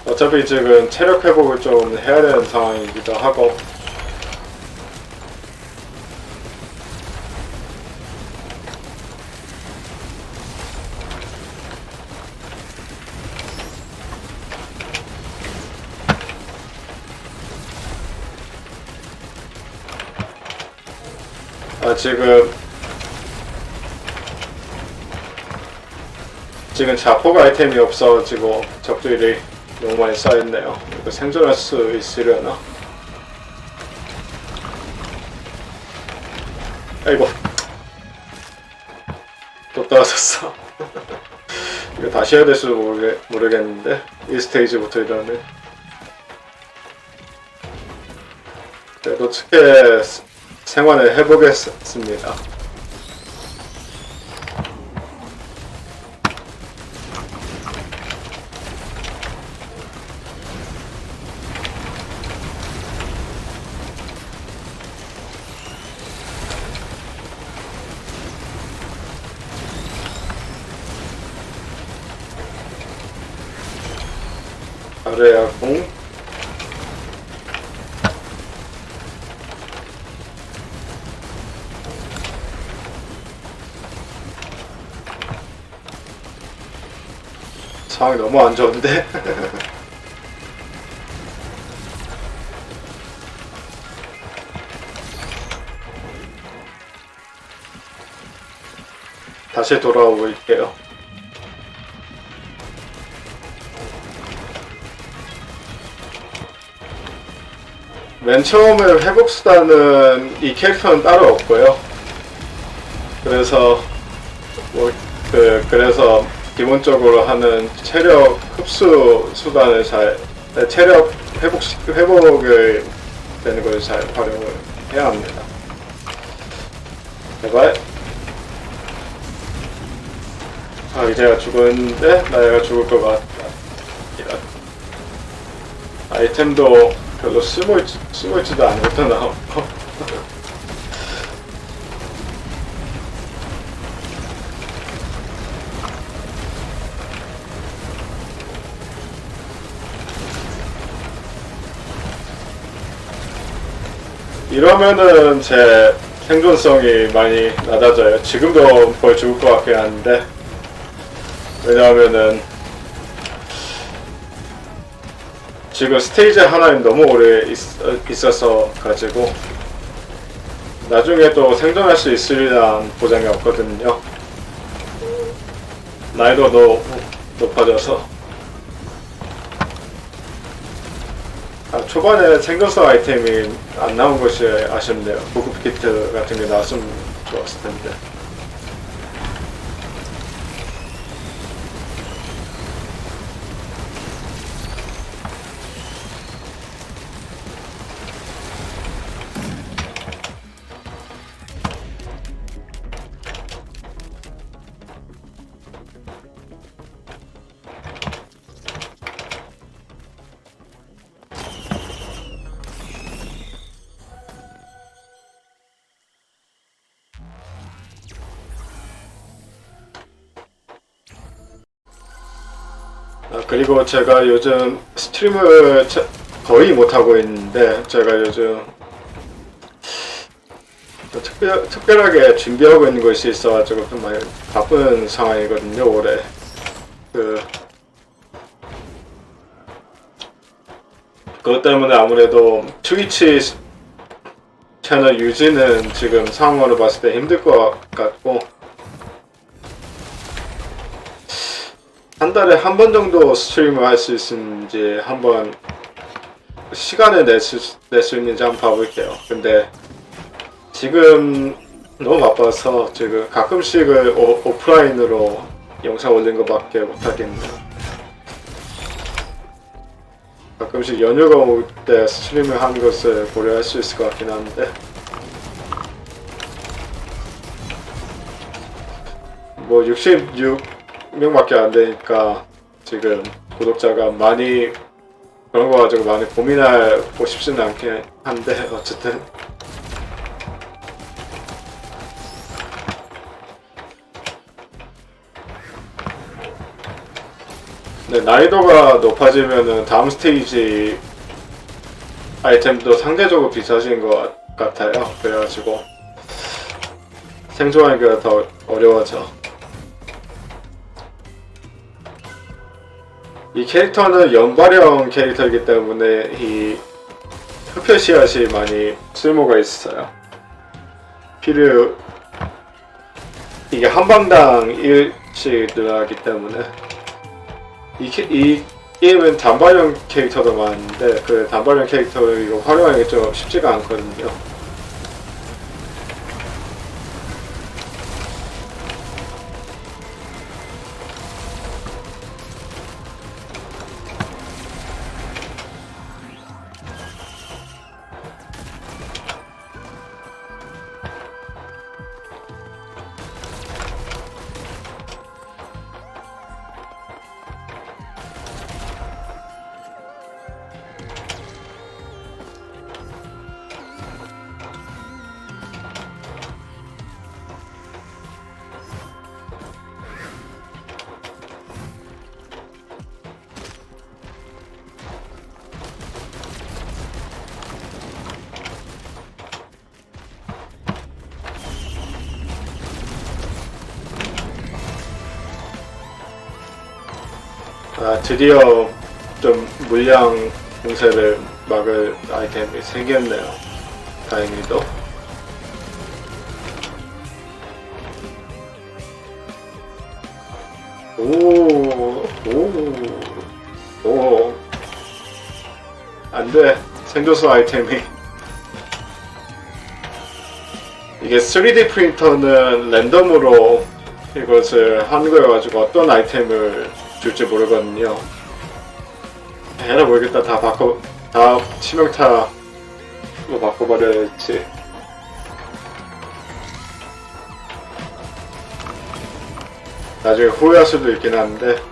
A: 어차피 지금 체력 회복을 좀 해야 되는 상황이기도 하고. 지금 자폭 아이템이 없어지고 적들이 너무 많이 쌓였네요. 이거 생존할 수 있으려나? 아이고, 또 떨어졌어. 이거 다시 해야 될지도 모르겠는데 이 스테이지부터 이러면. 그래도 어떻게 생활을 해보겠습니다. 아래야 공. 상황이 너무 안 좋은데. 다시 돌아오고 있게요. 맨 처음에 회복 수단은 이 캐릭터는 따로 없고요. 그래서 그래서 기본적으로 하는 체력 흡수 수단을 체력 회복을 되는 걸 잘 활용을 해야 합니다. 제발. 이제가 죽었는데 나야가 죽을 것 같다. 이런. 아이템도 별로 쓸모있지도 않은 것도 나오고. 이러면은 제 생존성이 많이 낮아져요. 지금도 거의 죽을 것 같긴 한데, 왜냐하면은 지금 스테이지 하나에 너무 오래 있어서 가지고 나중에 또 생존할 수 있으리란 보장이 없거든요. 난이도도 높아져서. 초반에 생존성 아이템이 안 나온 것이 아쉽네요. 고급 키트 같은 게 나왔으면 좋았을 텐데. 그리고 제가 요즘 스트림을 거의 못하고 있는데, 제가 요즘 특별하게 준비하고 있는 것이 있어가지고 좀 많이 바쁜 상황이거든요, 올해. 그것 때문에 아무래도 트위치 채널 유지는 지금 상황으로 봤을 때 힘들 것 같고, 한 달에 한 번 정도 스트림을 할 수 있는지 한번 시간을 낼 수 있는지 한번 봐볼게요. 근데 지금 너무 바빠서 지금 가끔씩은 오프라인으로 영상 올린 것밖에 못하겠네요. 가끔씩 연휴가 올 때 스트림을 하는 것을 고려할 수 있을 것 같긴 한데, 뭐 66명밖에 안 되니까 지금 구독자가 많이 그런 거 가지고 많이 고민하고 싶지는 않긴 한데, 어쨌든 네, 난이도가 높아지면은 다음 스테이지 아이템도 상대적으로 비싸진 것 같아요. 그래가지고 생존하기가 더 어려워져. 이 캐릭터는 연발형 캐릭터이기 때문에 이 흡혈 씨앗이 많이 쓸모가 있어요. 이게 한 방당 1씩 늘어나기 때문에. 이 게임은 단발형 캐릭터도 많은데, 그 단발형 캐릭터를 이거 활용하기 좀 쉽지가 않거든요. 아, 드디어 좀 물량 공세를 막을 아이템이 생겼네요. 다행히도. 오. 안 돼. 생존수 아이템이. 이게 3D 프린터는 랜덤으로 이것을 하는 거여가지고 어떤 아이템을 줄지 모르거든요. 에라 모르겠다. 다 치명타로 바꿔버려야지. 나중에 후회할 수도 있긴 한데,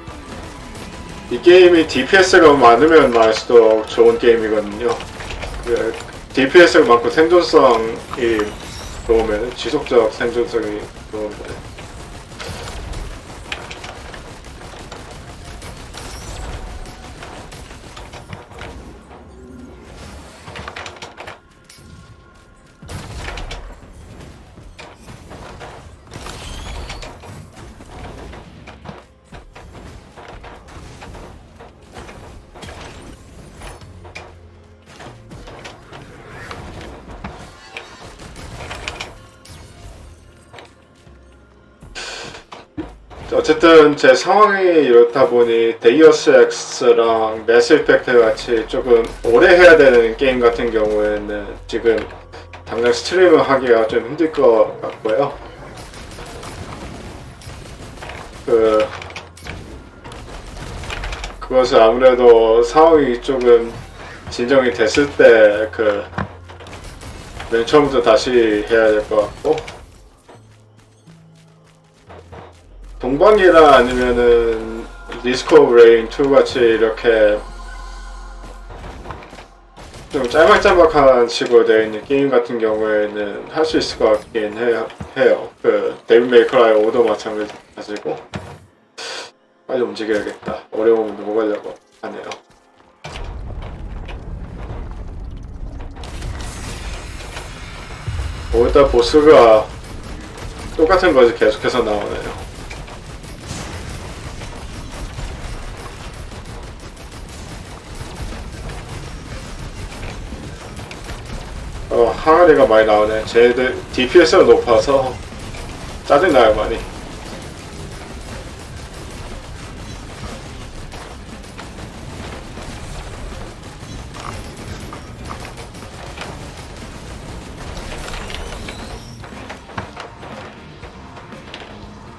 A: 이 게임이 DPS가 많으면 많을수록 좋은 게임이거든요. DPS가 많고 생존성이 좋으면, 지속적 생존성이 좋으면 어쨌든 제 상황이 이렇다 보니 데이어스 엑스랑 매스 이펙트 같이 조금 오래 해야 되는 게임 같은 경우에는 지금 당장 스트리밍을 하기가 좀 힘들 것 같고요. 그것은 아무래도 상황이 조금 진정이 됐을 때 맨 처음부터 다시 해야 될 것 같고, 동방이나 아니면은 리스크 오브 레인 2 같이 이렇게 좀 짤막짤막한 식으로 되어 있는 게임 같은 경우에는 할 수 있을 것 같긴 해요. 데빌 메이크라이 5도 마찬가지고. 빨리 움직여야겠다. 어려우면 넘어가려고 하네요. 일단 보스가 똑같은 것이 계속해서 나오네요. 항아리가 많이 나오네. 쟤들 DPS가 높아서 짜증나요 많이.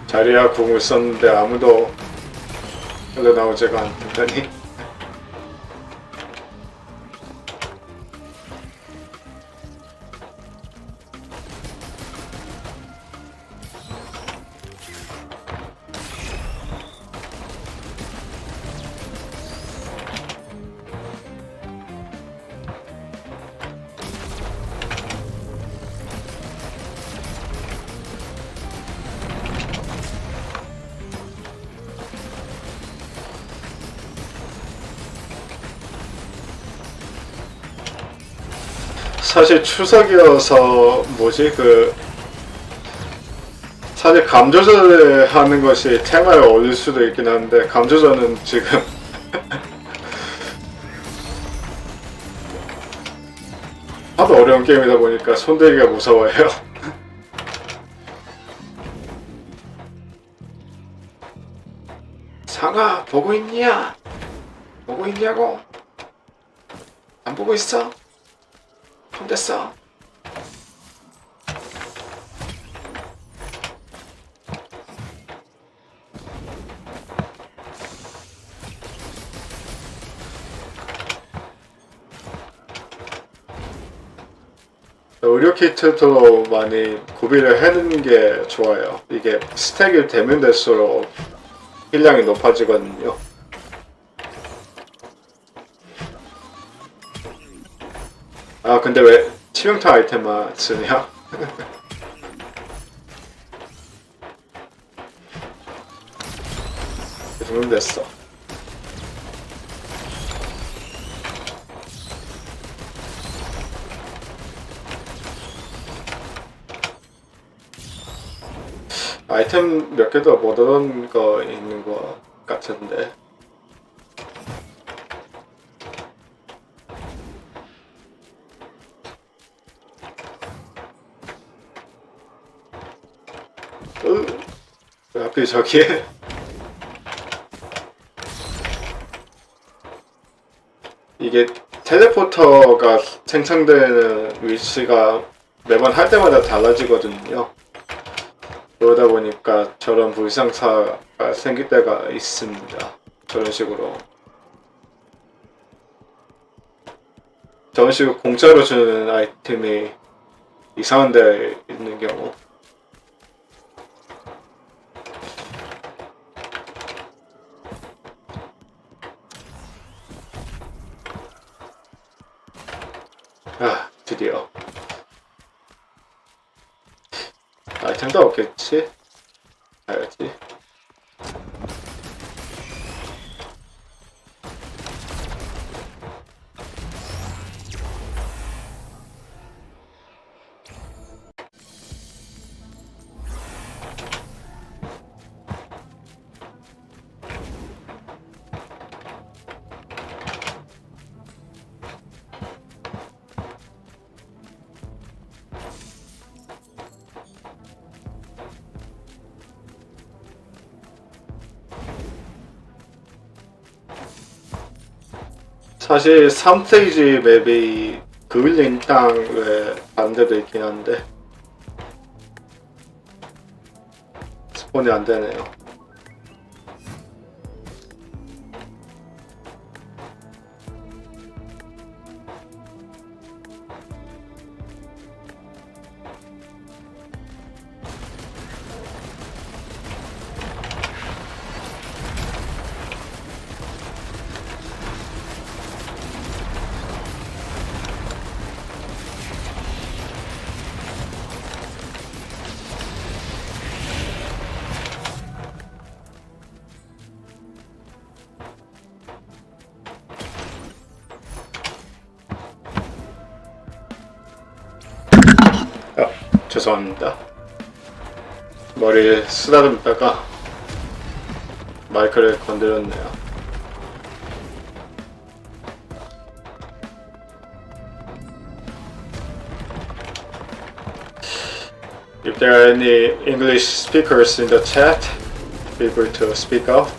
A: 자리야 궁을 썼는데 아무도 흘러나오지가 않더니. 사실 추석이어서 사실 감조절을 하는 것이 테마에 어울릴 수도 있긴 한데, 감조절은 지금 하도 어려운 게임이다 보니까 손대기가 무서워해요. 상아 보고 있냐? 보고 있냐고? 안 보고 있어? 됐어. 의료 키트도 많이 구비를 해놓는 게 좋아요. 이게 스택이 되면 될수록 힐량이 높아지거든요. 아 근데 왜 치명타 아이템만 쓰냐? 이 정도 됐어. 아이템 몇 개 더 못 얻은 거 있는 거 같은데. 왜 하필 저기에? 이게 텔레포터가 생성되는 위치가 매번 할 때마다 달라지거든요. 그러다 보니까 저런 불상사가 생길 때가 있습니다. 저런 식으로 공짜로 주는 아이템이 이상한 데 있는 경우. 아, 드디어. 아이템도 없겠지? 가야지. 사실 3스테이지 맵이 그을린 땅에 다른 데도 있긴 한데 스폰이 안 되네요. 죄송합니다. 머리를 쓰다듬다가 마이크를 건드렸네요. If there are any English speakers in the chat, feel free to speak out.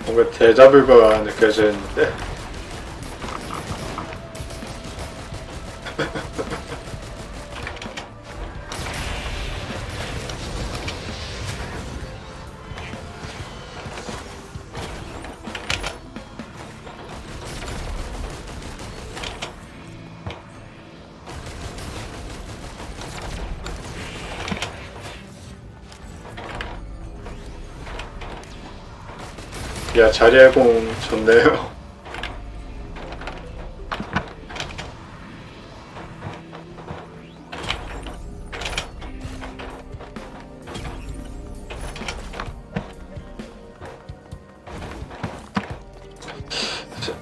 A: 뭔가 데자뷰가 느껴지는데 야, 자리해공 좋네요.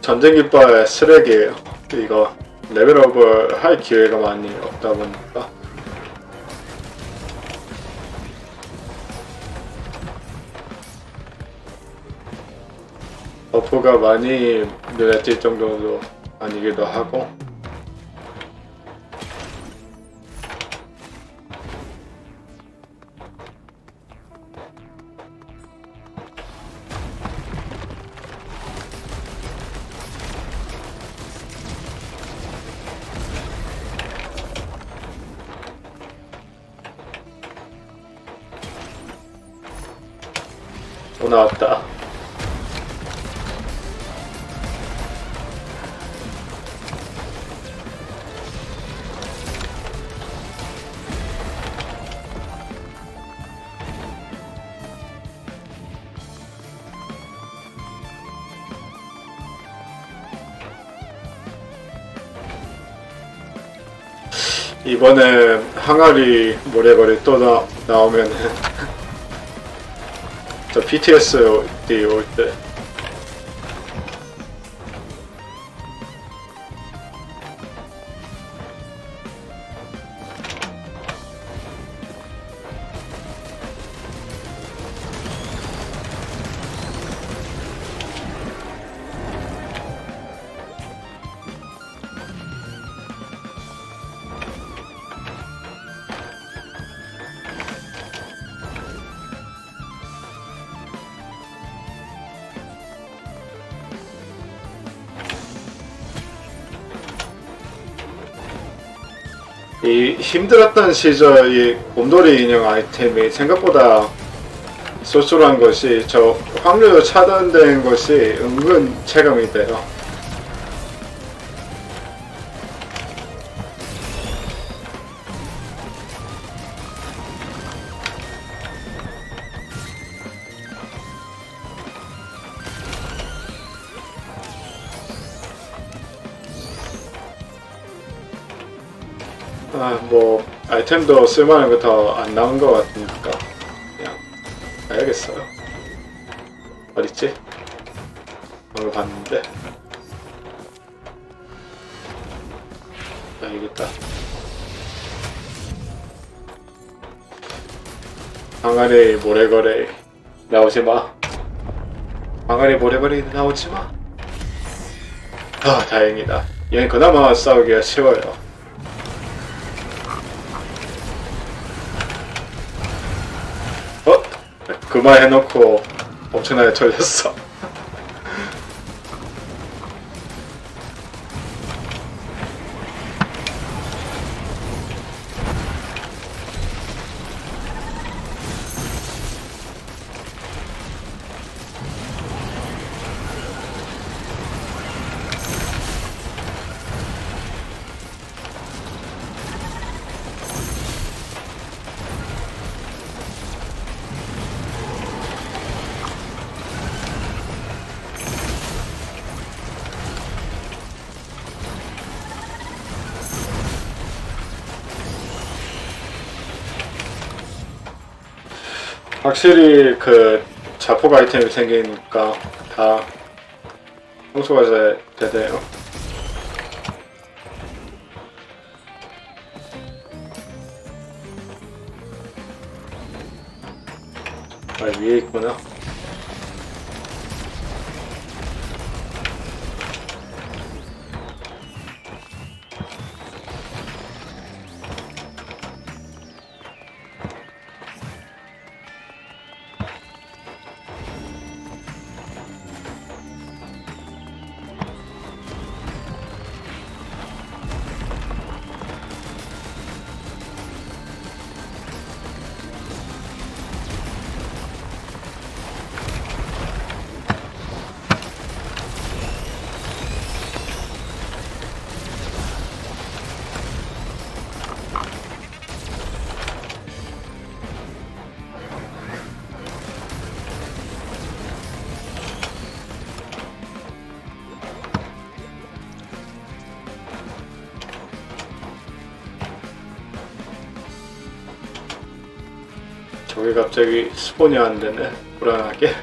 A: 전쟁 깃발 쓰레기예요. 이거 레벨업을 할 기회가 많이 없다 보니까. 버프가 많이 눈에 띌 정도도 아니기도 하고. 또 나왔다. 이번에 항아리 모래거리 또 나오면은 저 BTS 올 때. 이 힘들었던 시절 이 곰돌이 인형 아이템이 생각보다 쏠쏠한 것이 저 확률 차단된 것이 은근 체감이 돼요. 뭐 아이템도 쓸만한 거 더 안 나온 것 같으니까 그냥 가야겠어요. 어딨지? 방금 봤는데. 여기 있다. 항아리 모래거래 나오지마. 항아리 모래거래 나오지마. 아, 다행이다. 얘는 그나마 싸우기가 쉬워요. 그 말 해놓고 엄청나게 털렸어. 확실히 그 자폭 아이템이 생기니까 다 청소가 잘 되네요. 아, 위에 있구나. 저기 갑자기 스폰이 안 되네. 불안하게.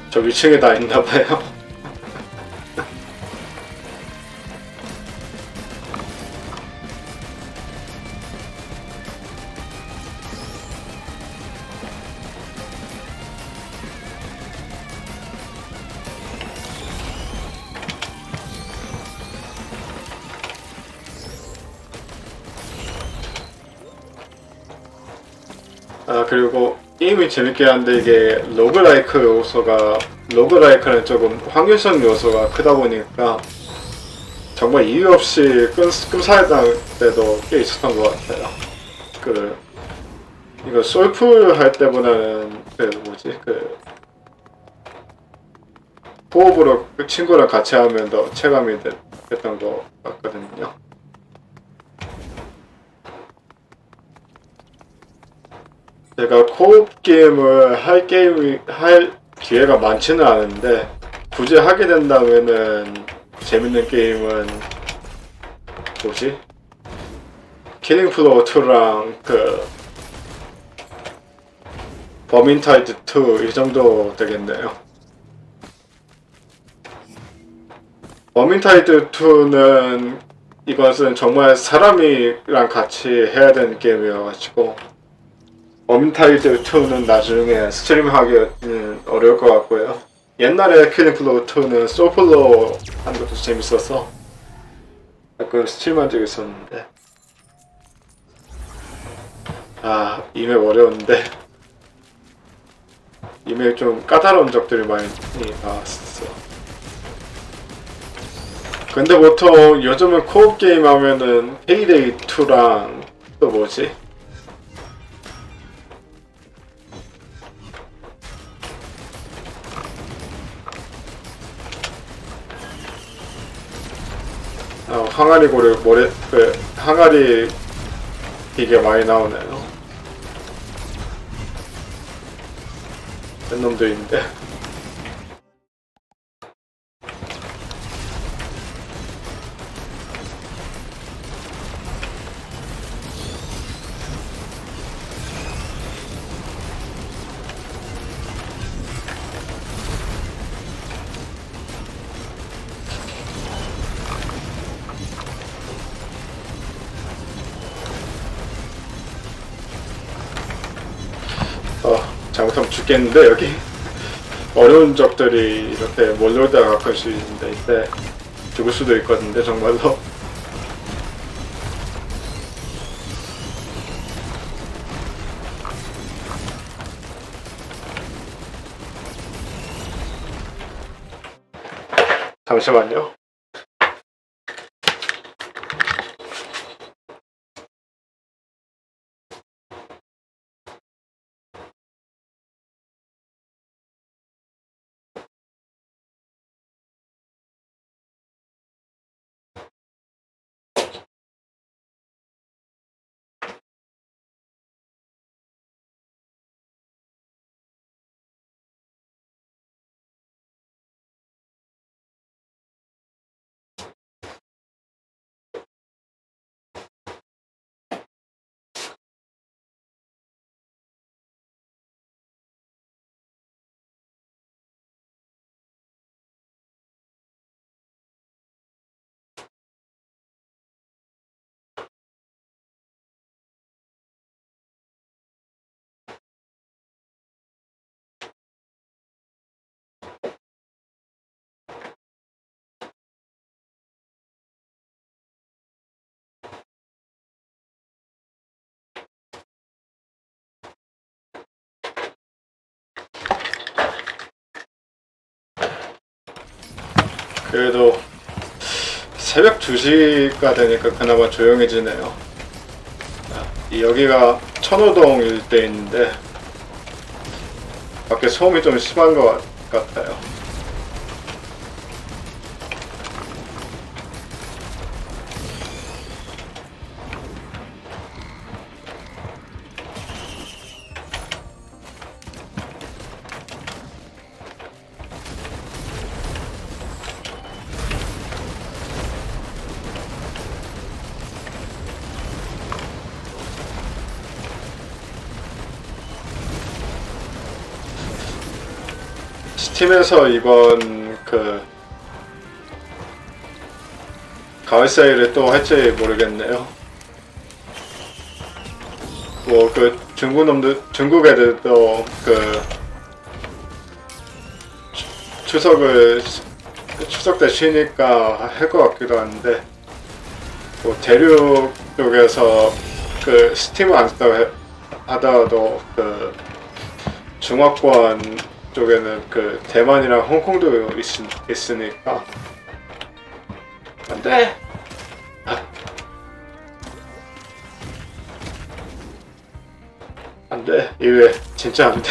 A: 저 위층에 다 있나봐요. 아, 그리고 게임이 재밌게 하는데 이게 로그라이크는 조금 확률성 요소가 크다 보니까 정말 이유 없이 끔살당 때도 꽤 있었던 것 같아요. 이거 솔풀 할 때보다는 호흡으로 친구랑 같이 하면 더 체감이 됐던 것 같거든요. 제가 코업 게임을 할 기회가 많지는 않은데 굳이 하게 된다면은 재밌는 게임은 뭐지? 킬링 플로어 2랑 그 버민타이드 2 이 정도 되겠네요. 버민타이드 2는 이것은 정말 사람이랑 같이 해야 되는 게임이어가지고 버민타이드 2는 나중에 스트림하기는 어려울 것 같고요. 옛날에 킬링 플로어 2는 솔플로 하는 것도 재밌어서 가끔 스트림한 적이 있었는데 이 맵 어려운데 이 맵 좀 까다로운 적들이 많이 나왔어. 근데 보통 요즘은 코업 게임 하면은 페이데이 2랑 또 뭐지? 항아리 고래 모래 항아리 이게 많이 나오네요. 몇 놈들인데. 잘못하면 죽겠는데 여기 어려운 적들이 이렇게 몰려오다가 가끔씩 있는데 이때 죽을 수도 있거든요 정말로. 잠시만요. 그래도 새벽 2시가 되니까 그나마 조용해지네요. 여기가 천호동 일대인데 밖에 소음이 좀 심한 것 같아요. 스팀에서 이번 그 가을 세일을 또 할지 모르겠네요. 뭐 그 중국 애들도 그 추석 때 쉬니까 할 것 같기도 한데 뭐 대륙 쪽에서 그 스팀 안 쓴다고 하더라도 그 중화권 쪽에는 그 대만이랑 홍콩도 있으니까 안돼. 안돼. 이래 진짜 안돼.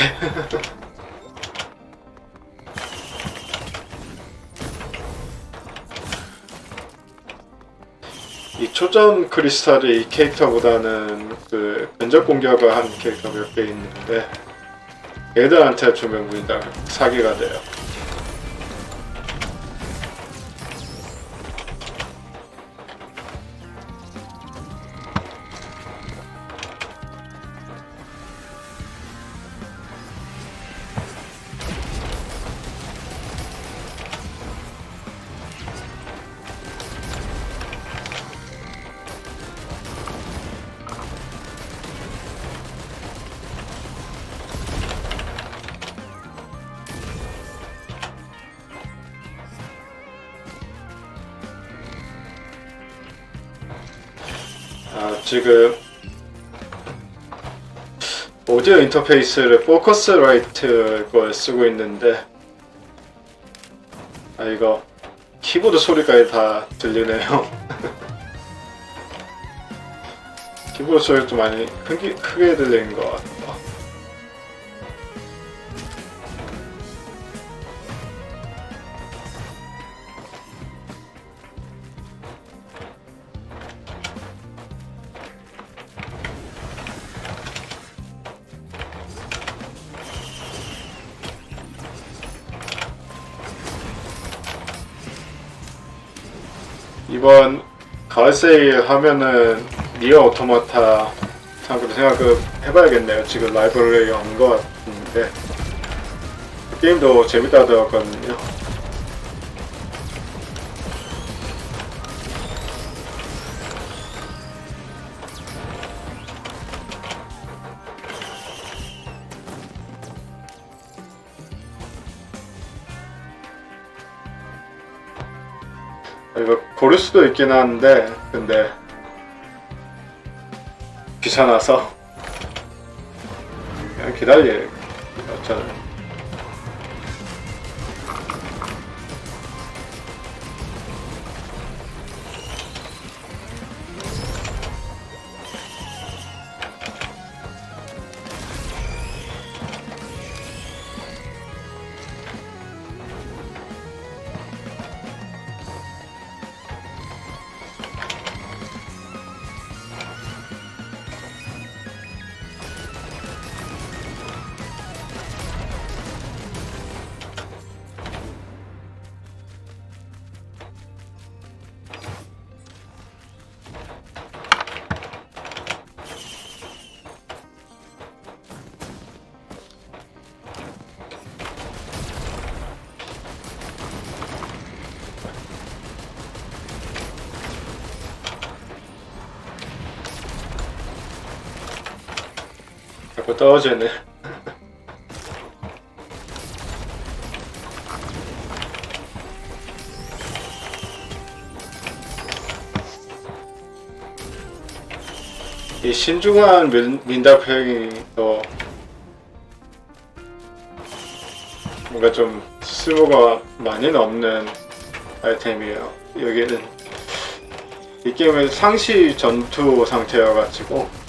A: 이 초전 크리스탈이 이 캐릭터보다는 그 면접 공격을 하는 캐릭터 몇 개 있는데 얘들한테 주면 문이다 사기가 돼요. 지금 오디오 인터페이스를 포커스라이트 걸 쓰고 있는데 이거 키보드 소리까지 다 들리네요. 키보드 소리 좀 많이 크게 들리는 것 같다. 이번 가을 세일 하면은 니어 오토마타 참고로 생각을 해봐야겠네요. 지금 라이브러리에 온 것 같은데 게임도 재밌다 들었거든요. 이거 고를 수도 있긴 한데 근데 귀찮아서 그냥 기다려요. 저는 자꾸 떨어지네. 이 신중한 민달팽이 더 뭔가 좀 쓸모가 많이는 없는 아이템이에요. 여기는 이 게임은 상시 전투 상태여가지고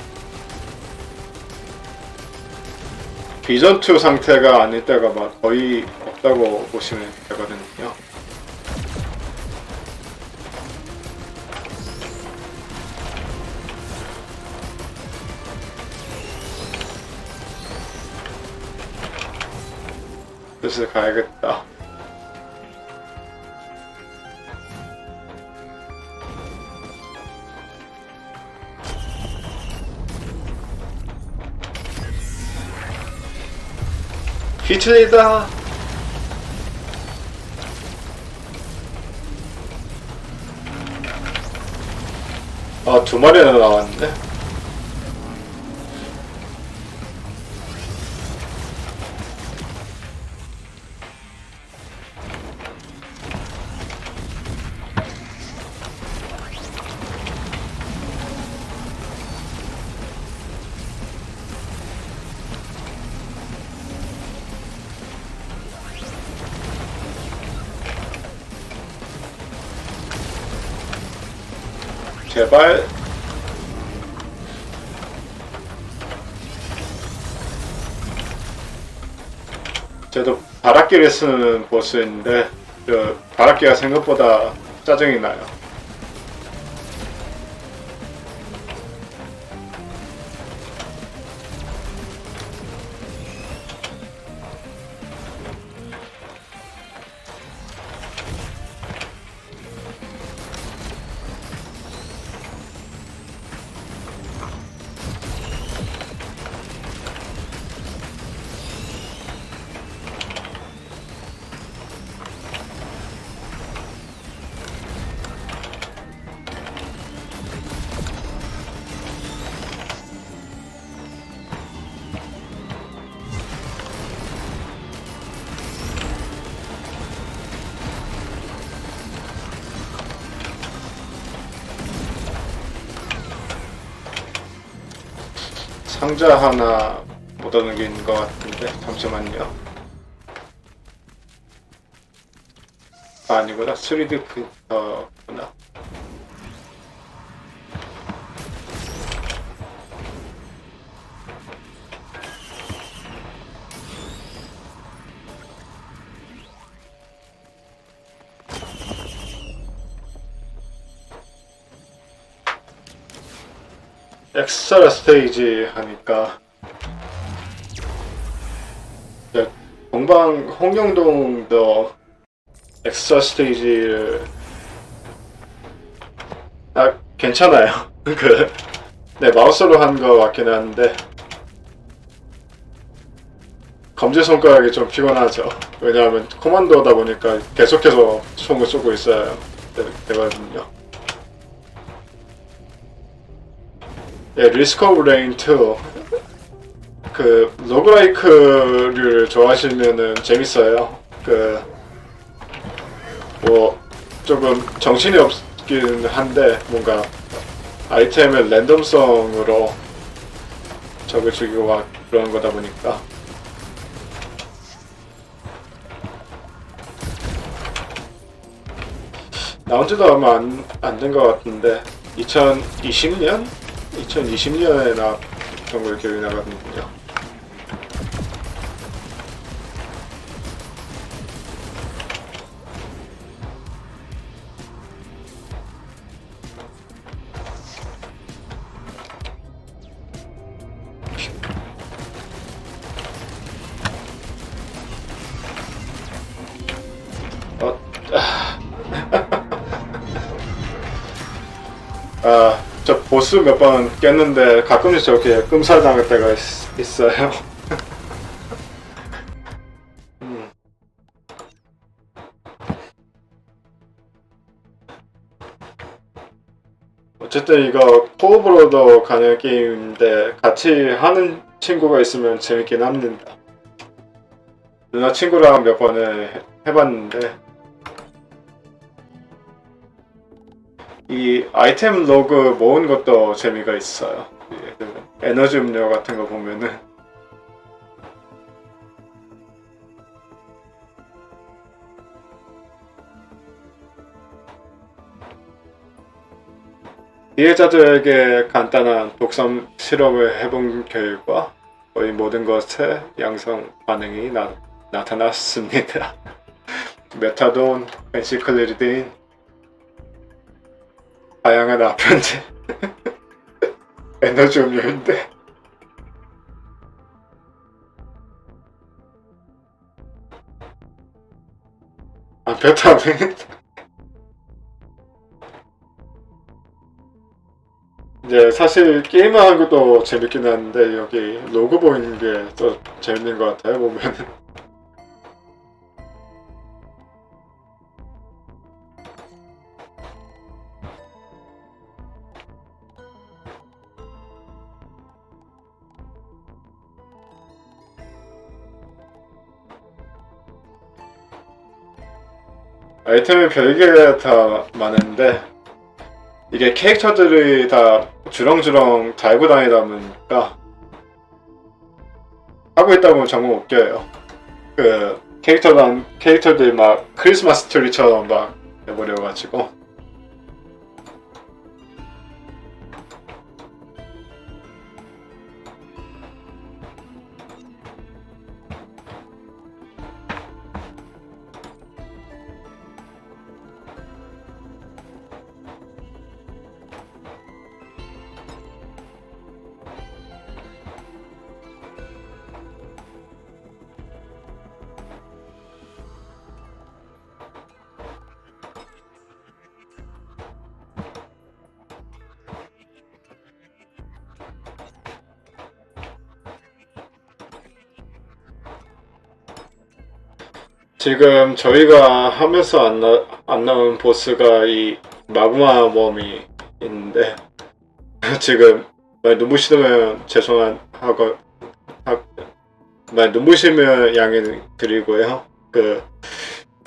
A: 비전투 상태가 아닐 때가 막 거의 없다고 보시면 되거든요. 그래서 가야겠다. 히틀리다. 두 마리나 나왔는데. 제발. 저도 바람기를 쓰는 보스인데 바람기가 생각보다 짜증이 나요. 상자 하나 못 얻는 게 있는 것 같은데 잠시만요. 아니구나. 3D 프린터구나. 엑스트라 스테이지 하니까 동방 홍영동도 엑스트라 스테이지를 괜찮아요. 네, 마우스로 한 거 같긴 한데 검지손가락이 좀 피곤하죠. 왜냐하면 코만도다 보니까 계속해서 총을 쏘고 있어야 되거든요. 예, 리스크 오브 레인 2 로그라이크를 좋아하시면은 재밌어요. 뭐 조금 정신이 없긴 한데 뭔가 아이템의 랜덤성으로 적을 죽이고 막 그런 거다 보니까 나온 지도 얼마 안 된 것 같은데 2020년에 나왔던 걸 기억이 나거든요. 저 보스 몇 번 깼는데 가끔씩 저렇게 끔살당할 때가 있어요. 어쨌든 이거 코업으로도 가능한 게임인데 같이 하는 친구가 있으면 재밌긴 합니다. 누나 친구랑 몇 번을 해봤는데 이 아이템 로그 모은 것도 재미가 있어요. 에너지 음료 같은 거 보면은 피해자들에게 간단한 독성 실험을 해본 결과 거의 모든 것에 양성 반응이 나타났습니다. 메타돈, 벤시클리딘, 다양한 아편제 에너지 음료인데 암페타민 이제 사실 게임을 하는 것도 재밌긴 한데 여기 로고 보이는 게 더 재밌는 것 같아요. 보면은 아이템이 별게 다 많은데 이게 캐릭터들이 다 주렁주렁 달고 다니다 보니까 하고 있다 보면 정말 웃겨요. 캐릭터들 막 크리스마스 트리처럼 막 해버려가지고 지금 저희가 하면서 안 나온 보스가 이 마그마 웜이 있는데 지금 많이 눈부시면 많이 눈부시면 양해 드리고요.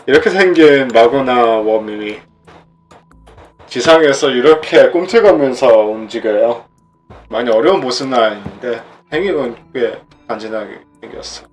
A: 이렇게 생긴 마그마 웜이 지상에서 이렇게 꿈틀거면서 움직여요. 많이 어려운 보스는 아닌데 행위는 꽤 간지나게 생겼어.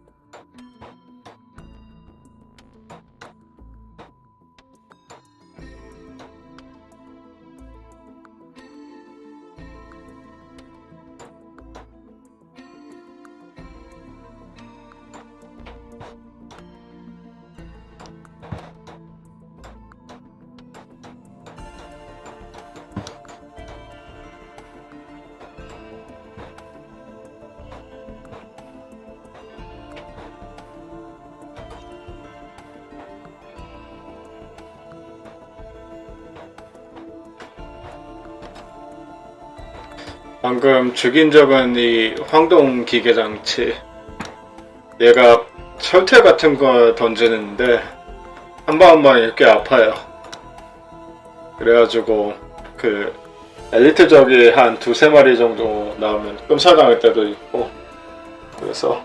A: 방금 죽인 적은 이 황동 기계장치. 얘가 철퇴 같은 거 던지는데 한 방 한 방이 꽤 아파요. 그래가지고 그 엘리트 적이 한 두세 마리 정도 나오면 끔살당할 때도 있고, 그래서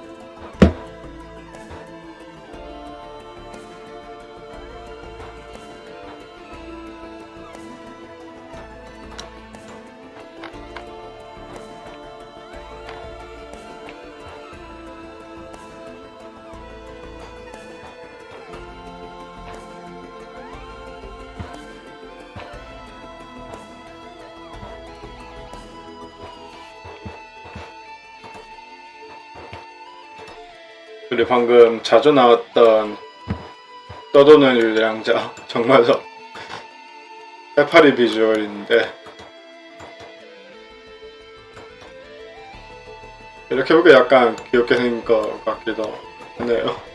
A: 그리고 방금 자주 나왔던 떠도는 율량자, 정말로 해파리 비주얼인데 이렇게 보니까 약간 귀엽게 생긴 것 같기도 하네요.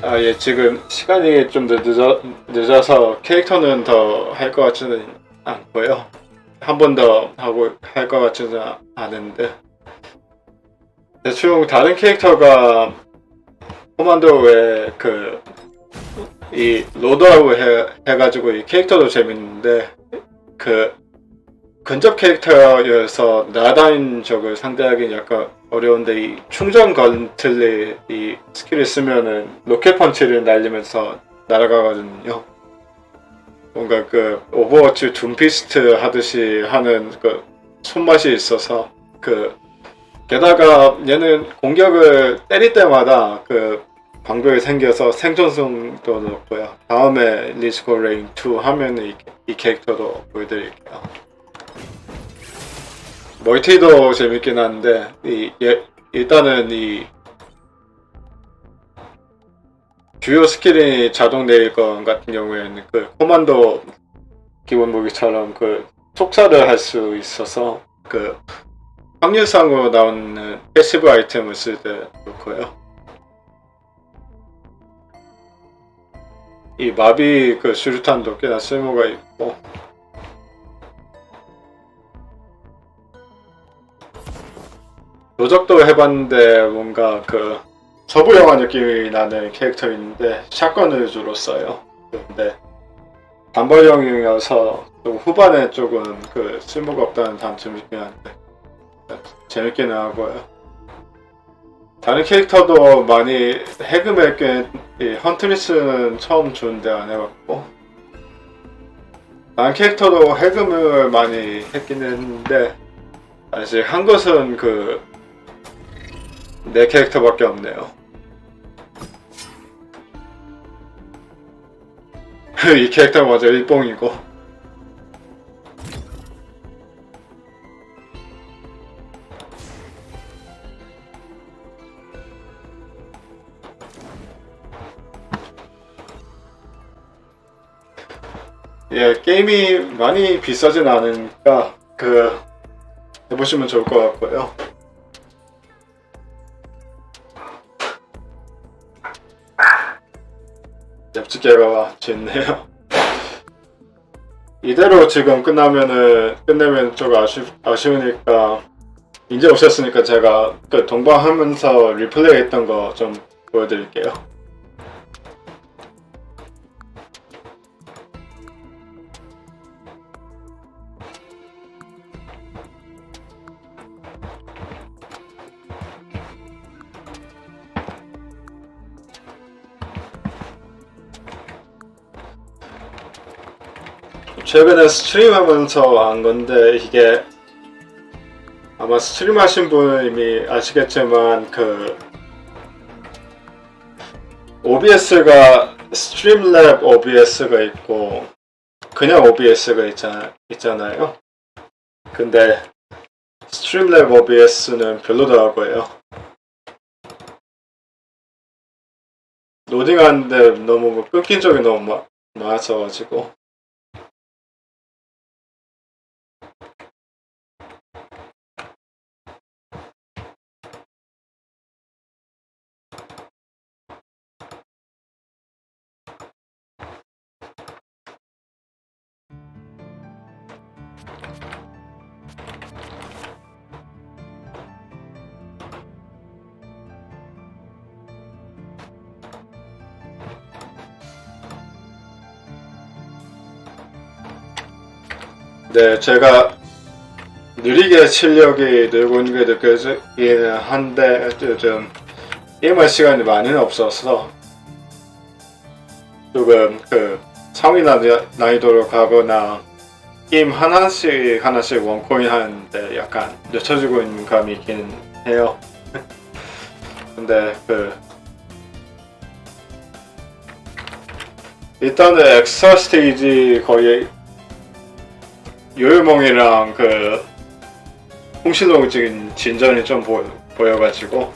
A: 아, 예, 지금 시간이 좀 늦어서 캐릭터는 더 할 것 같지는 않고요. 한 번 더 하고 할 것 같지는 않은데, 대충 다른 캐릭터가 코만도 외에 이 로드하고 해가지고 이 캐릭터도 재밌는데, 그 근접 캐릭터여서 날아다니는 적을 상대하기는 약간 어려운데, 이 충전 건틀리 이 스킬을 쓰면은 로켓 펀치를 날리면서 날아가거든요. 뭔가 그 오버워치 둠피스트 하듯이 하는 그 손맛이 있어서, 게다가 얘는 공격을 때릴 때마다 그 방벽이 생겨서 생존성도 높고요. 다음에 리스코 레인 2 하면 이 캐릭터도 보여드릴게요. 멀티도 재밌긴 한데, 일단은 이 주요 스킬이 자동 내일건 같은 경우에는 그 코만도 기본 무기처럼 그 속사를 할 수 있어서 그 확률상으로 나오는 패시브 아이템을 쓸 때 좋고요. 이 마비 그 수류탄도 꽤나 쓸모가 있고, 도적도 해봤는데 뭔가 그 서부 영화 느낌이 나는 캐릭터인데 샷건을 주로 써요. 근데 단발형이어서 좀 후반에 조금 그 쓸모가 없다는 단점이 있긴 한데 재밌기는 하고요. 다른 캐릭터도 많이 해금을 꽤 헌트리스는 처음 주는데 안 해봤고, 다른 캐릭터도 해금을 많이 했긴 했는데 아직 한 것은 내 캐릭터밖에 없네요. 이 캐릭터 먼저 일봉이고, 예, 게임이 많이 비싸진 않으니까 해보시면 좋을 것 같고요. 옆집게가 좋네요. 이대로 지금 끝내면 좀 아쉬우니까, 이제 오셨으니까 제가 그 동방하면서 리플레이 했던 거 좀 보여드릴게요. 최근에 스트림하면서 한 건데 이게 아마 스트림하신 분 이미 아시겠지만 그 OBS가 스트림랩 OBS가 있고 그냥 OBS가 있잖아요. 근데 스트림랩 OBS는 별로더라고요. 로딩하는데 너무 뭐 끊긴 적이 너무 많았어가지고. 네, 제가 느리게 실력이 늘고 있는 게 느껴지기는 한데 요즘 게임할 시간이 많이는 없어서 조금 그 상위 난이도로 가거나 게임 하나씩 원코인 하는데 약간 늦춰지고 있는 감이 있긴 해요. 근데 그 일단은 엑스트라 스테이지 거의 요요몽이랑 그 홍실롱적인 진전이 좀 보여가지고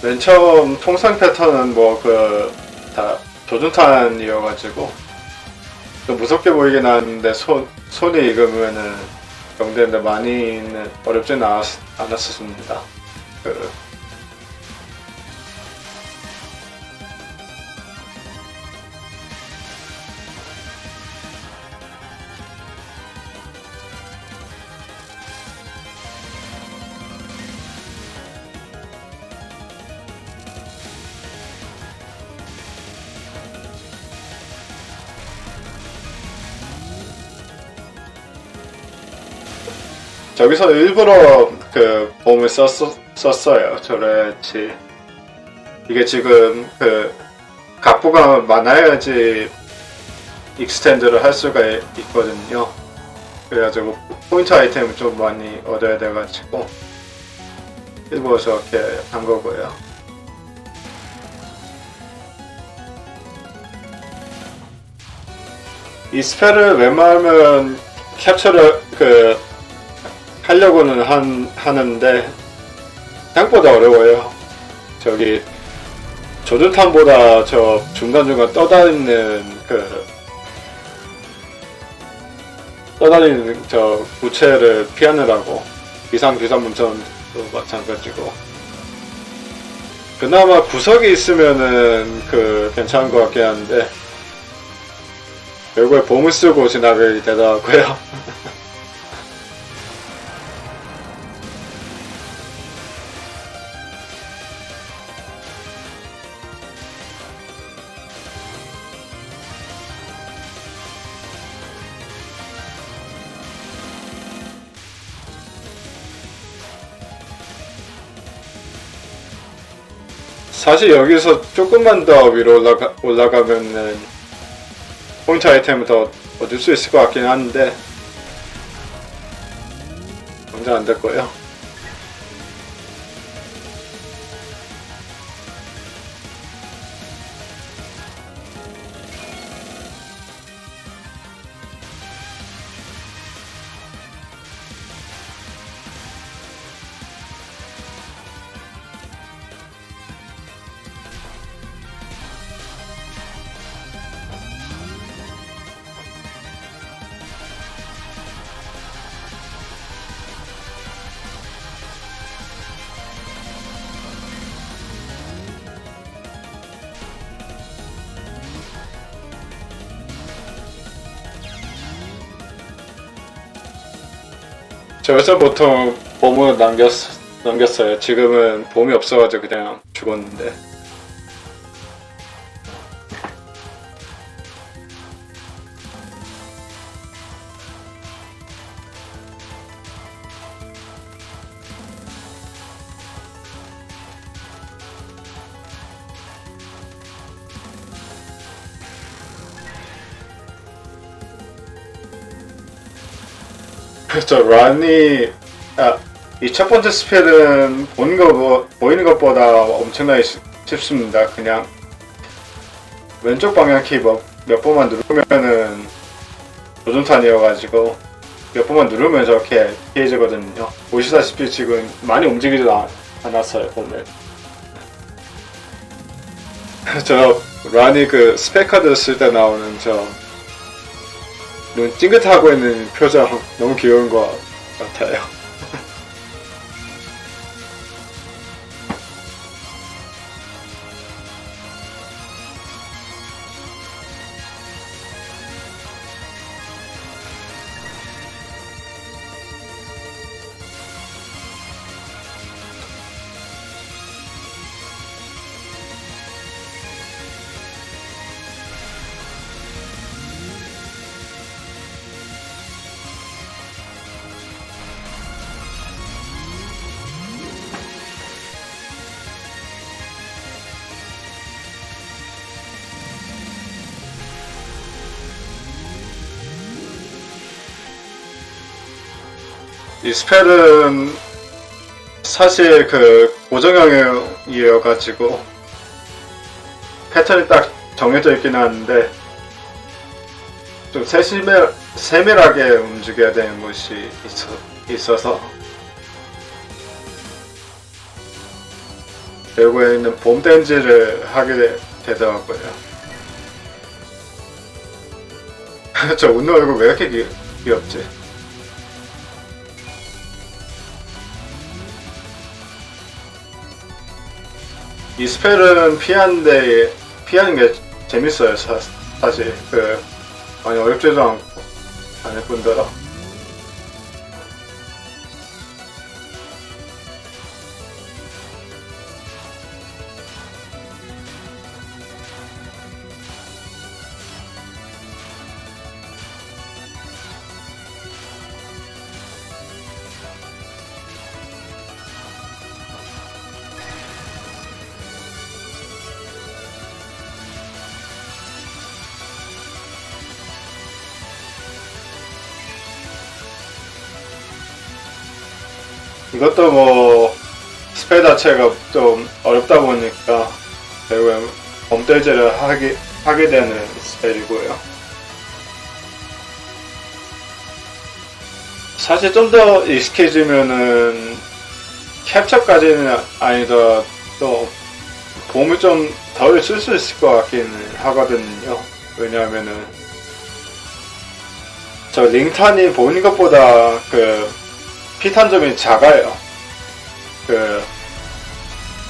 A: 맨 처음 통상 패턴은 뭐 그 다 조준탄이어가지고 좀 무섭게 보이긴 하는데 손이 익으면은 정되는데 많이는 어렵진 않았습니다. 저기서 일부러 그 봄을 썼어요. 저랬지. 이게 지금 그 각부가 많아야지 익스텐드를 할 수가 있거든요. 그래가지고 포인트 아이템을 좀 많이 얻어야 돼가지고 일부러 저렇게 한 거고요. 이 스펠을 웬만하면 캡처를 하려고는 하는데 생각보다 어려워요. 저기 조준탄보다 저 중간중간 떠다니는 저 부채를 피하느라고 비상문전도 마찬가지고 그나마 구석이 있으면은 괜찮은 것 같긴 한데 결국에 봄을 쓰고 지나가게 되더라고요. 사실 여기서 조금만 더 위로 올라가면은 포인트 아이템을 더 얻을 수 있을 것 같긴 한데 먼저 안 될 거예요. 저에서 보통 봄으로 넘겼어요. 지금은 봄이 없어가지고 그냥 죽었는데. 저 란이 이 첫 번째 스펠은 보이는 것보다 엄청나게 쉽습니다. 그냥 왼쪽 방향 키 몇 번만 누르면은 조준탄이어가지고 몇 번만 누르면 저렇게 피해지거든요. 보시다시피 지금 많이 움직이지도 않았어요. 보면 저 란이 그 스펙카드 쓸 때 나오는 저 눈 찡긋하고 있는 표정 너무 귀여운 것 같아요. 이 스펠은 사실 그 고정형이어가지고 패턴이 딱 정해져 있긴 하는데 좀 세밀하게 움직여야 되는 것이 있어서 결국에는 봄 댄지를 하게 되더라고요. 저 웃는 얼굴 왜 이렇게 귀엽지? 이 스펠은 피하는 게 재밌어요. 사실 많이 어렵지도 않고 아닐 뿐더러 이것도 뭐 스펠 자체가 좀 어렵다 보니까 결국엔 범대제를 하게 되는 스펠이고요. 사실 좀 더 익숙해지면은 캡처까지는 아니더라도 봄을 좀 덜 쓸 수 있을 것 같기는 하거든요. 왜냐하면은 저 링탄이 보이는 것보다 피탄 점이 작아요.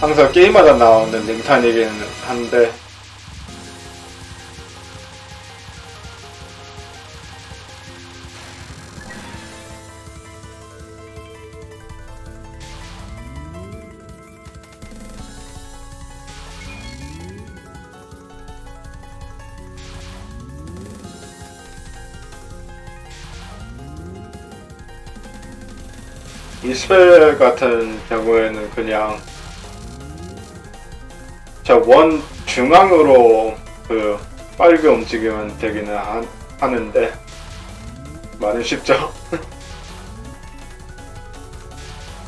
A: 항상 게임마다 나오는 링탄이긴 한데 이 스펠 같은 경우에는 그냥 저 원 중앙으로 빠르게 움직이면 되기는 하는데 많이 쉽죠.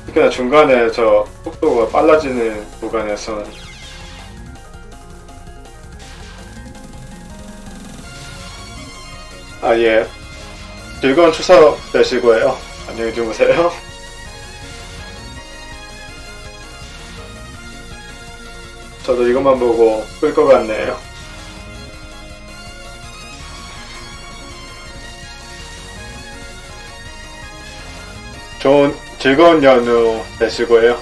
A: 특히나 중간에 저 속도가 빨라지는 구간에서는 예, 즐거운 추석 되시고요. 안녕히 주무세요. 저도 이것만 보고 끌 것 같네요. 좋은 즐거운 연휴 되시고요.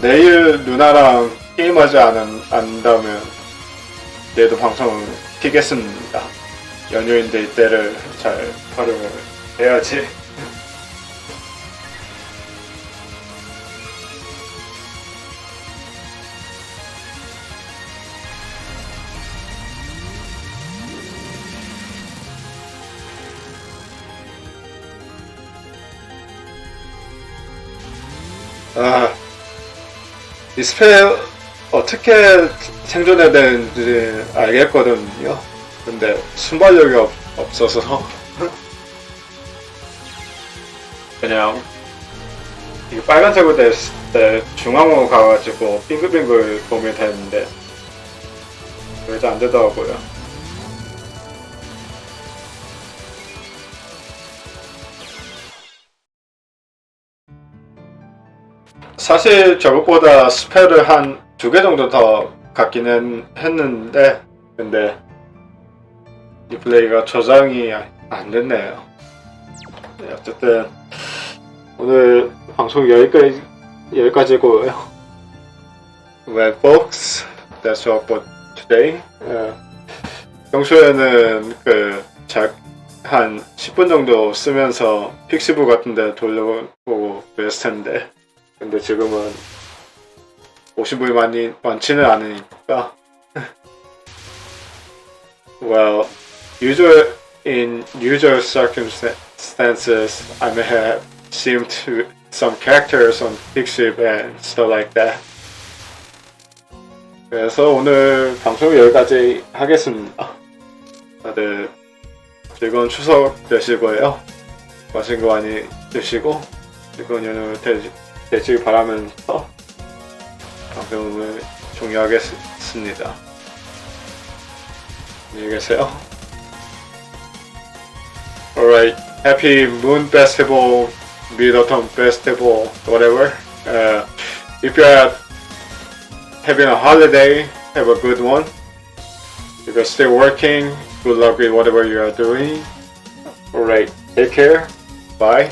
A: 내일 누나랑 게임하지 않는다면 내일도 방송을 키겠습니다. 연휴인데 이때를 잘 활용을 해야지. 이 스펠 어떻게 생존해야 되는지 알겠거든요. 근데 순발력이 없어서 그냥 이게 빨간색으로 됐을 때 중앙으로 가가지고 빙글빙글 보면 되는데 그래도 안 되더라고요. 사실 저것보다 스펠을 한 2개 정도 더 갖기는 했는데 근데 이 플레이가 저장이 안 됐네요. 네, 어쨌든 오늘 방송 여기까지고요. Well, folks, that's all for today. 평소에는 한 10분 정도 쓰면서 픽시브 같은데 돌려보고 그랬을 텐데 근데 지금은 오신 분이 많지는 않으니까 Well, in usual circumstances, I may have seemed to some characters on Pixiv and stuff like that. 그래서 오늘 방송 여기까지 하겠습니다. 다들 즐거운 추석 되시고요. 맛있는 거 많이 드시고 즐거운 연휴 되시길 바라면서 방송을 종료하겠습니다. 안녕히 계세요. Alright, happy Moon Festival, Mid-Autumn Festival, whatever. If you're having a holiday, have a good one. If you're still working, good luck with whatever you are doing. Alright, take care. Bye.